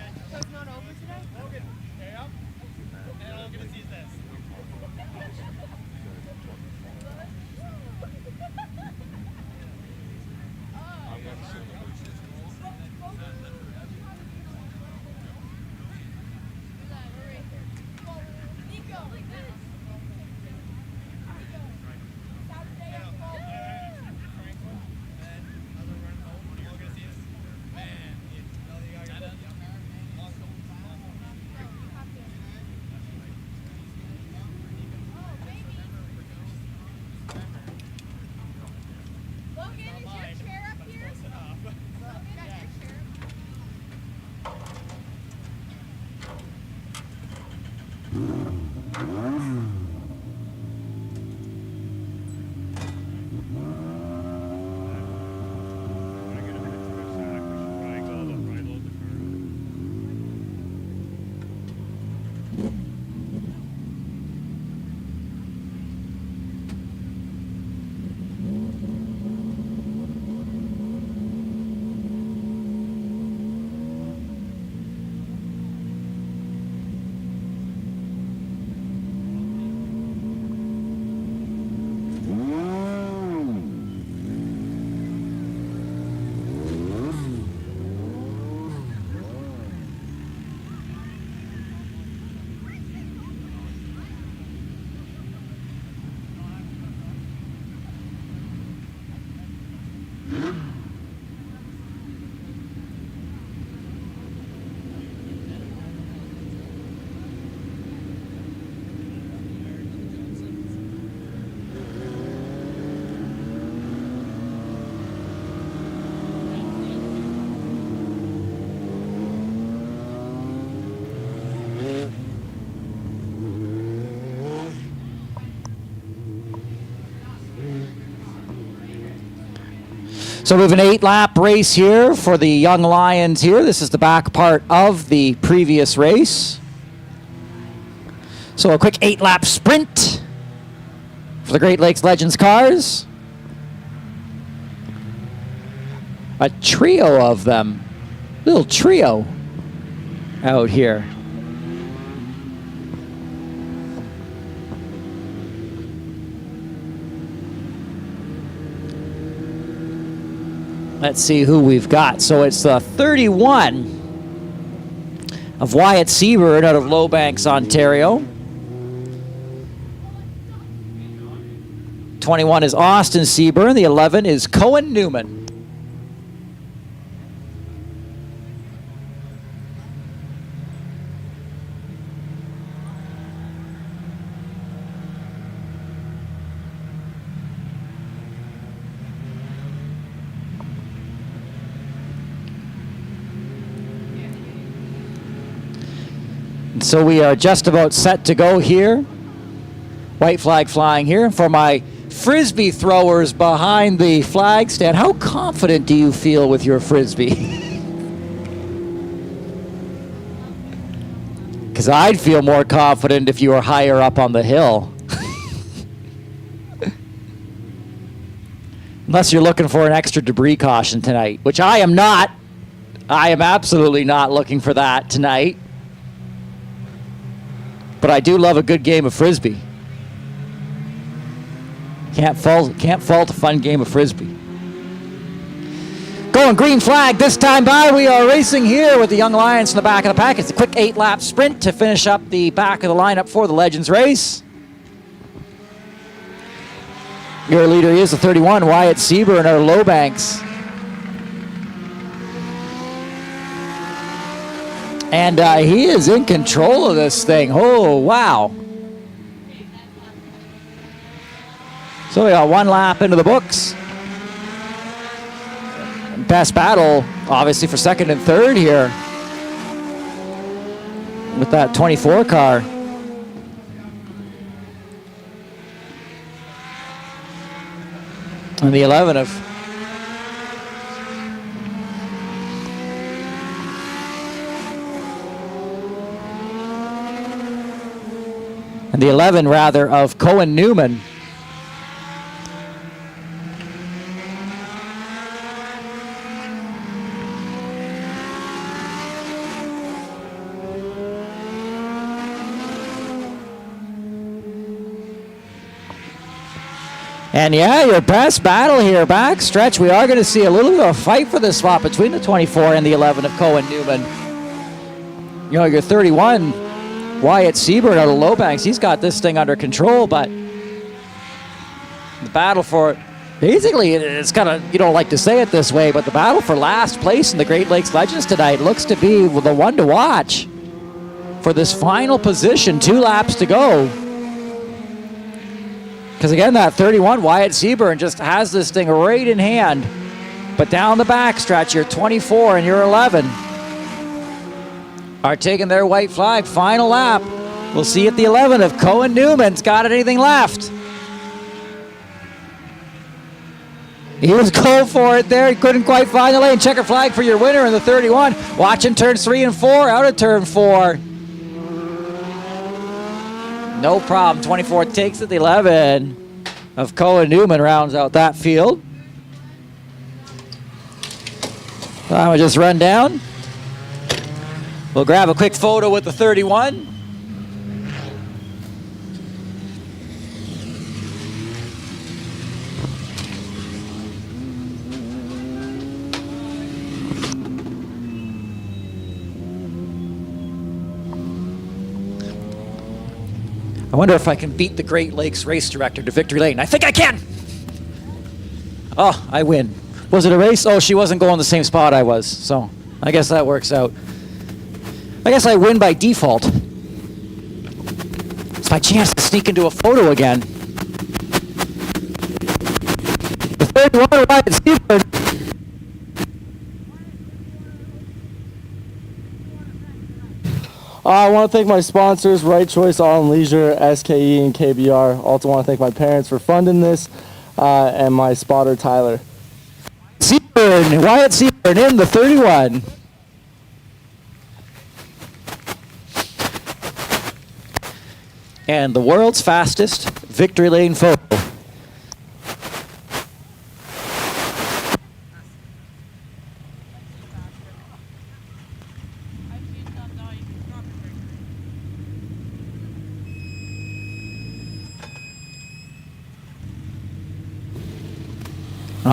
So we have an 8-lap race here for the young lions here. This is the back part of the previous race. So a quick 8-lap sprint for the Great Lakes Legends cars. A trio of them. Little trio out here. Let's see who we've got. So it's the 31 of Wyatt Seaburn out of Lowbanks, Ontario. 21 is Austin Seaburn. The 11 is Cohen Newman. So we are just about set to go here. White flag flying here. For my Frisbee throwers behind the flag stand, how confident do you feel with your Frisbee? Because I'd feel more confident if you were higher up on the hill. Unless you're looking for an extra debris caution tonight, which I am not. I am absolutely not looking for that tonight. But I do love a good game of Frisbee. Can't fault a fun game of Frisbee. Going green flag this time by. We are racing here with the Young Lions in the back of the pack. It's a quick 8-lap sprint to finish up the back of the lineup for the Legends race. Your leader is the 31, Wyatt Seaburn out of Lowbanks. And he is in control of this thing. Oh, wow. So we got 1 lap into the books. Best battle, obviously, for second and third here with that 24 car. And the 11 of and the 11 rather of Cohen Newman. And yeah, your best battle here, backstretch. We are going to see a little bit of a fight for this spot between the 24 and the 11 of Cohen Newman. You know, your 31, Wyatt Seaburn out of Lowbanks, he's got this thing under control, but the battle for, basically, it's kind of, you don't like to say it this way, but the battle for last place in the Great Lakes Legends tonight looks to be the one to watch for this final position. 2 laps to go. Because again, that 31, Wyatt Seaburn, just has this thing right in hand. But down the backstretch, your 24 and your 11 are taking their white flag. Final lap. We'll see if the 11 of Cohen Newman's got anything left. He was going for it there. He couldn't quite find the lane. Checker flag for your winner in the 31. Watching turns 3 and 4, out of turn 4. No problem. 24 takes it. The 11 of Cohen Newman rounds out that field. I'm going to just run down. We'll grab a quick photo with the 31. I wonder if I can beat the Great Lakes race director to victory lane. I think I can. Oh, I win. Was it a race? Oh, she wasn't going the same spot I was, so I guess that works out. I guess I win by default. It's my chance to sneak into a photo again. The 31 Wyatt Seaburn. I want to thank my sponsors, Right Choice Auto and Leisure, SKE, and KBR. Also want to thank my parents for funding this, and my spotter, Tyler. Seaburn, Wyatt Seaburn in the 31. And the world's fastest victory lane photo.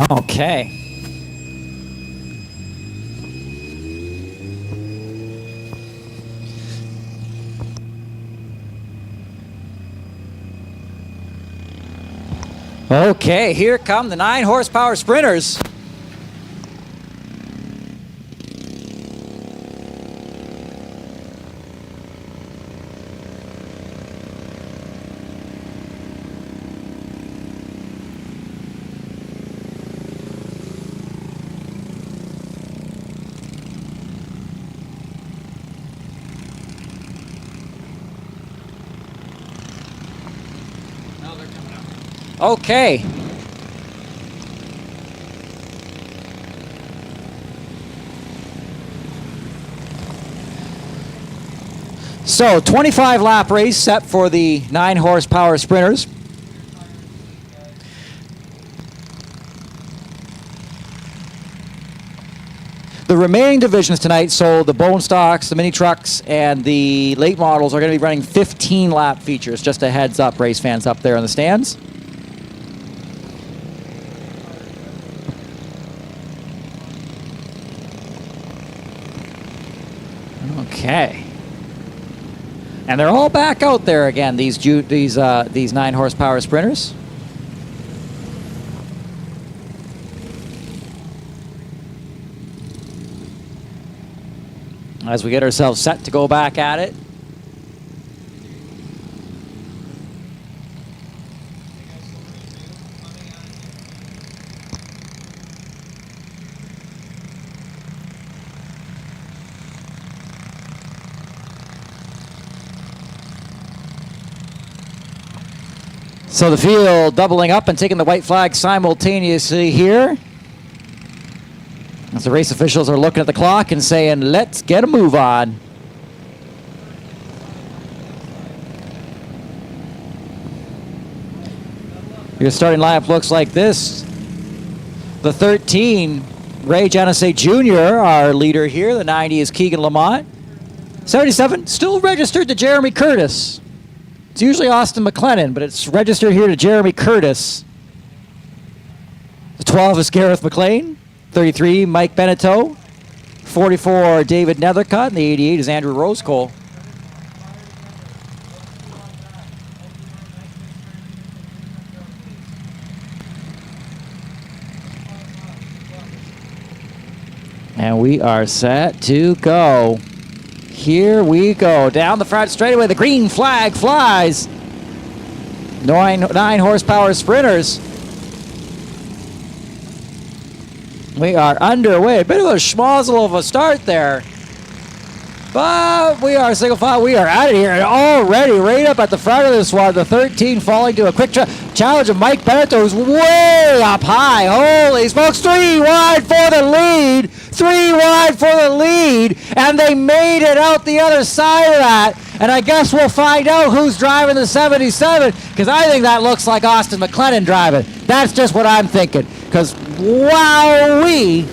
Okay. Okay, here come the 9 horsepower sprinters. Okay. So, 25 lap race set for the 9 horsepower sprinters. The remaining divisions tonight, so the bone stocks, the mini trucks, and the late models are going to be running 15 lap features. Just a heads up, race fans up there in the stands. Okay. And they're all back out there again, these 9 horsepower sprinters. As we get ourselves set to go back at it. So the field doubling up and taking the white flag simultaneously here. As the race officials are looking at the clock and saying, let's get a move on. Your starting lineup looks like this. The 13, Ray Genesee Jr., our leader here. The 90 is Keegan Lamont. 77, still registered to Jeremy Curtis. It's usually Austin McLennan, but it's registered here to Jeremy Curtis. The 12 is Gareth McLean. 33, Mike Beneteau. 44, David Nethercutt. And the 88 is Andrew Rosecole. And we are set to go. Here we go. Down the front straightaway, the green flag flies. 9 horsepower sprinters. We are underway. A bit of a schmozzle of a start there. But we are single file. We are out of here. And already right up at the front of this one, the 13 falling to a quick challenge of Mike Beneteau, who's way up high. Holy smokes. 3 wide for the lead. 3 wide for the lead. And they made it out the other side of that. And I guess we'll find out who's driving the 77, because I think that looks like Austin McLennan driving. That's just what I'm thinking. Because, wowee.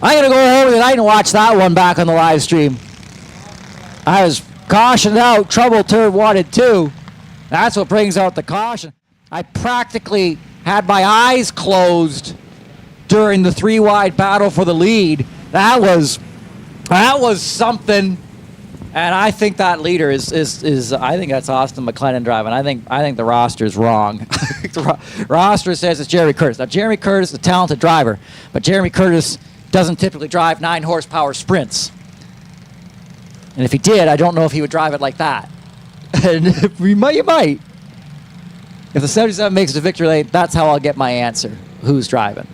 I'm going to go home tonight and watch that one back on the live stream. I was cautioned out. Trouble turn 1 and 2. That's what brings out the caution. I practically had my eyes closed during the 3 wide battle for the lead. That was something. And I think that leader is I think that's Austin McLennan driving. I think the roster's wrong. The roster says it's Jeremy Curtis. Now Jeremy Curtis is a talented driver, but Jeremy Curtis doesn't typically drive 9 horsepower sprints. And if he did, I don't know if he would drive it like that. And you might. If the 77 makes it to victory lane, that's how I'll get my answer. Who's driving?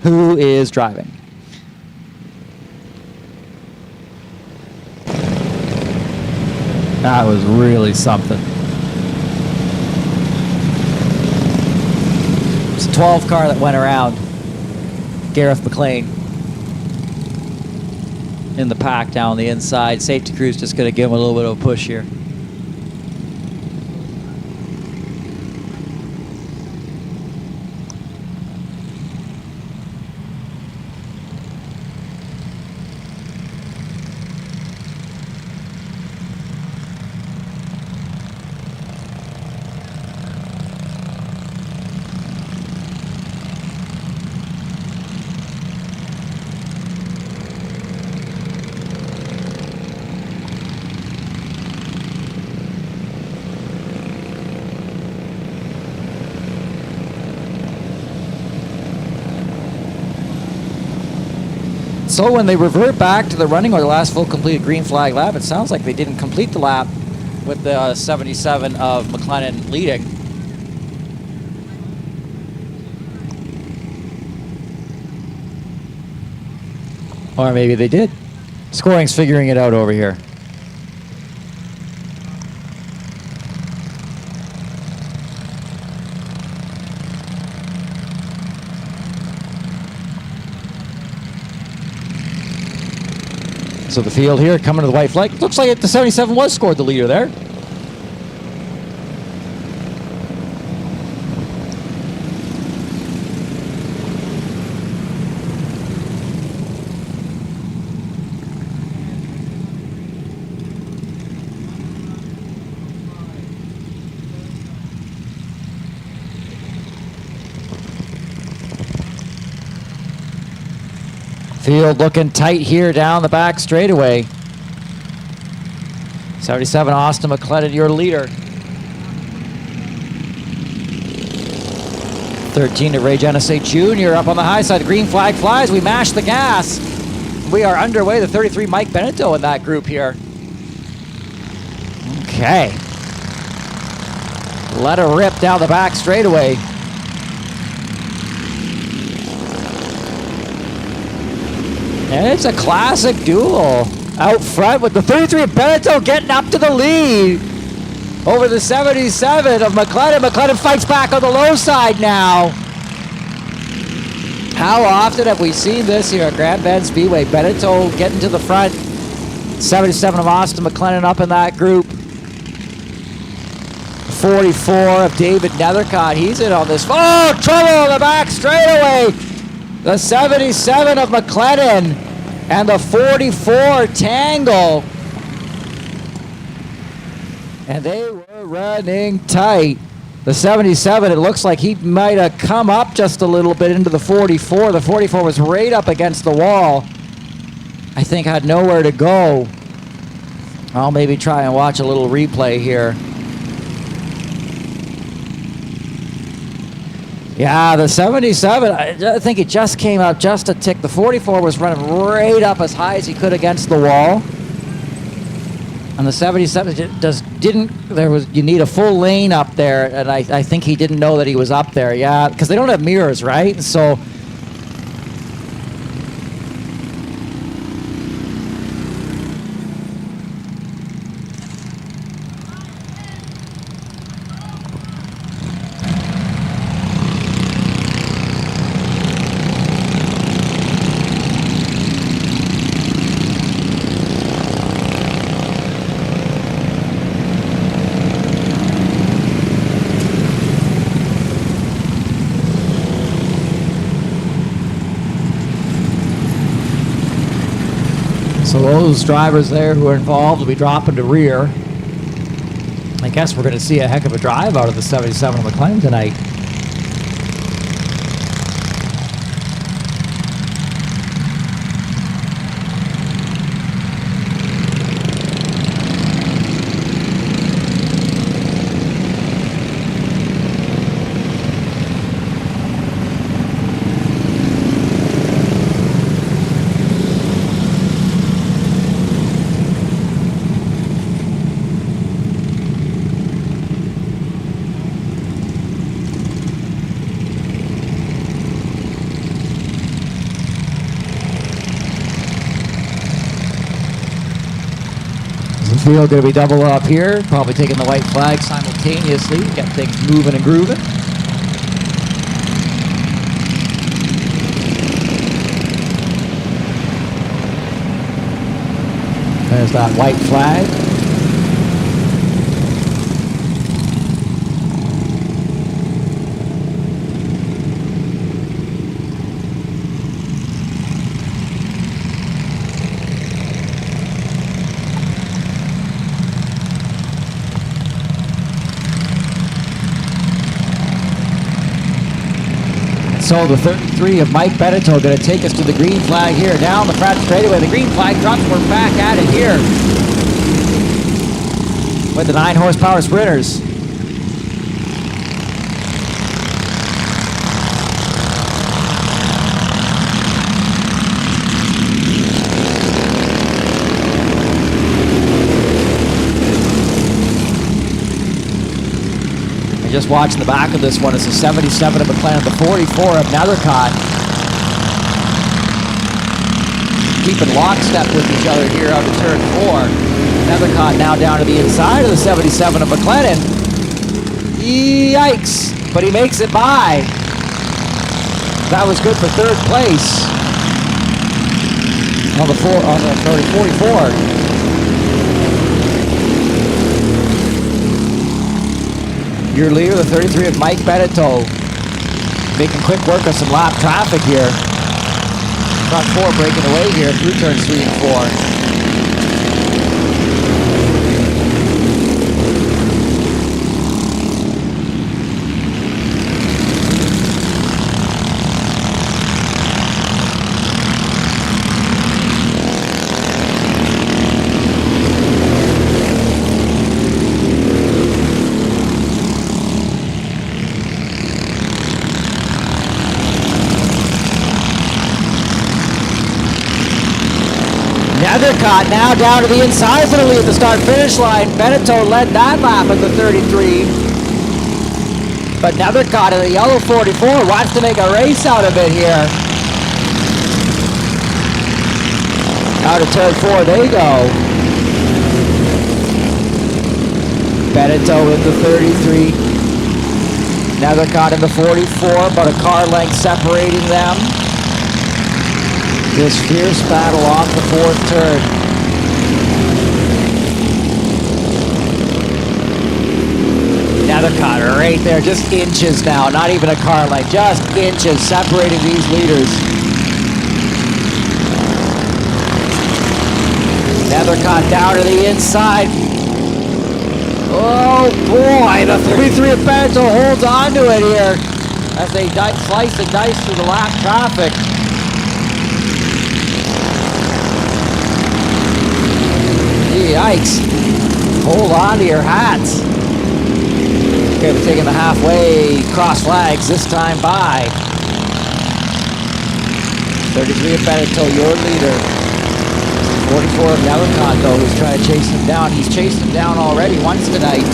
Who is driving? That was really something. It's a 12 car that went around. Gareth McLean in the pack down the inside. Safety crew's just going to give him a little bit of a push here. So when they revert back to the running or the last full completed green flag lap, it sounds like they didn't complete the lap with the 77 of McLennan leading. Or maybe they did. Scoring's figuring it out over here. So the field here coming to the white flag. Looks like the 77 was scored the leader there. Field looking tight here down the back straightaway. 77 Austin McLennan, your leader. 13 to Ray Genesee Jr. up on the high side. The green flag flies. We mash the gas. We are underway. The 33 Mike Beneteau in that group here. Okay. Let her rip down the back straightaway. And it's a classic duel out front with the 33 of Beneteau getting up to the lead over the 77 of McLennan. McLennan fights back on the low side now. How often have we seen this here at Grand Bend Speedway? Beneteau getting to the front. 77 of Austin McLennan up in that group. 44 of David Nethercott. He's in on this. Oh, trouble on the back straightaway. The 77 of McLennan and the 44 Tangle. And they were running tight. The 77, it looks like he might have come up just a little bit into the 44. The 44 was right up against the wall. I think had nowhere to go. I'll maybe try and watch a little replay here. Yeah, the 77, I think it just came up just a tick. The 44 was running right up as high as he could against the wall. And the 77 you need a full lane up there, and I think he didn't know that he was up there, yeah, because they don't have mirrors, right? So those drivers there who are involved will be dropping to rear. I guess we're going to see a heck of a drive out of the 77 of McLean tonight. Field going to be double up here, probably taking the white flag simultaneously, get things moving and grooving. There's that white flag. So the 33 of Mike Beneteau going to take us to the green flag here. Down the front straightaway, the green flag drops. We're back at it here with the 9 horsepower sprinters. Just watching the back of this one, it's the 77 of McLennan, the 44 of Nethercott. Keeping lockstep with each other here out of turn 4. Nethercott now down to the inside of the 77 of McLennan. Yikes, but he makes it by. That was good for third place on the 44. Your leader, the 33 of Mike Beneteau, making quick work of some lap traffic here. Front 4 breaking away here through turns 3 and 4. Nethercott now down to the inside for the lead at the start-finish line. Beneteau led that lap at the 33. But Nethercott in the yellow 44 wants to make a race out of it here. Out of turn 4 they go. Beneteau in the 33. Nethercott in the 44, but a car length separating them. This fierce battle off the 4th turn. Nethercott right there, just inches now, not even a car length, just inches separating these leaders. Nethercott down to the inside. Oh boy, the 33 of Beneteau holds on to it here as they slice and dice through the lap traffic. Yikes. Hold on to your hats. Okay, we're taking the halfway cross flags this time by. 33 of Beneteau, your leader. 44 of Nethercott, though, who's trying to chase him down. He's chased him down already once tonight.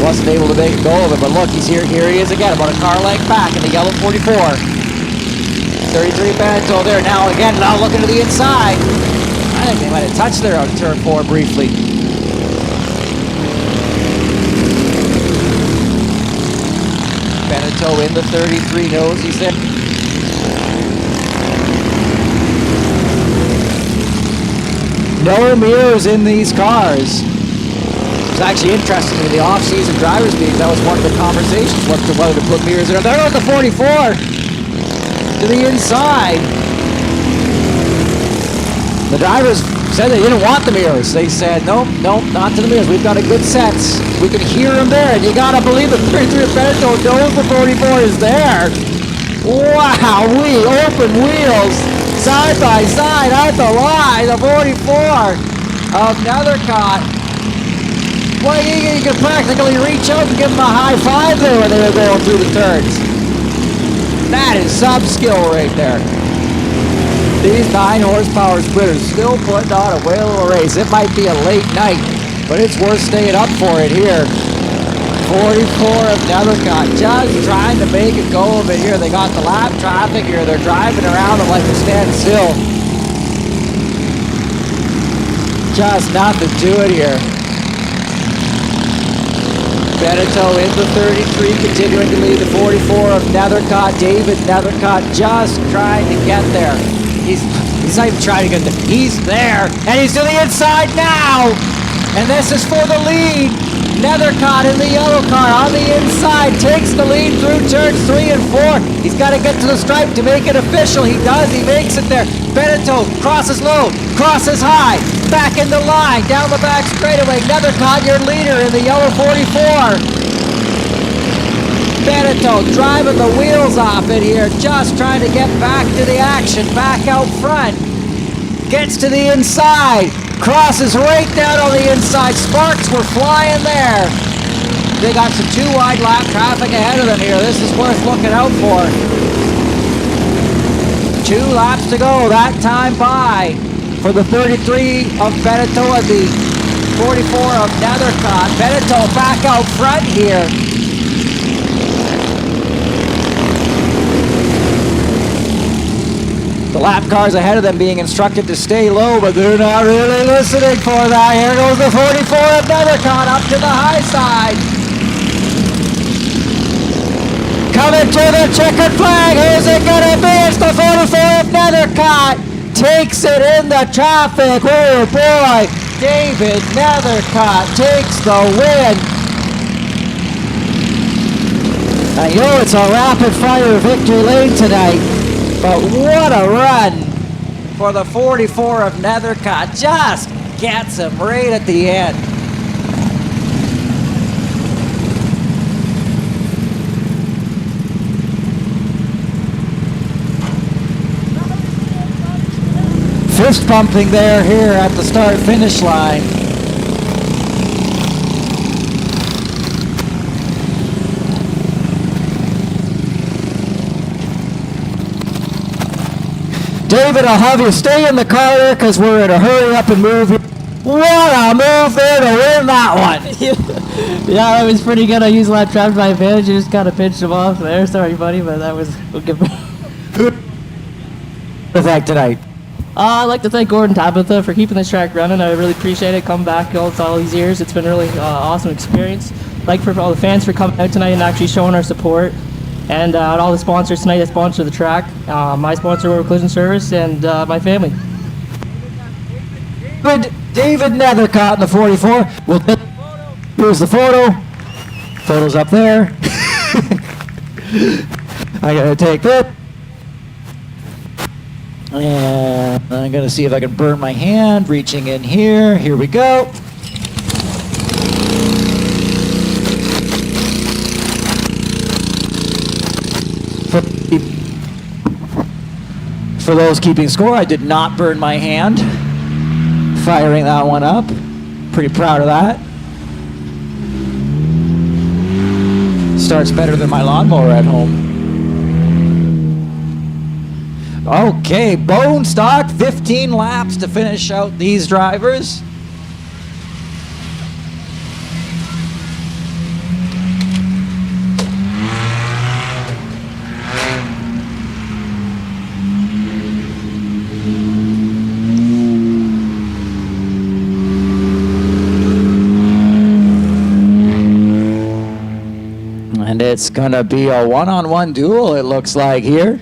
Wasn't able to make a go of it, but look, he's here. Here he is again, about a car length back in the yellow 44. 33 of Beneteau there. Now again, now looking to the inside. I think they might have touched there on turn 4 briefly. Beneteau in the 33 knows he's there. No mirrors in these cars. It's actually interesting in the off-season drivers meetings, that was one of the conversations, whether to put mirrors in. They're on the 44 to the inside. The drivers said they didn't want the mirrors. They said, nope, not to the mirrors. We've got a good sense. We can hear them there, and you gotta believe the 33 of Beneteau knows the 44 is there. Wow, open wheels, side by side at the line, the 44 of Nethercott. Well, you could practically reach out and give them a high five there when they were going through the turns. That is sub-skill right there. These 9 horsepower splitters still putting on a whale of a race. It might be a late night, but it's worth staying up for it here. 44 of Nethercott just trying to make a go of it here. They got the lap traffic here. They're driving around them like a standstill. Just nothing to it here. Beneteau in the 33, continuing to lead the 44 of Nethercott. David Nethercott just trying to get there. He's not even trying to get there. He's there, and he's to the inside now. And this is for the lead. Nethercott in the yellow car on the inside takes the lead through turns 3 and 4. He's got to get to the stripe to make it official. He does. He makes it there. Beneteau crosses low, crosses high, back in the line, down the back straightaway. Nethercott, your leader in the yellow 44. Beneteau driving the wheels off it here, just trying to get back to the action, back out front. Gets to the inside, crosses right down on the inside. Sparks were flying there. They got some 2 wide lap traffic ahead of them here. This is worth looking out for. 2 laps to go, that time by for the 33 of Beneteau and the 44 of Nethercott. Beneteau back out front here. The lap cars ahead of them being instructed to stay low, but they're not really listening for that. Here goes the 44 of Nethercott up to the high side. Coming to the checkered flag. Who's it gonna be? It's the 44 of Nethercott. Takes it in the traffic. Oh boy. David Nethercott takes the win. I know it's a rapid fire victory lane tonight, but what a run for the 44 of Nethercott. Just gets him right at the end. Fist pumping there here at the start-finish line. David, I'll have you stay in the car there because we're in a hurry up and move. What a move there to win that one. Yeah, that was pretty good. I used lap traffic to my advantage. I just kind of pinched him off there. Sorry, buddy, but that was... We'll give Thank tonight. I'd like to thank Gordon Tabitha for keeping this track running. I really appreciate it. Come back all these years. It's been a really awesome experience. I'd like for all the fans for coming out tonight and actually showing our support. And all the sponsors tonight that sponsor the track. My sponsor, World Collision Service, and my family. David Nethercott in the 44 will Here's the photo. Photo's up there. I gotta take that. And I'm gonna see if I can burn my hand, reaching in here. Here we go. For those keeping score, I did not burn my hand firing that one up. Pretty proud of that. Starts better than my lawnmower at home. Okay, bone stock, 15 laps to finish out these drivers. And it's gonna be a one-on-one duel, it looks like here.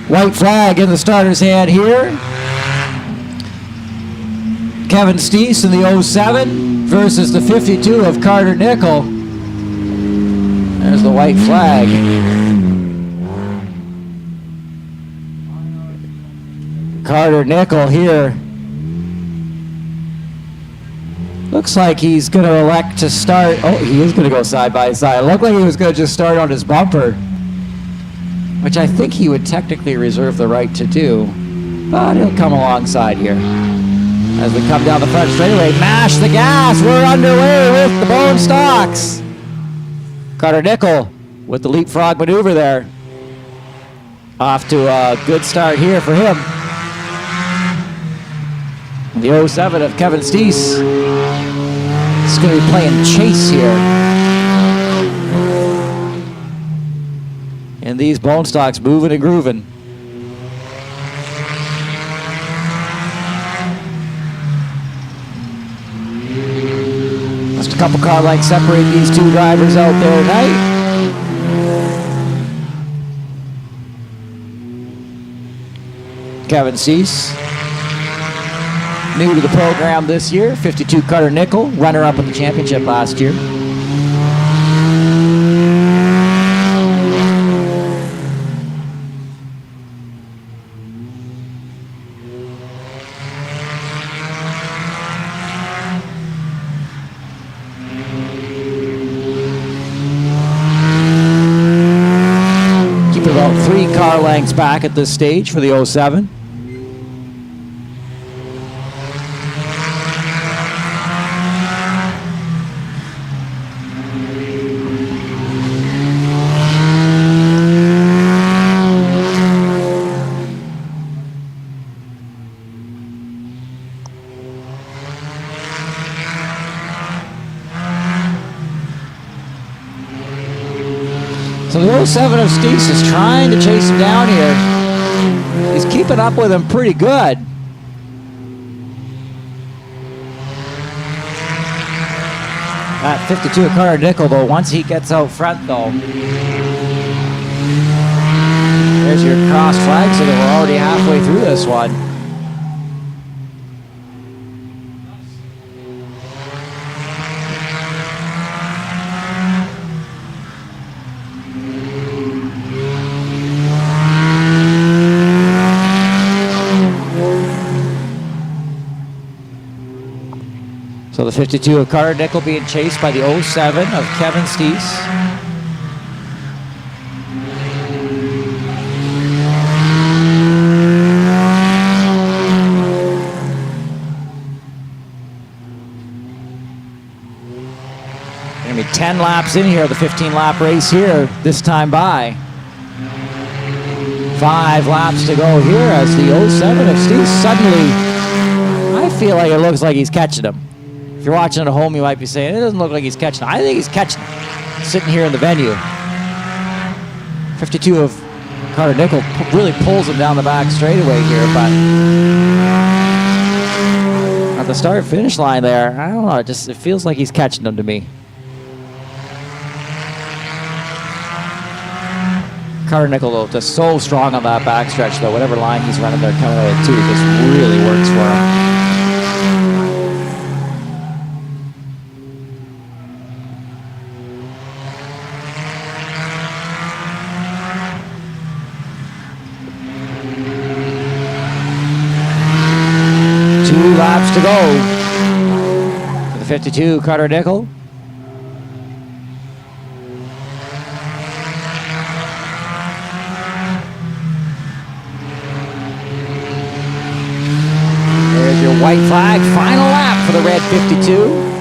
White flag in the starter's hand here. Kevin Steese in the 07 versus the 52 of Carter Nickel. There's the white flag. Carter Nickel here. Looks like he's going to elect to start. Oh, he is going to go side by side. Looked like he was going to just start on his bumper, which I think he would technically reserve the right to do, but he'll come alongside here. As we come down the front straightaway, mash the gas, we're underway with the bone stocks. Carter Nickel with the leapfrog maneuver there. Off to a good start here for him. The 07 of Kevin Steese is going to be playing chase here. And these bone stocks moving and grooving. Just a couple car lengths separate these two drivers out there tonight. Kevin Steese, new to the program this year. 52 Carter Nickel, runner-up in the championship last year. About 3 car lengths back at this stage for the 07. So the 07 of Steese is trying to chase him down here. He's keeping up with him pretty good. That 52 of Carter Nickel, though, once he gets out front, though. There's your cross flag, so that we're already halfway through this one. So the 52 of Carter Nickel being chased by the 07 of Kevin Steese. Gonna be 10 laps in here, the 15-lap race here, this time by. 5 laps to go here as the 07 of Steese suddenly, I feel like it looks like he's catching him. If you're watching at home, you might be saying, it doesn't look like he's catching him. I think he's catching him, sitting here in the venue. 52 of Carter Nickel really pulls him down the back straightaway here, but at the start-finish line there, I don't know, it feels like he's catching them to me. Carter Nickel, though, just so strong on that backstretch, though. Whatever line he's running there coming out of 2 just really works for him. Laps to go for the 52, Carter Nickel. There's your white flag. Final lap for the red 52.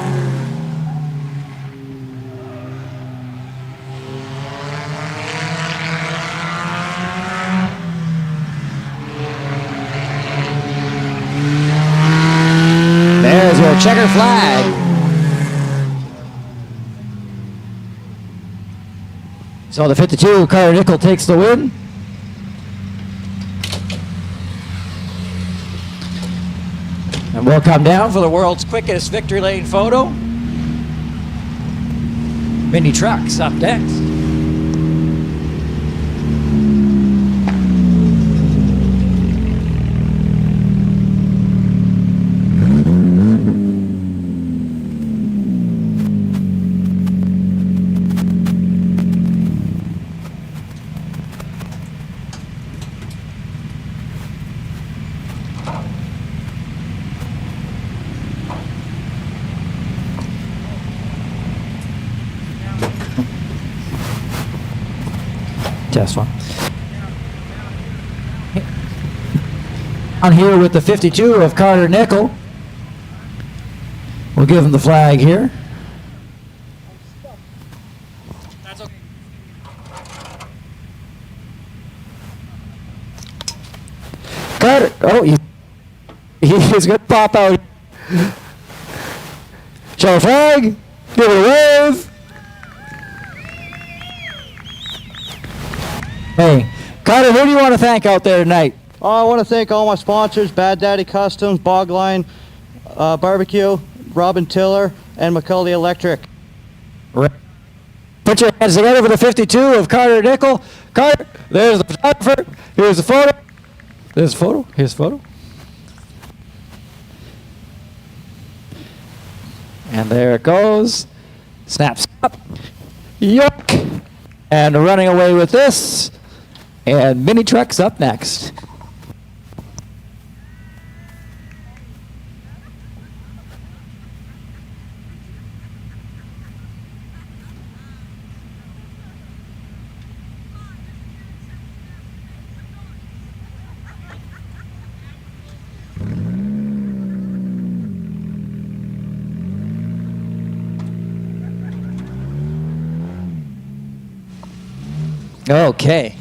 There's your checker flag. So the 52, Carter Nickel takes the win. And we'll come down for the world's quickest victory lane photo. Mini trucks up next. Test one. On here with the 52 of Carter Nickel. We'll give him the flag here. That's okay. Carter, oh, he's going to pop out. Show a flag. Give it a wave. Hey, Carter, who do you want to thank out there tonight? Oh, I want to thank all my sponsors, Bad Daddy Customs, Bogline Barbecue, Robin Tiller, and McCully Electric. Right. Put your hands together for the 52 of Carter Nickel. Carter, there's the photographer. Here's the photo. There's the photo. Here's the photo. And there it goes. Snaps up. Yuck. And running away with this. And mini trucks up next. Okay.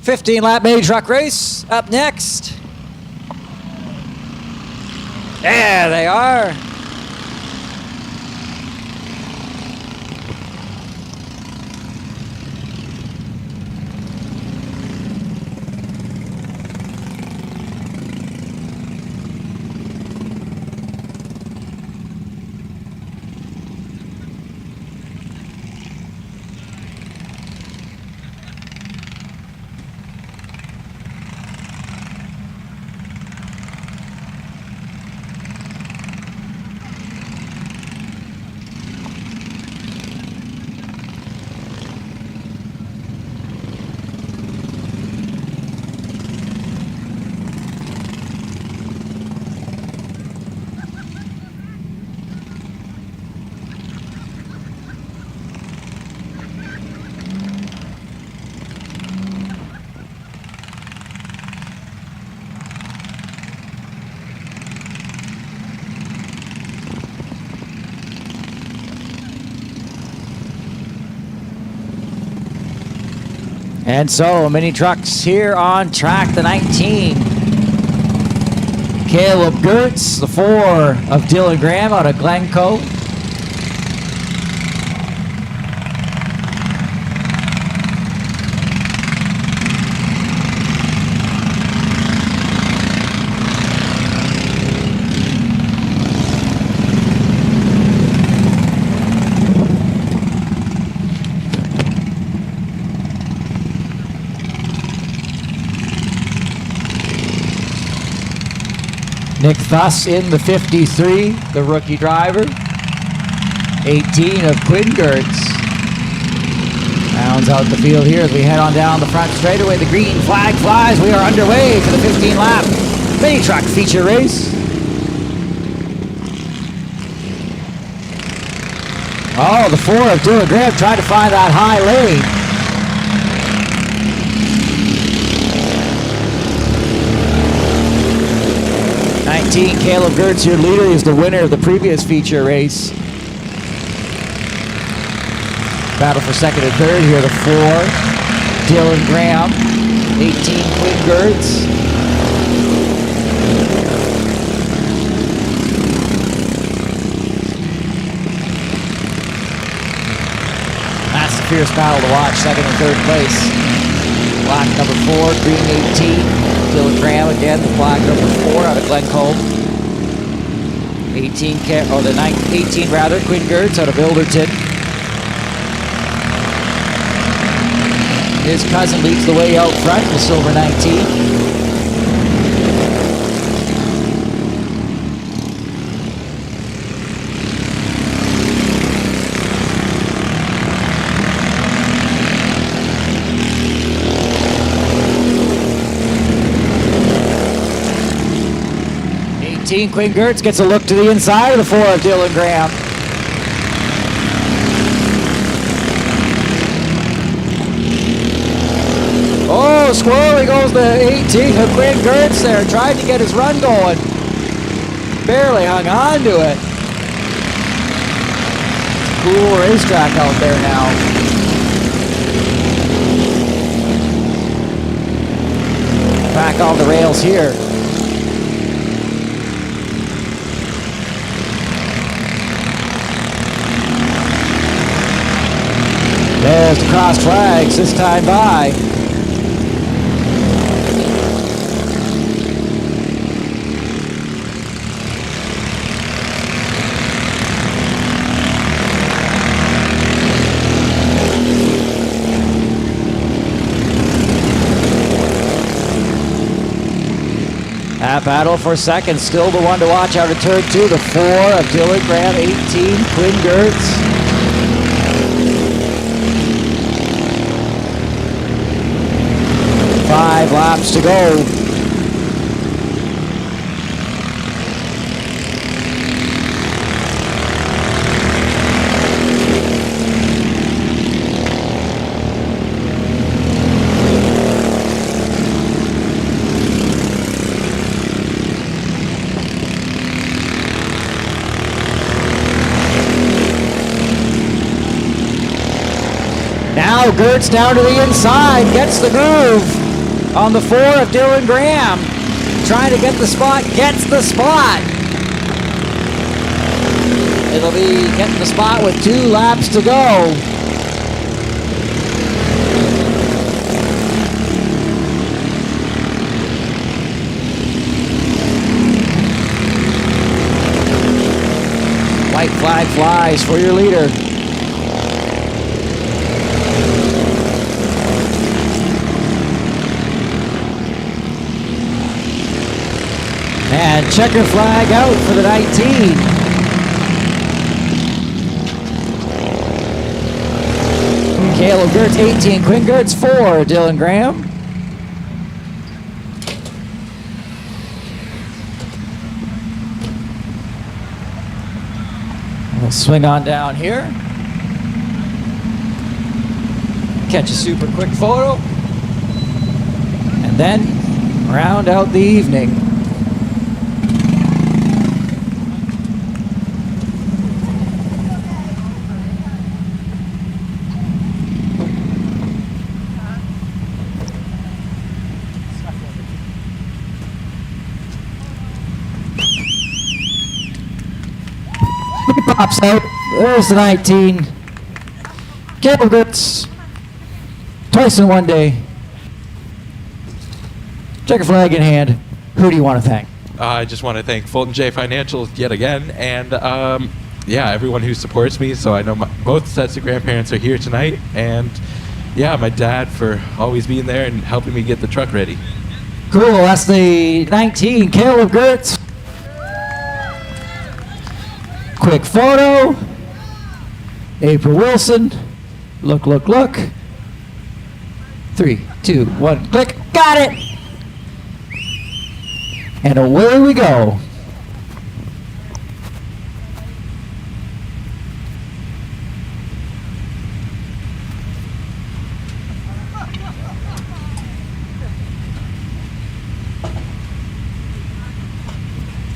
15-lap mini truck race up next. There they are. And so, mini trucks here on track the 19. Caleb Gertz, the 4 of Dylan Graham out of Glencoe. Nick Thuss in the 53, the rookie driver. 18 of Quinn Gertz. Rounds out the field here as we head on down the front straightaway. The green flag flies. We are underway for the 15-lap mini truck feature race. Oh, the 4 of Dylan Graham trying to find that high lane. Caleb Gertz, your leader, is the winner of the previous feature race. Battle for second and third here. The 4, Dylan Graham. 18, Quinn Gertz. That's the fierce battle to watch, second and third place. Black number 4, green 18. Dylan Graham again, the black number 4 out of Glencombe. 18 rather, Quinn Gertz out of Ilderton. His cousin leads the way out front, the silver 19. Quinn Gertz gets a look to the inside of the 4 of Dylan Graham. Oh, squirrely goes the 18 of Quinn Gertz there. Tried to get his run going. Barely hung on to it. Cool racetrack out there now. Back on the rails here. There's the cross flags this time by. That battle for second, still the one to watch out of turn 2. The 4 of Dylan Graham, 18, Quinn Gertz. 5 laps to go. Now Gertz down to the inside, gets the groove. On the 4 of Dylan Graham, trying to get the spot, gets the spot. It'll be getting the spot with 2 laps to go. White flag flies for your leader. And checker flag out for the 19. Caleb Gertz, 18. Quinn Gertz, 4. Dylan Graham. We'll swing on down here. Catch a super quick photo. And then round out the evening. Pops out. There's the 19. Caleb Gertz. Twice in one day. Checker flag in hand. Who do you want to thank? I just want to thank Fulton J Financial yet again, and yeah, everyone who supports me. So I know both sets of grandparents are here tonight, and yeah, my dad for always being there and helping me get the truck ready. Cool. That's the 19. Caleb Gertz. Quick photo. April Wilson. Look, look, look. 3, 2, 1, click. Got it! And away we go.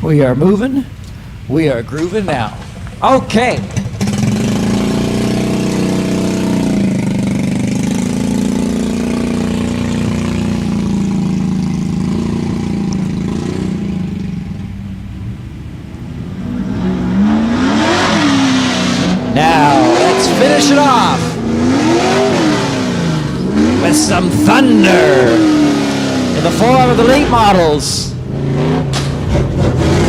We are moving. We are grooving now. Okay. Now, let's finish it off with some thunder in the form of the late models.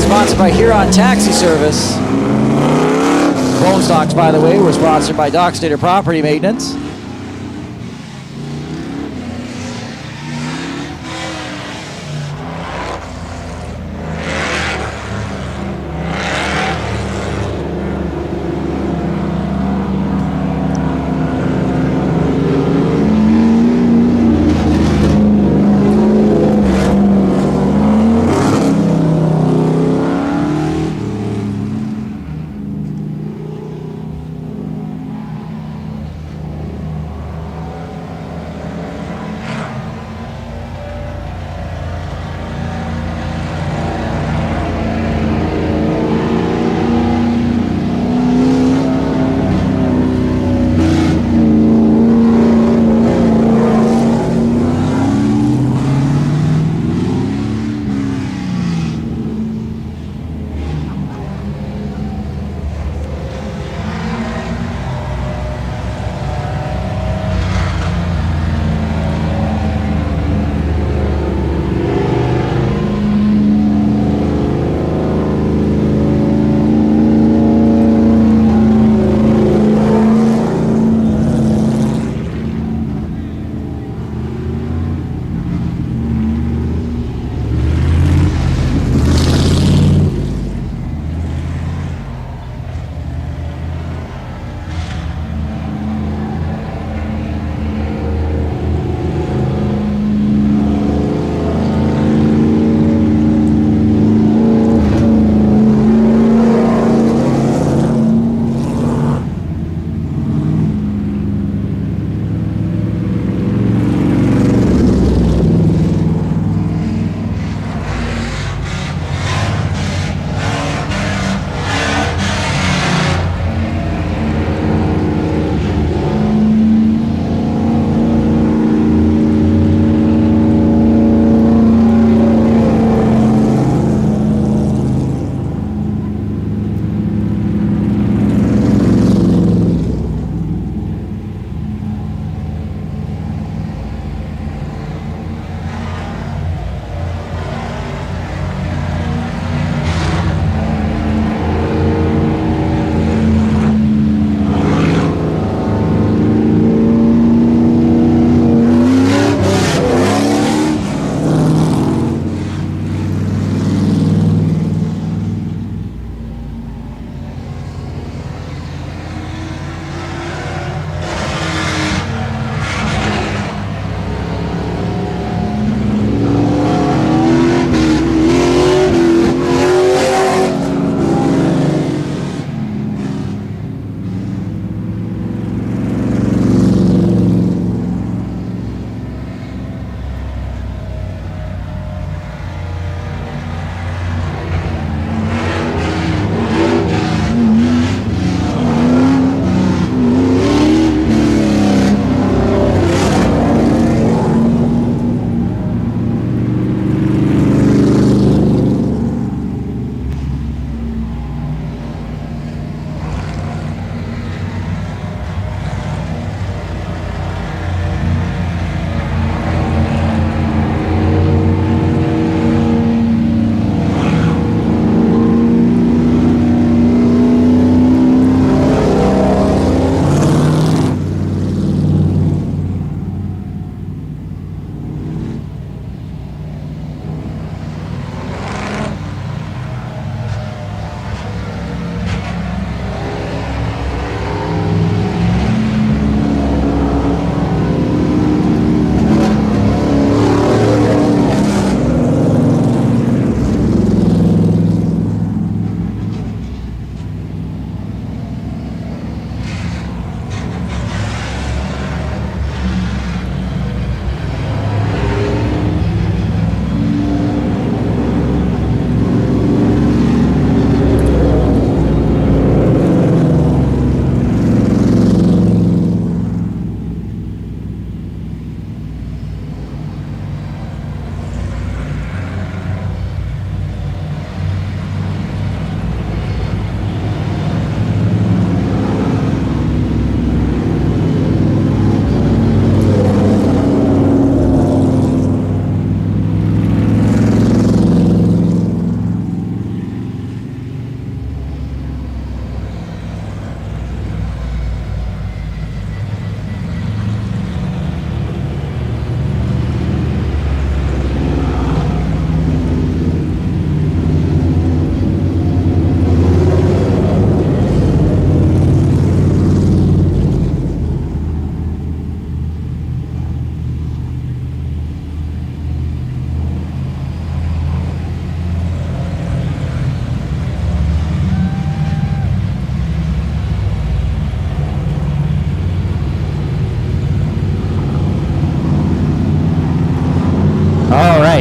Sponsored by Huron Taxi Service. Bone stocks, by the way, were sponsored by Dockstader Property Maintenance.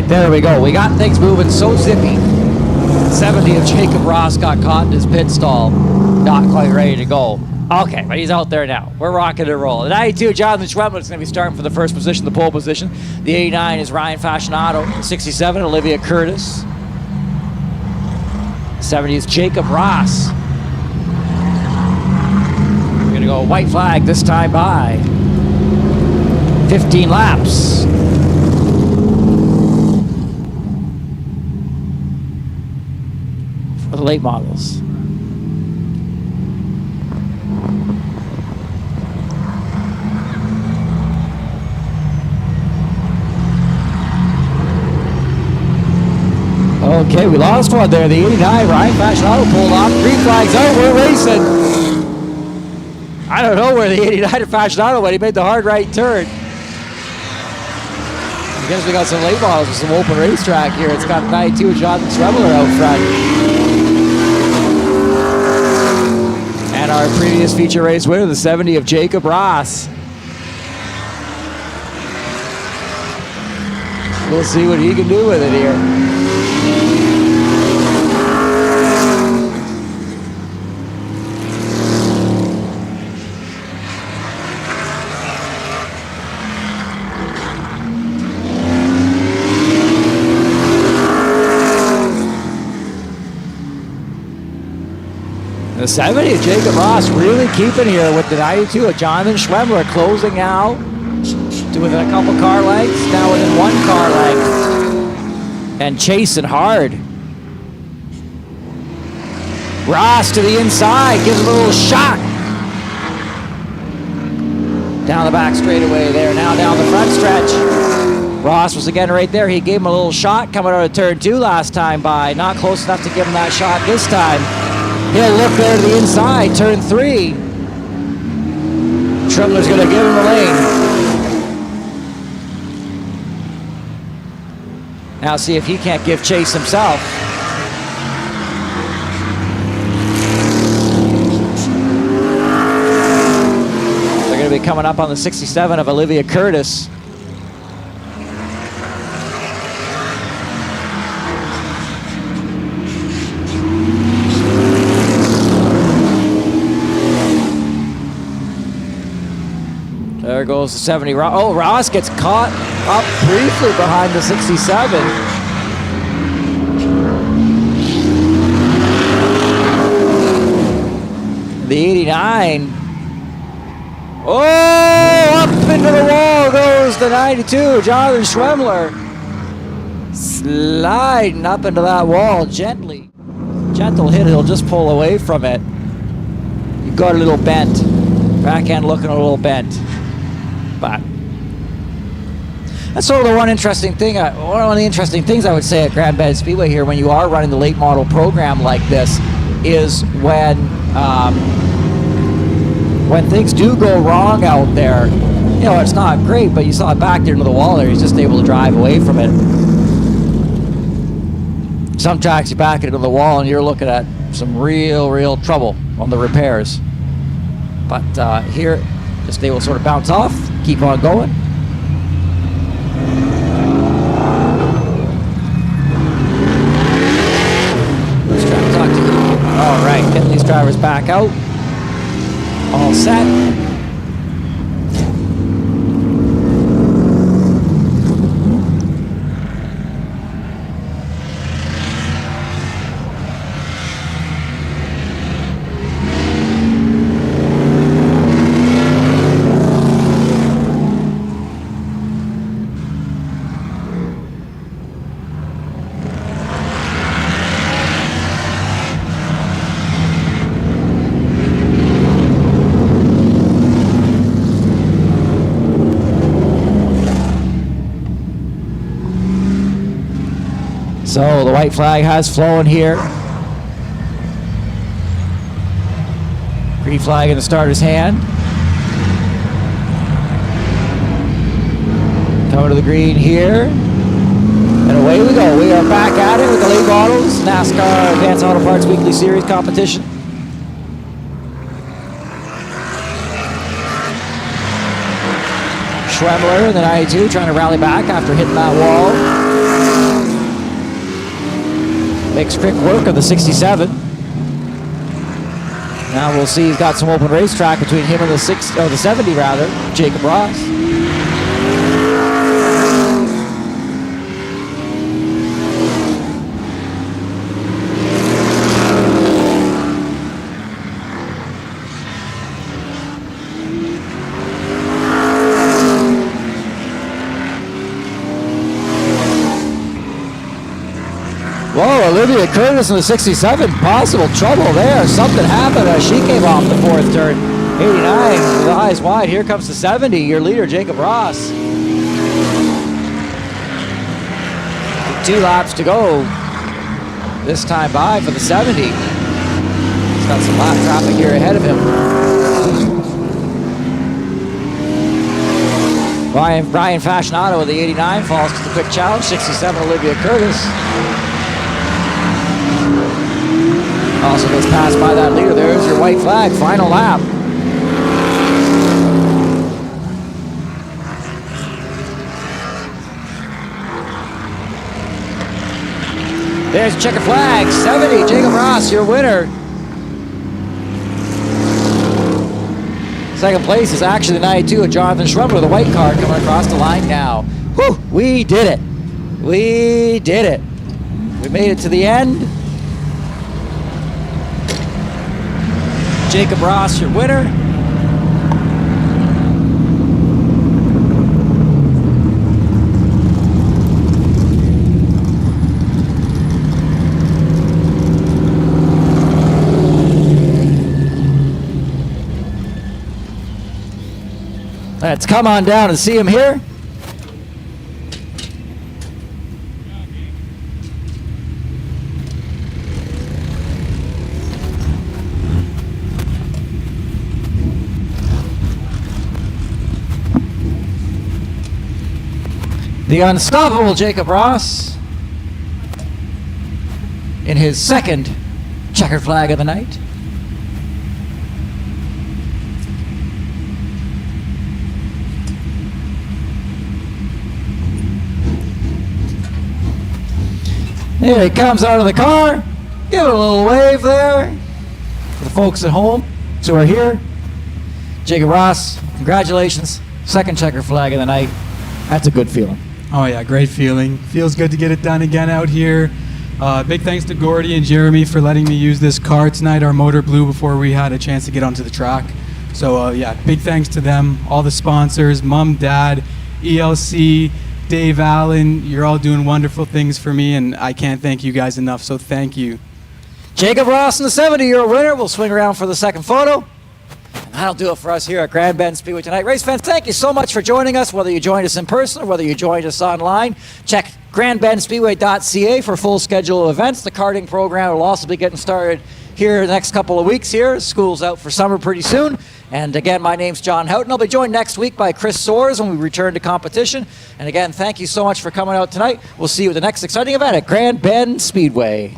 There we go. We got things moving so zippy. 70 of Jacob Ross got caught in his pit stall. Not quite ready to go. Okay, but he's out there now. We're rocking and rolling. The 92, Jonathan Schwemmler is going to be starting for the first position, the pole position. The 89 is Ryan Fascinato. The 67, Olivia Curtis. The 70 is Jacob Ross. We're going to go white flag this time by 15 laps. For the late models. Okay, we lost one there. The 89, Ryan Fascinato pulled off. Green flags out, we're racing. I don't know where the 89 of Fascinato went. He made the hard right turn. I guess we got some late models with some open racetrack here. It's got 92 of Jonathan Schwemmler out front. And our previous feature race winner, the 70 of Jacob Ross. We'll see what he can do with it here. The 70 of Jacob Ross really keeping here with the 92 of Jonathan Schwemmler closing out to within a couple car lengths, now within one car length, and chasing hard. Ross to the inside, gives him a little shot. Down the back straightaway there, now down the front stretch. Ross was again right there. He gave him a little shot coming out of turn 2 last time by. Not close enough to give him that shot this time. He'll look there to the inside, turn 3. Schwemmler's going to give him the lane. Now see if he can't give chase himself. They're going to be coming up on the 67 of Olivia Curtis. There goes the 70. Oh, Ross gets caught up briefly behind the 67. The 89. Oh, up into the wall goes the 92, Jonathan Schwemmler. Sliding up into that wall gently. Gentle hit, he'll just pull away from it. You got a little bent. Backhand looking a little bent. But that's sort of the one interesting thing. One of the interesting things I would say at Grand Bend Speedway here, when you are running the late model program like this, is when things do go wrong out there. You know, it's not great, but you saw it back there into the wall there. He's just able to drive away from it. Some tracks you back into the wall and you're looking at some real trouble on the repairs. But here, just able to sort of bounce off, keep on going. Let's try to talk to you. All right, getting these drivers back out. All set. So the white flag has flown here. Green flag in the starter's hand. Coming to the green here. And away we go. We are back at it with the late models, NASCAR Advanced Auto Parts Weekly Series competition. Schwemmler in the 92 trying to rally back after hitting that wall. Makes quick work of the 67. Now we'll see, he's got some open racetrack between him and the 70 rather, Jacob Ross. Whoa, Olivia Curtis in the 67, possible trouble there. Something happened as she came off the fourth turn. 89 with the eyes wide. Here comes the 70, your leader, Jacob Ross. 2 laps to go. This time by for the 70. He's got some lap traffic here ahead of him. Brian Fascinato with the 89 falls to the quick challenge. 67, Olivia Curtis. Also gets passed by that leader. There's your white flag. Final lap. There's a checker flag. 70. Jacob Ross, your winner. Second place is actually the 92 of Jonathan Schrumpler, the white card coming across the line now. Whew, we did it. We did it. We made it to the end. Jacob Ross, your winner. Let's come on down and see him here. The unstoppable Jacob Ross in his second checker flag of the night. Here he comes out of the car. Give it a little wave there for the folks at home who are here. Jacob Ross, congratulations. Second checker flag of the night. That's a good feeling. Oh yeah, great feeling. Feels good to get it done again out here. Big thanks to Gordy and Jeremy for letting me use this car tonight. Our motor blew before we had a chance to get onto the track. So yeah, big thanks to them, all the sponsors, Mom, Dad, ELC, Dave Allen. You're all doing wonderful things for me, and I can't thank you guys enough, so thank you. Jacob Ross in the 70, your winner. We'll swing around for the second photo. And that'll do it for us here at Grand Bend Speedway tonight. Race fans, thank you so much for joining us, whether you joined us in person or whether you joined us online. Check grandbendspeedway.ca for full schedule of events. The karting program will also be getting started here the next couple of weeks here. School's out for summer pretty soon. And again, my name's John Houghton. I'll be joined next week by Chris Soares when we return to competition. And again, thank you so much for coming out tonight. We'll see you at the next exciting event at Grand Bend Speedway.